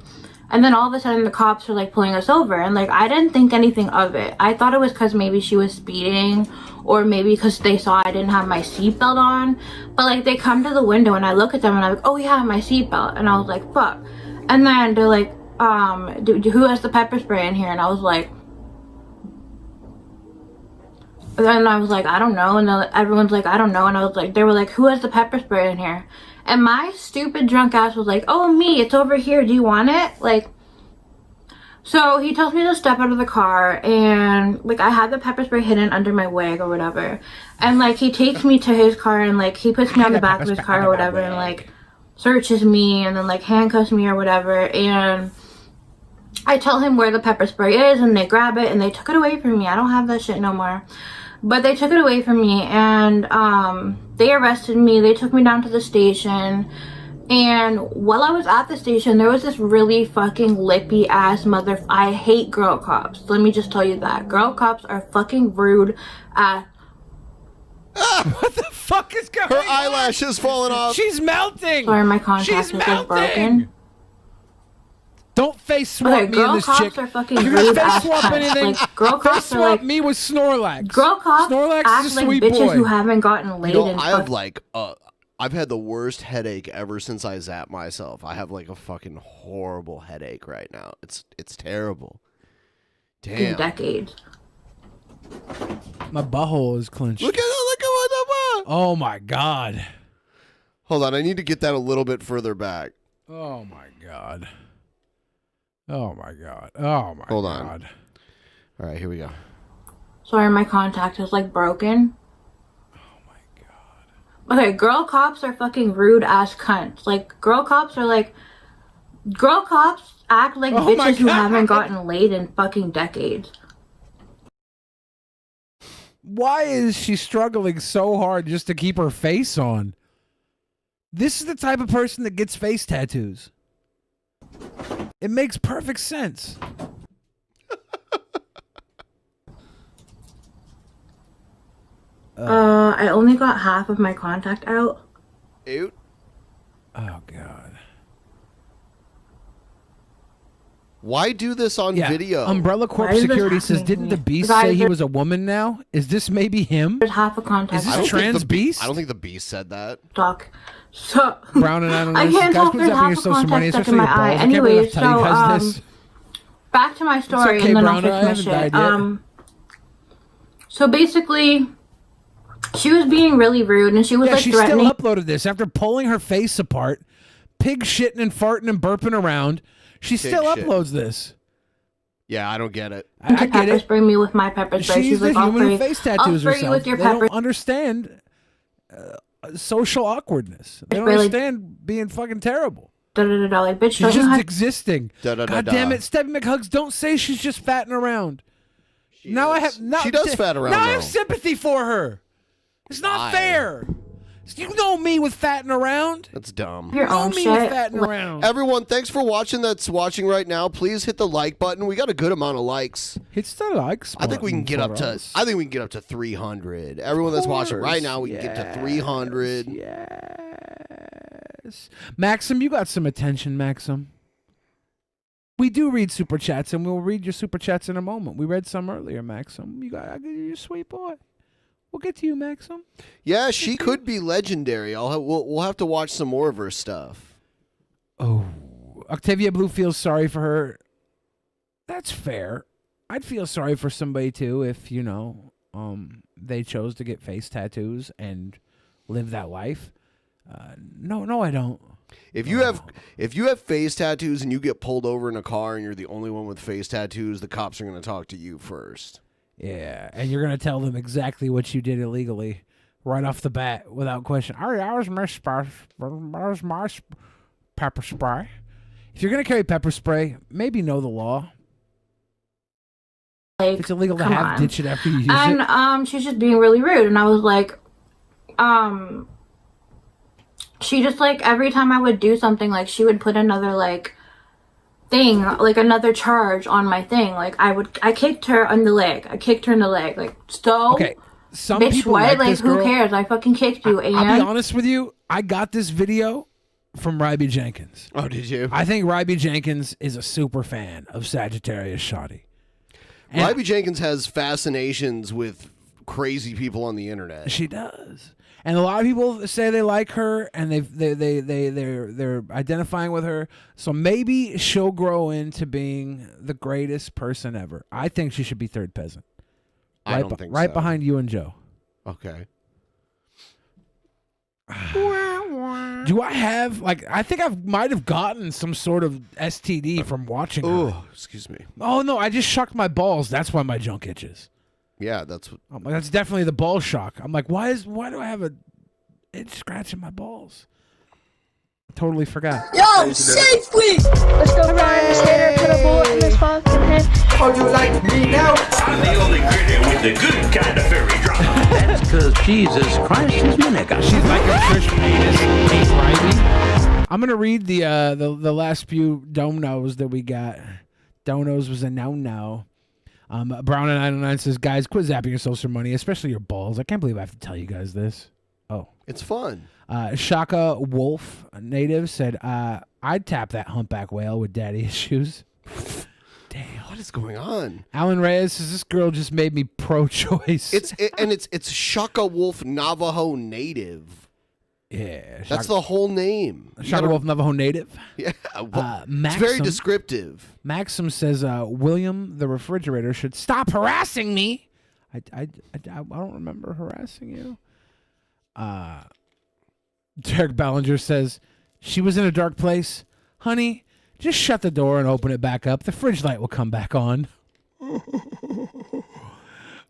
and then all of a sudden the cops are like pulling us over, and like, I didn't think anything of it. I thought it was because maybe she was speeding, or maybe because they saw I didn't have my seatbelt on. But like, they come to the window and I look at them and I'm like, oh yeah, my seatbelt. And I was like, fuck. And then they're like, who has the pepper spray in here? And I was like, and I was like, I don't know. And then everyone's like, I don't know. And I was like, they were like, who has the pepper spray in here? And my stupid drunk ass was like, oh, me, it's over here. Do you want it? Like, so he tells me to step out of the car, and like, I had the pepper spray hidden under my wig or whatever. And like, he takes me to his car, and like, he puts me on the back of his car or whatever, and like, searches me, and then like, handcuffs me or whatever. And I tell him where the pepper spray is, and they grab it, and they took it away from me. I don't have that shit no more. But they took it away from me, and they arrested me. They took me down to the station. And while I was at the station, there was this really fucking lippy ass I hate girl cops. Let me just tell you that. Girl cops are fucking rude. What the fuck is going on? Her eyelash is falling off. She's melting. Sorry, my contact She's is like broken. melting. Don't face swap Okay, me girl and this cops chick. are fucking You're gonna rude face ass swap cunts. anything? Like, girl face cops are swap like, me with Snorlax. girl cops Snorlax act is a like sweet bitches boy. who haven't gotten laid You know, in I have like I've had the worst headache ever since I zapped myself. I have like a fucking horrible headache right now. It's terrible. Damn. decades. My butthole is clenched. Look at what. Oh my god. Hold on, I need to get that a little bit further back. Oh my god. Oh my god. Oh my Hold god. on. All right, here we go. Sorry, my contact is like broken. Oh my god. Okay, girl cops are fucking rude ass cunts. Like, girl cops are like, Girl cops act like Oh my bitches who God. haven't gotten laid in fucking decades. Why is she struggling so hard just to keep her face on? This is the type of person that gets face tattoos. It makes perfect sense. I only got half of my contact out. Ew. Oh, God. Why do this on video? Umbrella Corp Why is this Security says, happening to didn't me? the Beast Guys, say he there- was a woman now? Is this maybe him? There's half a contact Is this out. trans Beast? I don't think the Beast said that. Talk. So Brown and I don't know. I can't Guys, talk. put There's that in your half a social money, contact stuck in especially my your eye. balls. I can't believe I Anyways, have to tell you so guys this. back to my story, okay, and then Brown, I'll fix I my haven't shit. died yet. So basically, she was being really rude, and she was Yeah, like she threatening. still uploaded this after pulling her face apart, pig shitting and farting and burping around. She Pig still shit. uploads this. Yeah, I don't get it. I get pepper it. spray me with my pepper spray. She's She's the like, I'll human spray, who face I'll tattoos spray you herself. with your They pepper. don't understand social awkwardness. They don't Spray, like- understand being fucking terrible. Da da da da. Like, bitch, She's don't you just have existing. Da-da-da-da. God damn it, Stevie McHugs! Don't say she's just fatting around. Now I have. Now, She does fat around, Now I though. have sympathy for her. It's not Why? fair. You know me with fatting around. That's dumb. your You know own me shit? with fatting around. Everyone, thanks for watching. That's watching right now. Please hit the like button. We got a good amount of likes. Hit the likes. I think we can button get up for to. us. I think we can get up to 300. Everyone that's watching right now, we can get to 300. Yes. Maxim, you got some attention, Maxim. We do read super chats, and we'll read your super chats in a moment. We read some earlier, Maxim. You're a sweet boy. We'll get to you, Maxim. Yeah, she could be legendary. We'll have to watch some more of her stuff. Oh, Octavia Blue feels sorry for her. That's fair. I'd feel sorry for somebody too if they chose to get face tattoos and live that life. No, I don't. If you have face tattoos and you get pulled over in a car and you're the only one with face tattoos, the cops are going to talk to you first. Yeah, and you're gonna tell them exactly what you did illegally right off the bat without question. Where's my pepper spray? If you're gonna carry pepper spray, maybe know the law. Like, If it's illegal to come have, on. ditch it after you use And it. she's just being really rude, and I was like, she just like every time I would do something, like she would put another like thing, like another charge on my thing. Like I kicked her in the leg. Like, so Okay, some bitch, people what? like Like this who girl. cares? I fucking kicked you, and I'll be honest with you. I got this video from Ryby Jenkins. Oh, did you? I think Ryby Jenkins is a super fan of Sagittarius Shoddy. Ryby Jenkins has fascinations with crazy people on the internet. She does. And a lot of people say they like her, and they're identifying with her. So maybe she'll grow into being the greatest person ever. I think she should be third peasant. I don't think right so. behind you and Joe. Okay. Do I have I think I might have gotten some sort of STD from watching her. Oh, excuse me. Oh no, I just shocked my balls. That's why my junk itches. Yeah, that's what. I'm like, that's definitely the ball shock. I'm like, why do I have a itch scratching my balls? Totally forgot. Yo, safely! Let's go find this hater, put a bullet in his fucking head. How do you like me now? I'm the only critter with the good kind of fairy drama. That's because Jesus Christ is my nigga. She's like a Trish Paytas, Kate Riley. I'm gonna read the last few donos that we got. Donos was a no. Brown and 909 says, guys, quit zapping yourselves for money, especially your balls. I can't believe I have to tell you guys this. Oh, it's fun. Shaka Wolf native said, I'd tap that humpback whale with daddy issues. Damn, what is going on? Alan Reyes says, this girl just made me pro-choice. It's Shaka Wolf Navajo Native. Yeah, that's the whole name. Shaka Wolf Navajo Native. Yeah, well, it's Maxim, very descriptive. Maxim says, William the refrigerator should stop harassing me. I don't remember harassing you. Derek Ballinger says, she was in a dark place. Honey, just shut the door and open it back up. The fridge light will come back on.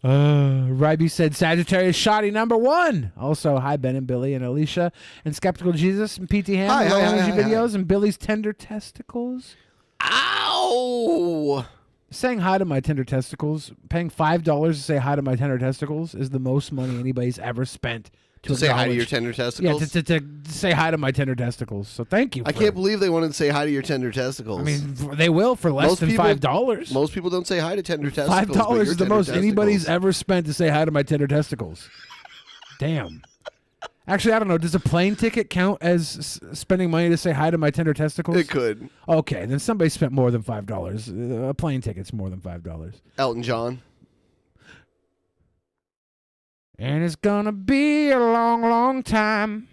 Ryby said Sagittarius Shoddy #1. Also, hi Ben and Billy and Alicia and Skeptical Jesus and PT Ham and energy videos and Billy's tender testicles. Ow! Saying hi to my tender testicles, paying $5 to say hi to my tender testicles is the most money anybody's ever spent to say hi to your tender testicles. Yeah, to say hi to my tender testicles. So thank you. I can't believe they wanted to say hi to your tender testicles. I mean, they will for less than $5. Most people don't say hi to tender testicles. $5 is the most anybody's ever spent to say hi to my tender testicles. Damn. Actually, I don't know. Does a plane ticket count as spending money to say hi to my tender testicles? It could. Okay, then somebody spent more than $5. A plane ticket's more than $5. Elton John. And it's gonna be a long, long time.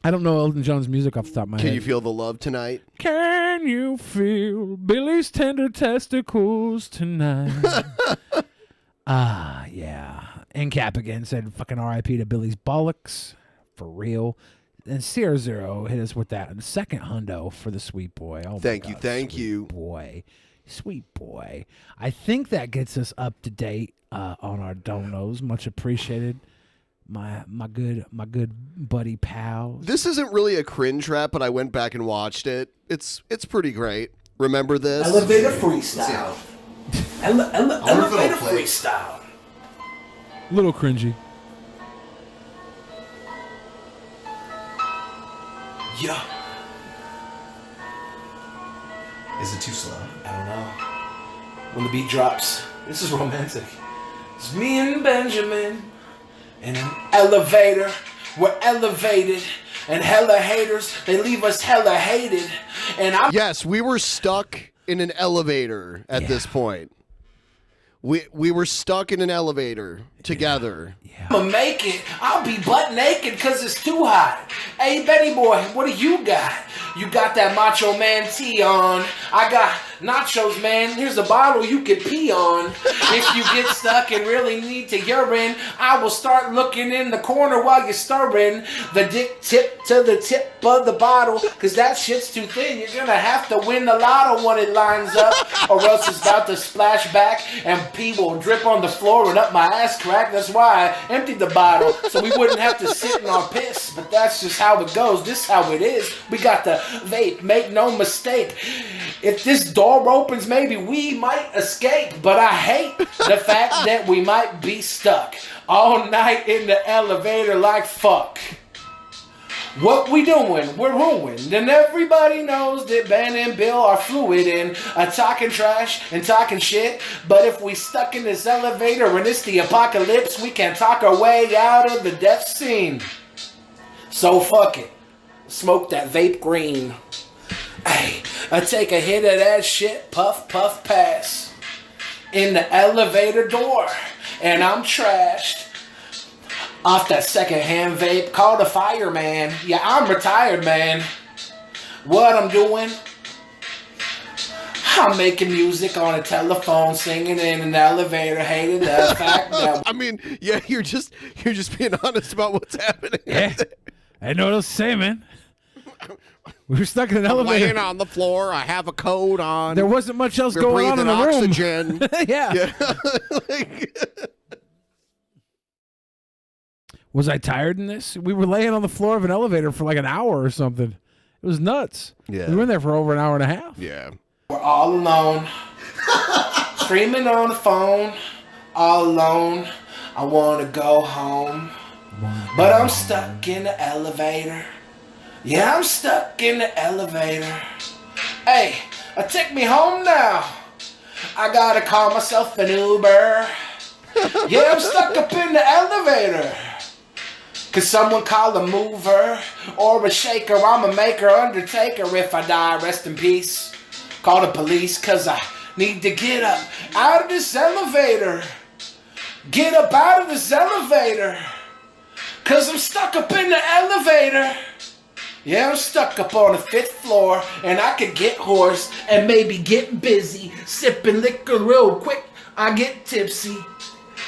I don't know Elton John's music off the top of my head. Can you feel the love tonight? Can you feel Billy's tender testicles tonight? Yeah. And Cap again said fucking R.I.P. to Billy's bollocks. For real. And Sierra Zero hit us with that second hundo for the sweet boy. Oh, thank you. Boy. Sweet boy. I think that gets us up to date on our donos. Much appreciated. My good buddy pal. This isn't really a cringe rap, but I went back and watched it. It's pretty great. Remember this? Elevator freestyle. Elevator freestyle. Little cringy. Yeah. Is it too slow? I don't know. When the beat drops, this is romantic. It's me and Benjamin in an elevator. We're elevated, and hella haters, they leave us hella hated. And yes, we were stuck in an elevator at this point. We were stuck in an elevator together. I'ma make it. I'll be butt naked because it's too hot. Hey, Betty boy, what do you got? You got that Macho Man tee on. I got nachos, man. Here's a bottle you could pee on. If you get stuck and really need to urine, I will start looking in the corner while you're stirring the dick tip to the tip of the bottle, because that shit's too thin. You're gonna have to win the lotto when it lines up, or else it's about to splash back and pee will drip on the floor and up my ass crack. That's why I emptied the bottle, so we wouldn't have to sit in our piss. But that's just how it goes. This is how it is. We got the vape, make no mistake. If this door opens, maybe we might escape. But I hate the fact that we might be stuck all night in the elevator like fuck. What we doing? We're ruined. And everybody knows that Ben and Bill are fluid in talking trash and talking shit. But if we stuck in this elevator and it's the apocalypse, we can talk our way out of the death scene. So fuck it. Smoke that vape green. Hey, I take a hit of that shit, puff, puff, pass. In the elevator door, and I'm trashed. Off that secondhand vape, call the fireman. Yeah, I'm retired, man. What I'm doing? I'm making music on a telephone, singing in an elevator, hating the fact that... I mean, yeah, you're just being honest about what's happening. Yeah. I know what else to say, man. We were stuck in an elevator. Laying on the floor. I have a coat on. There wasn't much else going on in the oxygen. room. Yeah. Was I tired in this? We were laying on the floor of an elevator for like an hour or something. It was nuts. Yeah. We were in there for over an hour and a half. Yeah. We're all alone. Screaming on the phone. All alone. I want to go home. But I'm stuck in the elevator. Yeah, I'm stuck in the elevator. Hey, take me home now. I gotta call myself an Uber. Yeah, I'm stuck up in the elevator. Could someone call a mover or a shaker? I'm a maker, undertaker. If I die, rest in peace. Call the police, cause I need to get up out of this elevator. Get up out of this elevator. Cause I'm stuck up in the elevator. Yeah, I'm stuck up on the 5th floor, and I could get hoarse and maybe get busy. Sipping liquor real quick, I get tipsy.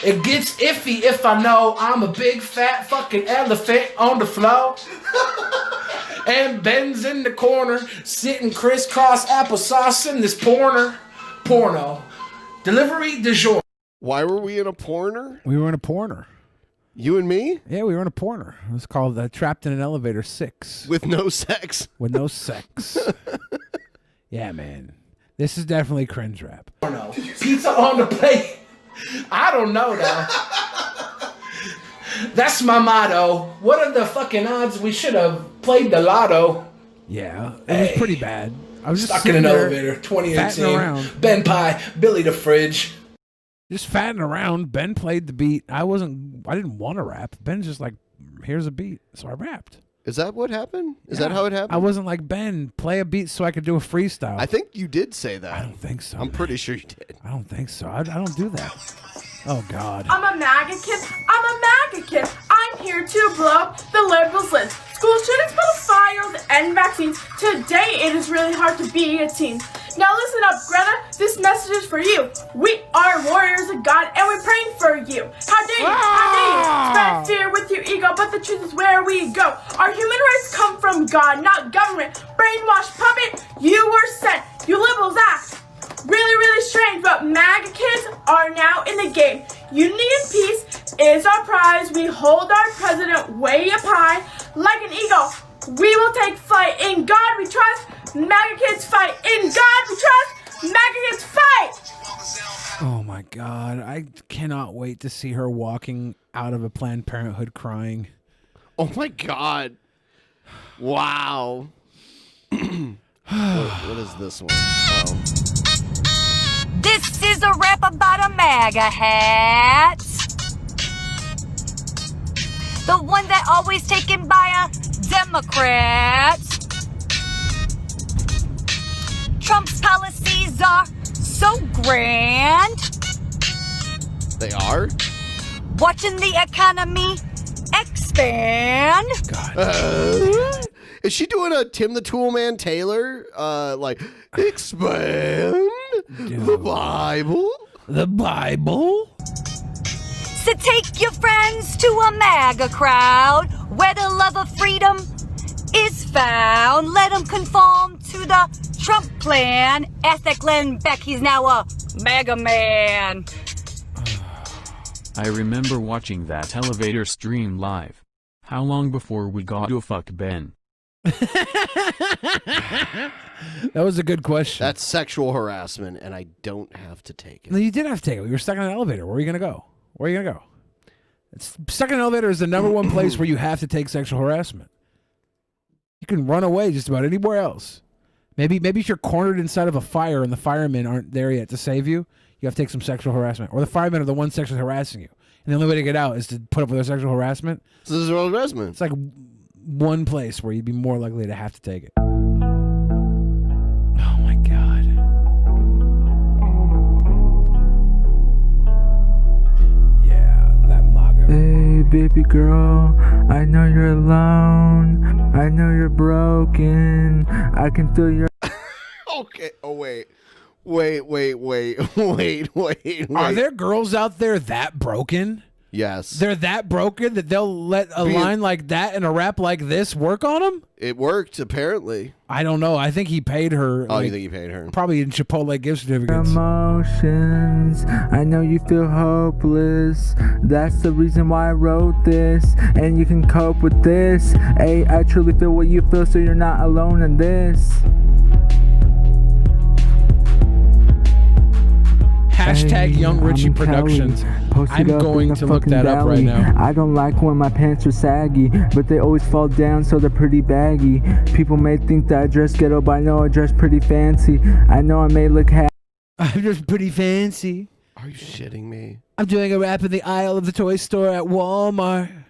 It gets iffy if I know I'm a big fat fucking elephant on the floor. And Ben's in the corner, sitting crisscross applesauce in this porno. Delivery du jour. Why were we in a porner? We were in a porner. You and me? Yeah, we were in a porner. It was called Trapped in an Elevator 6. With no sex. With no sex. Yeah, man. This is definitely cringe rap. I don't know. Pizza on the plate. I don't know though. That's my motto. What are the fucking odds we should have played the lotto? Yeah, it was pretty bad. I was just Stuck in an sitting there elevator, 2018. fatting around. BENPAI, Billy the Fridge. Just fatting around. Ben played the beat. I didn't want to rap. Ben's just like, here's a beat. So I rapped. Is that what happened? Is that how it happened? I wasn't like, Ben, play a beat so I could do a freestyle. I think you did say that. I don't think so. I'm pretty sure you did. I don't think so. I don't do that. Oh, God. I'm a MAGA kid. I'm a MAGA kid. I'm here to blow the liberals' lids. School shootings, pedophiles, and vaccines. Today it is really hard to be a teen. Now listen up, Greta. This message is for you. We are warriors of God, and we're praying for you. How dare you? How dare you? Spread fear with your ego, but the truth is where we go. Our human rights come from God, not government. Brainwashed puppet, you were sent. You liberals act really, really strange, but MAGA kids are now in the game. Unity and peace is our prize. We hold our president way up high. Like an eagle, we will take flight. In God we trust. MAGA kids fight. In God we trust. MAGA kids fight. Oh, my God. I cannot wait to see her walking out of a Planned Parenthood crying. Oh, my God. Wow. What is this one? Oh. This is a rap about a MAGA hat. The one that always taken by a Democrat. Trump's policies are so grand. They are? Watching the economy expand. Is she doing a Tim the Toolman Taylor? Like, expand the Bible? The Bible? So take your friends to a MAGA crowd where the love of freedom is found. Let them conform to the Trump plan. Ask that Glenn Beck, he's now a MAGA man. I remember watching that elevator stream live. How long before we got to fuck Ben? That was a good question. That's sexual harassment, and I don't have to take it. No, you did have to take it. We were stuck in an elevator. Where are you going to go? Where are you going to go? Stuck in an elevator is the number one place where you have to take sexual harassment. You can run away just about anywhere else. Maybe if you're cornered inside of a fire and the firemen aren't there yet to save you, you have to take some sexual harassment. Or the firemen are the ones sexually harassing you. And the only way to get out is to put up with their sexual harassment. Sexual harassment. It's like one place where you'd be more likely to have to take it. Oh my God. Yeah, that MAGA. Hey, baby girl, I know you're alone. I know you're broken. I can feel your. Okay. Oh, wait. Wait. Are there girls out there that broken? Yes. They're that broken that they'll let a line like that and a rap like this work on them? It worked, apparently. I don't know. I think he paid her. Oh, you think he paid her? Probably in Chipotle gift certificates. Emotions. I know you feel hopeless. That's the reason why I wrote this. And you can cope with this. Hey, I truly feel what you feel, so you're not alone in this. Hashtag Young Richie Productions. I'm going to look that up right now. I don't like when my pants are saggy, but they always fall down, so they're pretty baggy. People may think that I dress ghetto, but I know I dress pretty fancy. I know I may look I'm just pretty fancy. Are you shitting me? I'm doing a rap in the aisle of the toy store at Walmart.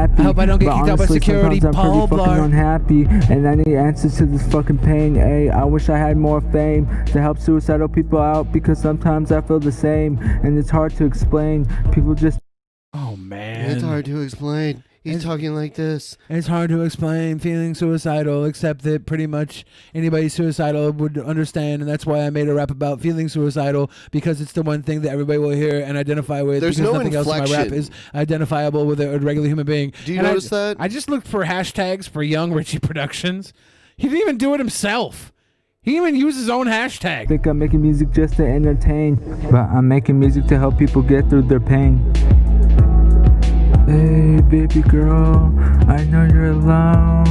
happy. I hope I don't get kicked out by security, sometimes I'm Paul pretty fucking Blart. unhappy, and I need answers to this fucking pain. Ay, I wish I had more fame to help suicidal people out, because sometimes I feel the same, and it's hard to explain. People just. Oh man, It's hard to explain. He's talking like this. It's hard to explain feeling suicidal, except that pretty much anybody suicidal would understand, and that's why I made a rap about feeling suicidal, because it's the one thing that everybody will hear and identify with. There's because no nothing else in my rap inflection. is identifiable with a regular human being. Do you And notice that? I just looked for hashtags for Young Richie Productions. He didn't even do it himself. He even used his own hashtag. I think I'm making music just to entertain, but I'm making music to help people get through their pain. Hey, baby girl, I know you're alone.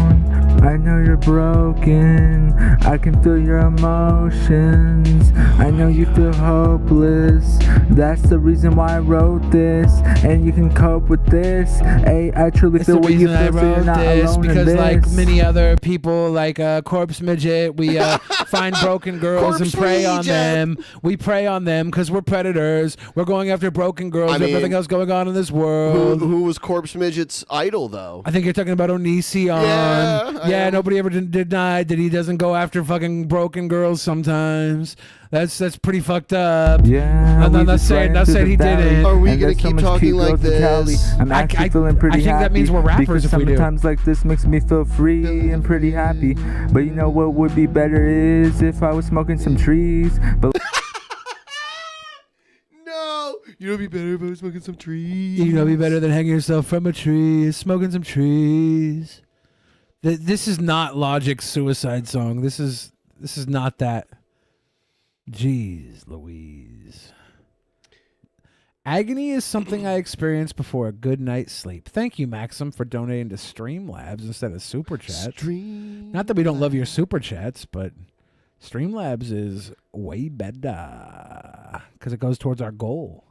I know you're broken. I can feel your emotions. I know you feel hopeless. That's the reason why I wrote this, and you can cope with this. Hey, I truly feel what you feel, so you're not alone because in this. like many other people, like Corpse Midget, we find broken girls and prey on them. We prey on them because we're predators. We're going after broken girls. Everything else going on in this world. Who was Corpse Midget's idol, though? I think you're talking about Onision. Yeah, nobody ever denied that he doesn't go after fucking broken girls sometimes. That's pretty fucked up. Yeah, I'm not saying he didn't. Are we gonna keep talking like this? I'm actually feeling pretty happy. I think that means we're rappers because if we do. sometimes like this makes me feel free and pretty happy. But you know what would be better is if I was smoking some trees. But no, you know, it'd be better if I was smoking some trees. You know, it'd be better than hanging yourself from a tree, smoking some trees. This is not Logic's suicide song. This is not that. Jeez Louise. Agony is something I experienced before a good night's sleep. Thank you, Maxim, for donating to Streamlabs instead of Super Chats. Not that we don't love your Super Chats, but Streamlabs is way better because it goes towards our goal.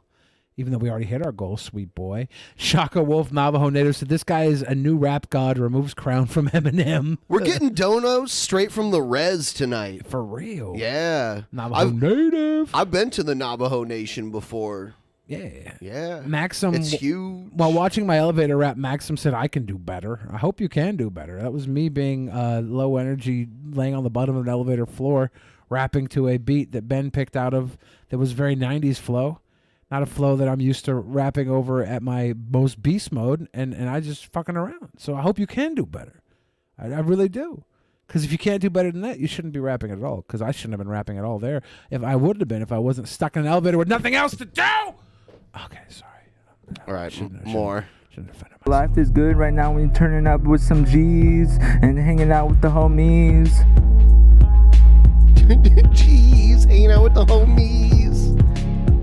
Even though we already hit our goal, sweet boy. Shaka Wolf Navajo Native said, this guy is a new rap god, removes crown from Eminem. We're getting donos straight from the res tonight. For real? Yeah. Navajo Native. I've been to the Navajo Nation before. Yeah. Yeah. Maxim. It's huge. While watching my elevator rap, Maxim said, I can do better. I hope you can do better. That was me being low energy, laying on the bottom of an elevator floor, rapping to a beat that Ben picked out of that was very 90s flow. Not a flow that I'm used to rapping over at my most beast mode, and I just fucking around. So I hope you can do better. I really do. Because if you can't do better than that, you shouldn't be rapping at all. Because I shouldn't have been rapping at all there. If I would have been, if I wasn't stuck in an elevator with nothing else to do. Okay, sorry. All right, more. life is good right now when you're turning up with some G's and hanging out with the homies. G's, hanging out with the homies.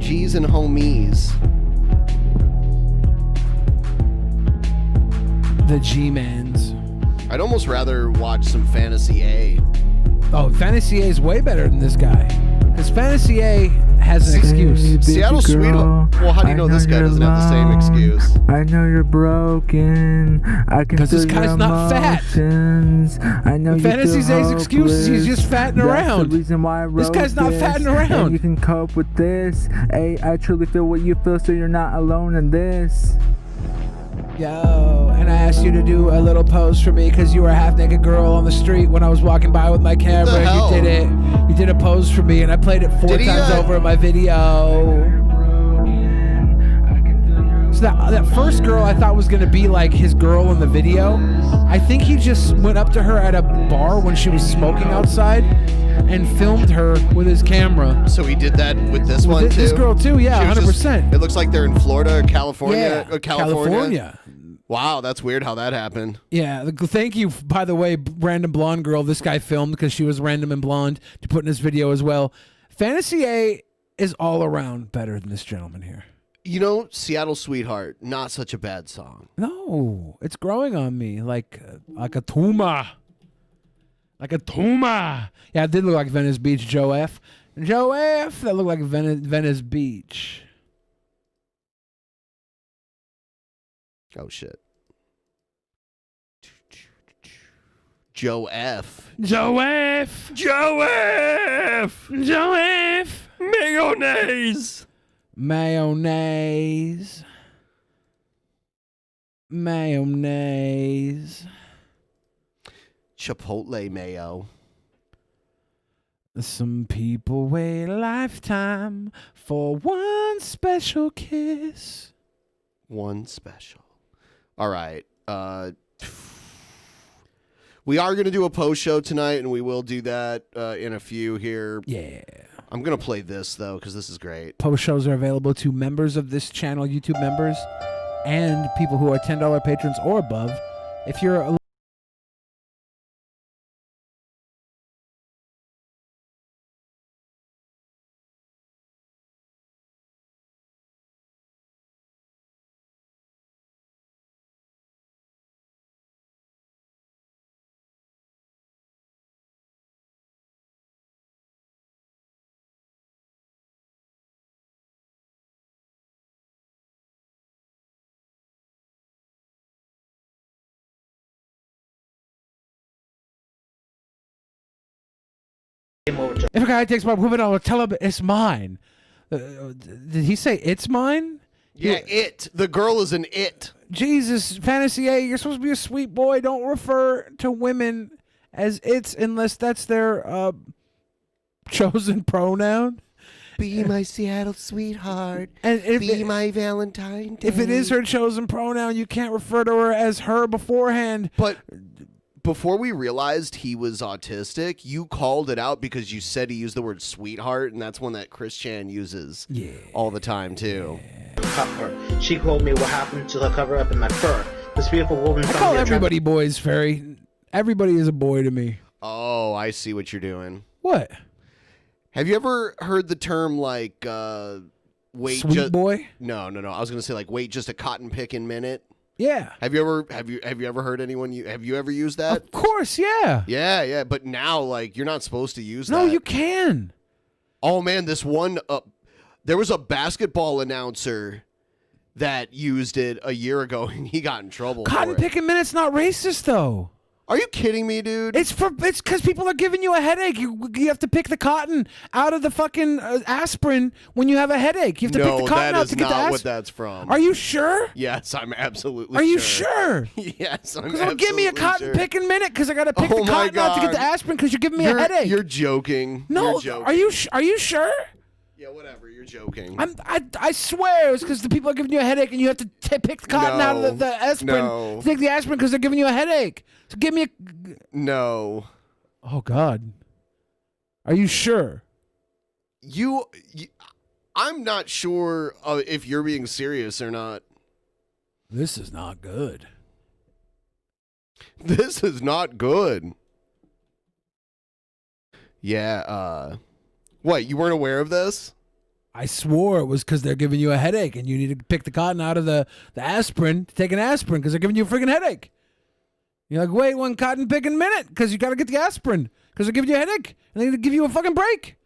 G's and homies. The G-Mans. I'd almost rather watch some Fantasy A. Oh, Fantasy A is way better than this guy. Because Fantasy A has an excuse. Seattle Sweetheart. Well, how do you know this guy doesn't have the same excuse? I know you're broken. I can feel this guy's not fat. I know Fantasy A's excuse is he's just fatting around. That's the reason why I wrote this guy's not fatting and around. you can cope with this. Hey, I truly feel what you feel, so you're not alone in this. Yo, and I asked you to do a little pose for me because you were a half-naked girl on the street when I was walking by with my camera. And you did it. You did a pose for me, and I played it 4 times over in my video. So that first girl I thought was going to be like his girl in the video. I think he just went up to her at a bar when she was smoking outside and filmed her with his camera. So he did that with this one too? This girl too, yeah, 100%. It looks like they're in Florida or California. Yeah, California. Wow, that's weird how that happened. Yeah, thank you, by the way, random blonde girl. This guy filmed because she was random and blonde to put in this video as well. Fantasy A is all around better than this gentleman here. You know, Seattle Sweetheart, not such a bad song. No, it's growing on me like a tumor. Like a tumor. Yeah, it did look like Venice Beach, Joe F. Joe F. That looked like Venice Beach. Oh, shit. Joe F. Joe F. Joe F. Joe F. Mayonnaise. Mayonnaise. Mayonnaise. Chipotle mayo. Some people wait a lifetime for one special kiss. One special. All right. We are going to do a post show tonight, and we will do that in a few here. Yeah. I'm going to play this, though, because this is great. Post shows are available to members of this channel, YouTube members, and people who are $10 patrons or above. If you're a If a guy takes my woman, I will tell him it's mine. Did he say it's mine? Yeah, it. The girl is an it. Jesus, Fantasy A, you're supposed to be a sweet boy. Don't refer to women as it's unless that's their chosen pronoun. Be my Seattle sweetheart. And be my Valentine Day. If it is her chosen pronoun, you can't refer to her as her beforehand. But before we realized he was autistic, you called it out because you said he used the word sweetheart, and that's one that Chris Chan uses all the time, too. She told me what happened to the cover up in my fur. This beautiful woman I call everybody boys, Ferry. Everybody is a boy to me. Oh, I see what you're doing. What? Have you ever heard the term like wait Sweet boy? No. I was gonna say like wait just a cotton picking minute. Yeah. Have you ever heard anyone have you ever used that? Of course, yeah. Yeah. But now like you're not supposed to use that. No, you can. Oh man, this one there was a basketball announcer that used it a year ago and he got in trouble. Cotton picking minute's not racist though. Are you kidding me, dude? It's because people are giving you a headache. You have to pick the cotton out of the fucking aspirin when you have a headache. You have to pick the cotton out to get the aspirin. No, that is not what that's from. Are you sure? Yes, I'm absolutely sure. Are you sure? Yes, I'm absolutely give me a cotton picking minute because I got to pick the cotton out to get the aspirin because you're giving me a headache. You're joking. No, you're joking. Are you sure? Yeah, whatever. You're joking. I swear it was because the people are giving you a headache and you have to pick the cotton out of the aspirin to take the aspirin because they're giving you a headache. So give me a... No. Oh, God. Are you sure? I'm not sure if you're being serious or not. This is not good. This is not good. Yeah, what, you weren't aware of this? I swore it was because they're giving you a headache and you need to pick the cotton out of the aspirin to take an aspirin because they're giving you a freaking headache. You're like, wait one cotton picking minute because you got to get the aspirin because they're giving you a headache and they give you a fucking break.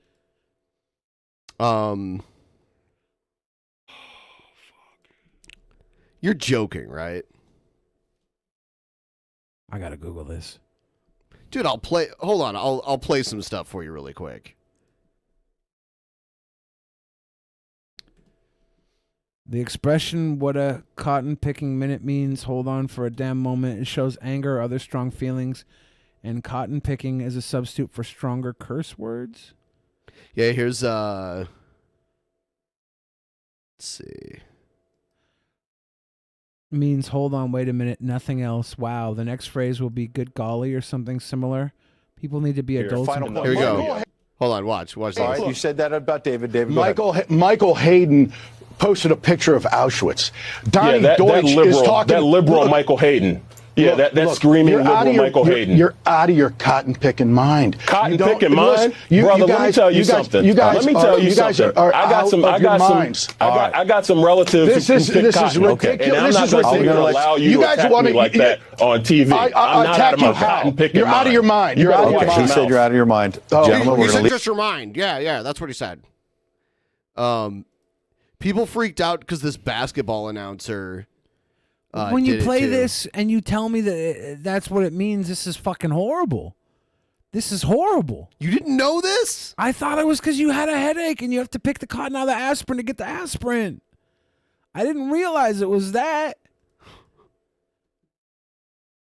You're joking, right? I got to Google this. Dude, hold on. I'll play some stuff for you really quick. The expression, what a cotton picking minute means, hold on for a damn moment. It shows anger or other strong feelings. And cotton picking is a substitute for stronger curse words. Yeah, here's, let's see. Means, hold on, wait a minute, nothing else. Wow, the next phrase will be good golly or something similar. People need to be adults. Here we go. Hold on, watch All this. right, you said that about David. David, Michael Hayden posted a picture of Auschwitz. Donnie that Deutsch liberal, is talking. That liberal Michael Hayden. Yeah, that screaming liberal Michael Hayden. You're out of your cotton picking mind. Cotton picking mind, brother. Let me tell you something. Let me tell you something. I got some relatives who pick cotton. Okay, and I'm not going to allow you to attack me like that on TV. I'm not out of my cotton picking mind. You're out of your mind. You're out of your mind. He said you're out of your mind. He said just your mind. Yeah, that's what he said. People freaked out because this basketball announcer. When you play this and you tell me that that's what it means, this is fucking horrible. This is horrible. You didn't know this? I thought it was because you had a headache and you have to pick the cotton out of the aspirin to get the aspirin. I didn't realize it was that.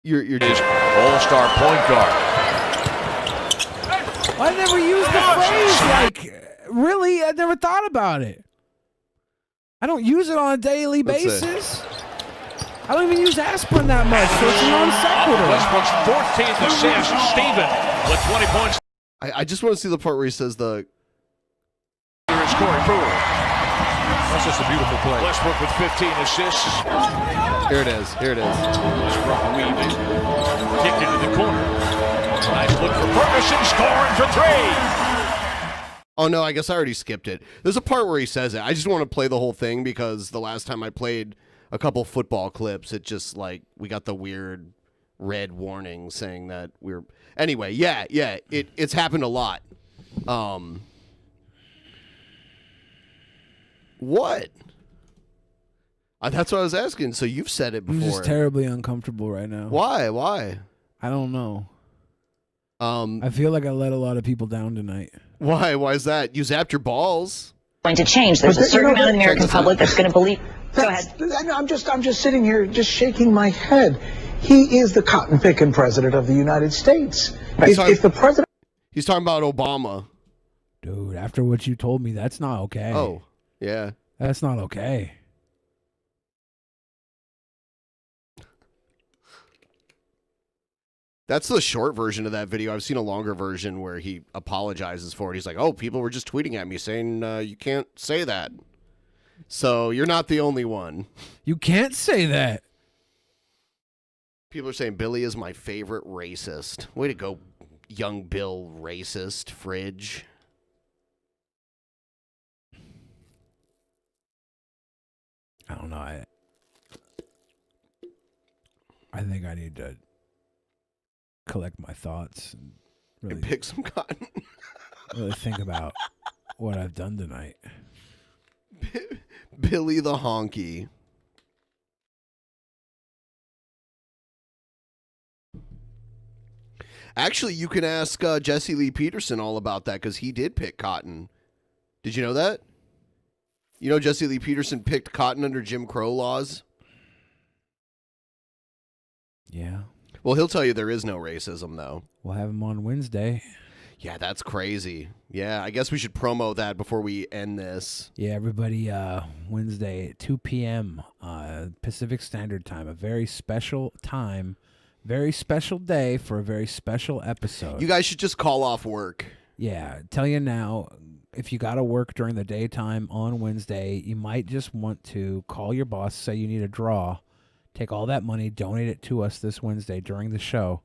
You're just all-star point guard. I never used the phrase. Like, really, I never thought about it. I don't use it on a daily basis. I don't even use aspirin that much, so it's a non sequitur. Westbrook's 14th assist. Steven with 20 points. I just want to see the part where he says the. Here's Corey Brewer. That's just a beautiful play. Westbrook with 15 assists. Here it is. Westbrook weaving. Kicked into the corner. Nice look for Ferguson. Scoring for three. Oh, no, I guess I already skipped it. There's a part where he says it. I just want to play the whole thing because the last time I played a couple football clips, it just like we got the weird red warning saying that we're anyway. Yeah, it's happened a lot. What? That's what I was asking. So you've said it before. I'm just terribly uncomfortable right now. Why? I don't know. I feel like I let a lot of people down tonight. Why? Why is that? You zapped your balls. Going to change. There's a certain amount of the American public that's going to believe. Go ahead. I'm just sitting here, just shaking my head. He is the cotton picking president of the United States. If the president, he's talking about Obama. Dude, after what you told me, that's not okay. Oh, yeah, that's not okay. That's the short version of that video. I've seen a longer version where he apologizes for it. He's like, oh, people were just tweeting at me saying you can't say that. So you're not the only one. You can't say that. People are saying Billy is my favorite racist. Way to go, young Bill racist fridge. I don't know. I think I need to collect my thoughts and really pick some cotton. Really think about what I've done tonight. Billy the honky. Actually, you can ask Jesse Lee Peterson all about that because he did pick cotton. Did you know that? You know Jesse Lee Peterson picked cotton under Jim Crow laws? Yeah. Well, he'll tell you there is no racism, though. We'll have him on Wednesday. Yeah, that's crazy. Yeah, I guess we should promo that before we end this. Yeah, everybody, Wednesday at 2 p.m. Pacific Standard Time. A very special time, very special day for a very special episode. You guys should just call off work. Yeah, tell you now, if you got to work during the daytime on Wednesday, you might just want to call your boss, say you need a draw, take all that money, donate it to us this Wednesday during the show.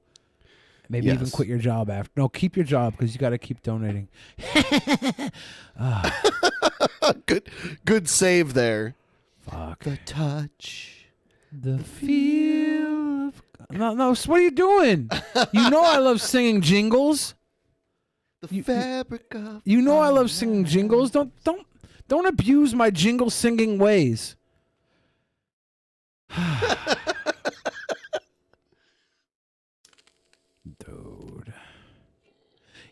Maybe even quit your job after. No, keep your job because you got to keep donating. Good save there. Fuck. The touch. The feel of... No, what are you doing? You know I love singing jingles. The fabric of... You know I love singing jingles. Don't abuse my jingle singing ways. Dude.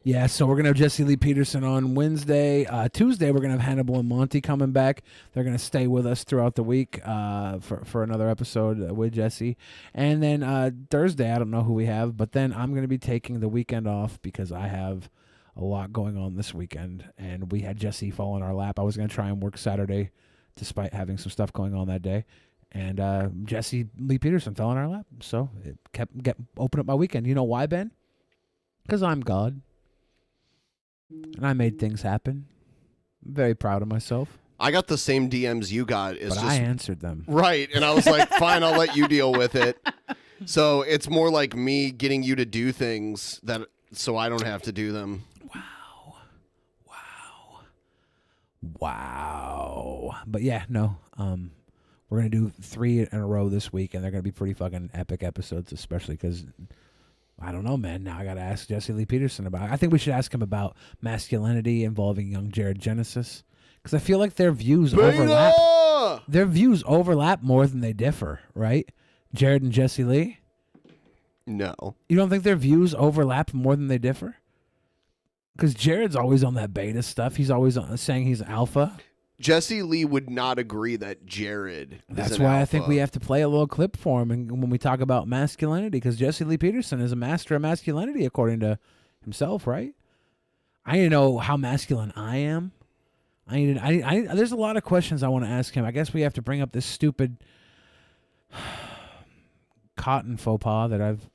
Yeah, so we're going to have Jesse Lee Peterson on Wednesday. Tuesday, we're going to have Hannibal and Monty coming back. They're going to stay with us throughout the week for another episode with Jesse. And then Thursday, I don't know who we have, but then I'm going to be taking the weekend off because I have a lot going on this weekend. And we had Jesse fall in our lap. I was going to try and work Saturday despite having some stuff going on that day. And Jesse Lee Peterson fell in our lap. So it opened up my weekend. You know why, Ben? Because I'm God. And I made things happen. I'm very proud of myself. I got the same DMs you got. But I answered them. Right. And I was like, fine, I'll let you deal with it. So it's more like me getting you to do things so I don't have to do them. Wow. But yeah, no. We're going to do 3 in a row this week, and they're going to be pretty fucking epic episodes, especially because, I don't know, man. Now I got to ask Jesse Lee Peterson about it. I think we should ask him about masculinity involving young Jared Genesis, because I feel like their views overlap. Their views overlap more than they differ, right? Jared and Jesse Lee? No. You don't think their views overlap more than they differ? Because Jared's always on that beta stuff. He's always saying he's alpha. Jesse Lee would not agree that Jared is an alpha. I think we have to play a little clip for him and when we talk about masculinity, because Jesse Lee Peterson is a master of masculinity according to himself, right? I need to know how masculine I am. There's a lot of questions I want to ask him. I guess we have to bring up this stupid cotton faux pas that I've...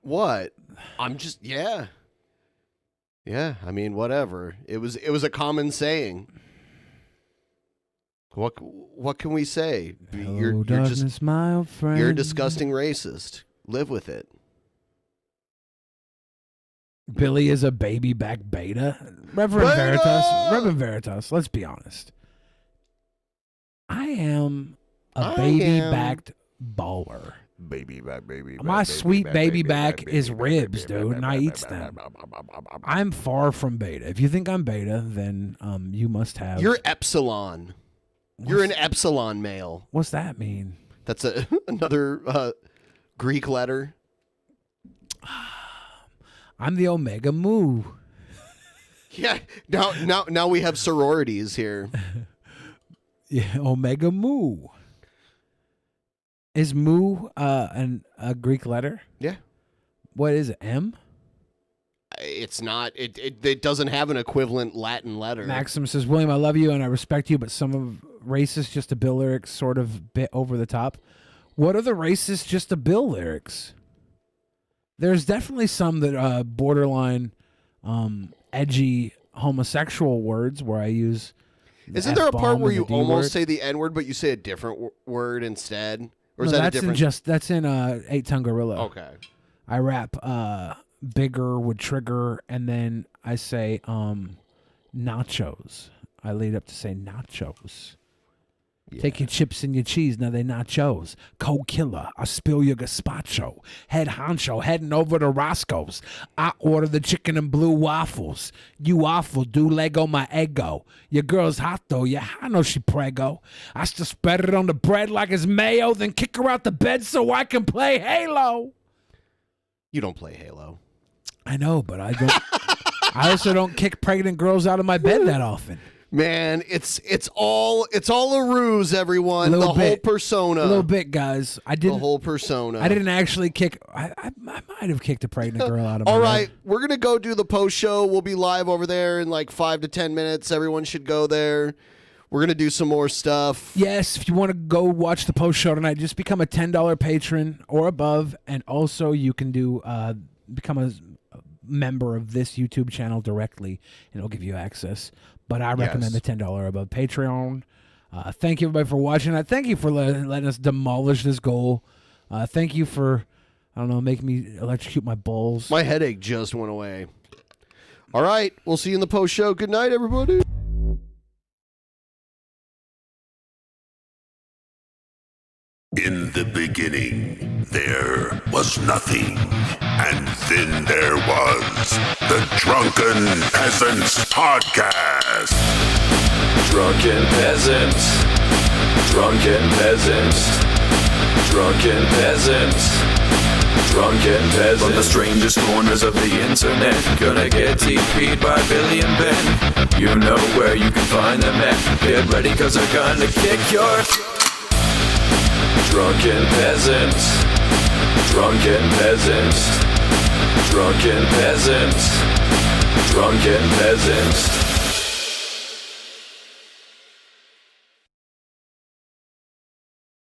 What? I'm just... Yeah. Yeah, I mean, whatever. It was a common saying. What can we say? You're just my old friend. You're a disgusting racist. Live with it. Billy is a baby back beta. Reverend Veritas, let's be honest. I am a baby backed baller. Baby back. My sweet baby back is ribs, dude, and I eats them. I'm far from beta. If you think I'm beta, then you must have... You're epsilon. You're an epsilon male. What's that mean? That's another Greek letter. I'm the Omega Mu. Yeah. Now we have sororities here. Yeah, Omega Mu. Is Mu a Greek letter? Yeah. What is it? M? It's not. It doesn't have an equivalent Latin letter. Maxim says, William, I love you and I respect you, but some of racist just a Bill lyrics sort of bit over the top. What are the racist just a Bill lyrics? There's definitely some that borderline edgy homosexual words where I use. Isn't there a part where you almost say the N word, but you say a different word instead? Or is that a different? That's in 8-Ton Gorilla. Okay. I rap bigger with trigger, and then I say nachos. I lead up to say nachos. Yeah. Take your chips and your cheese, now they nachos. Cold killer, I spill your gazpacho. Head honcho, heading over to Roscoe's. I order the chicken and blue waffles. You waffle, do Lego my ego. Your girl's hot though, yeah, I know she prego. I still spread it on the bread like it's mayo, then kick her out the bed so I can play Halo. You don't play Halo. I know, but I don't. I also don't kick pregnant girls out of my bed that often. Man, it's all a ruse, everyone. The whole persona. A little bit, guys. The whole persona. I didn't actually kick. I might have kicked a pregnant girl out of my All bed. right, we're gonna go do the post show. We'll be live over there in like 5 to 10 minutes. Everyone should go there. We're gonna do some more stuff. Yes, if you want to go watch the post show tonight, just become a $10 patron or above, and also you can do become a member of this YouTube channel directly, and it'll give you access. But I recommend the $10 or above Patreon. Thank you, everybody, for watching. Thank you for letting us demolish this goal. Thank you for, I don't know, making me electrocute my balls. My headache just went away. All right, we'll see you in the post show. Good night, everybody. In the beginning, there was nothing, and then there was the Drunken Peasants Podcast. Drunken Peasants, Drunken Peasants, Drunken Peasants, Drunken Peasants. From the strangest corners of the internet, gonna get TP'd by Billy and Ben. You know where you can find them at. Get ready, cause they're gonna kick your... Drunken Peasants, Drunken Peasants, Drunken Peasants, Drunken Peasants.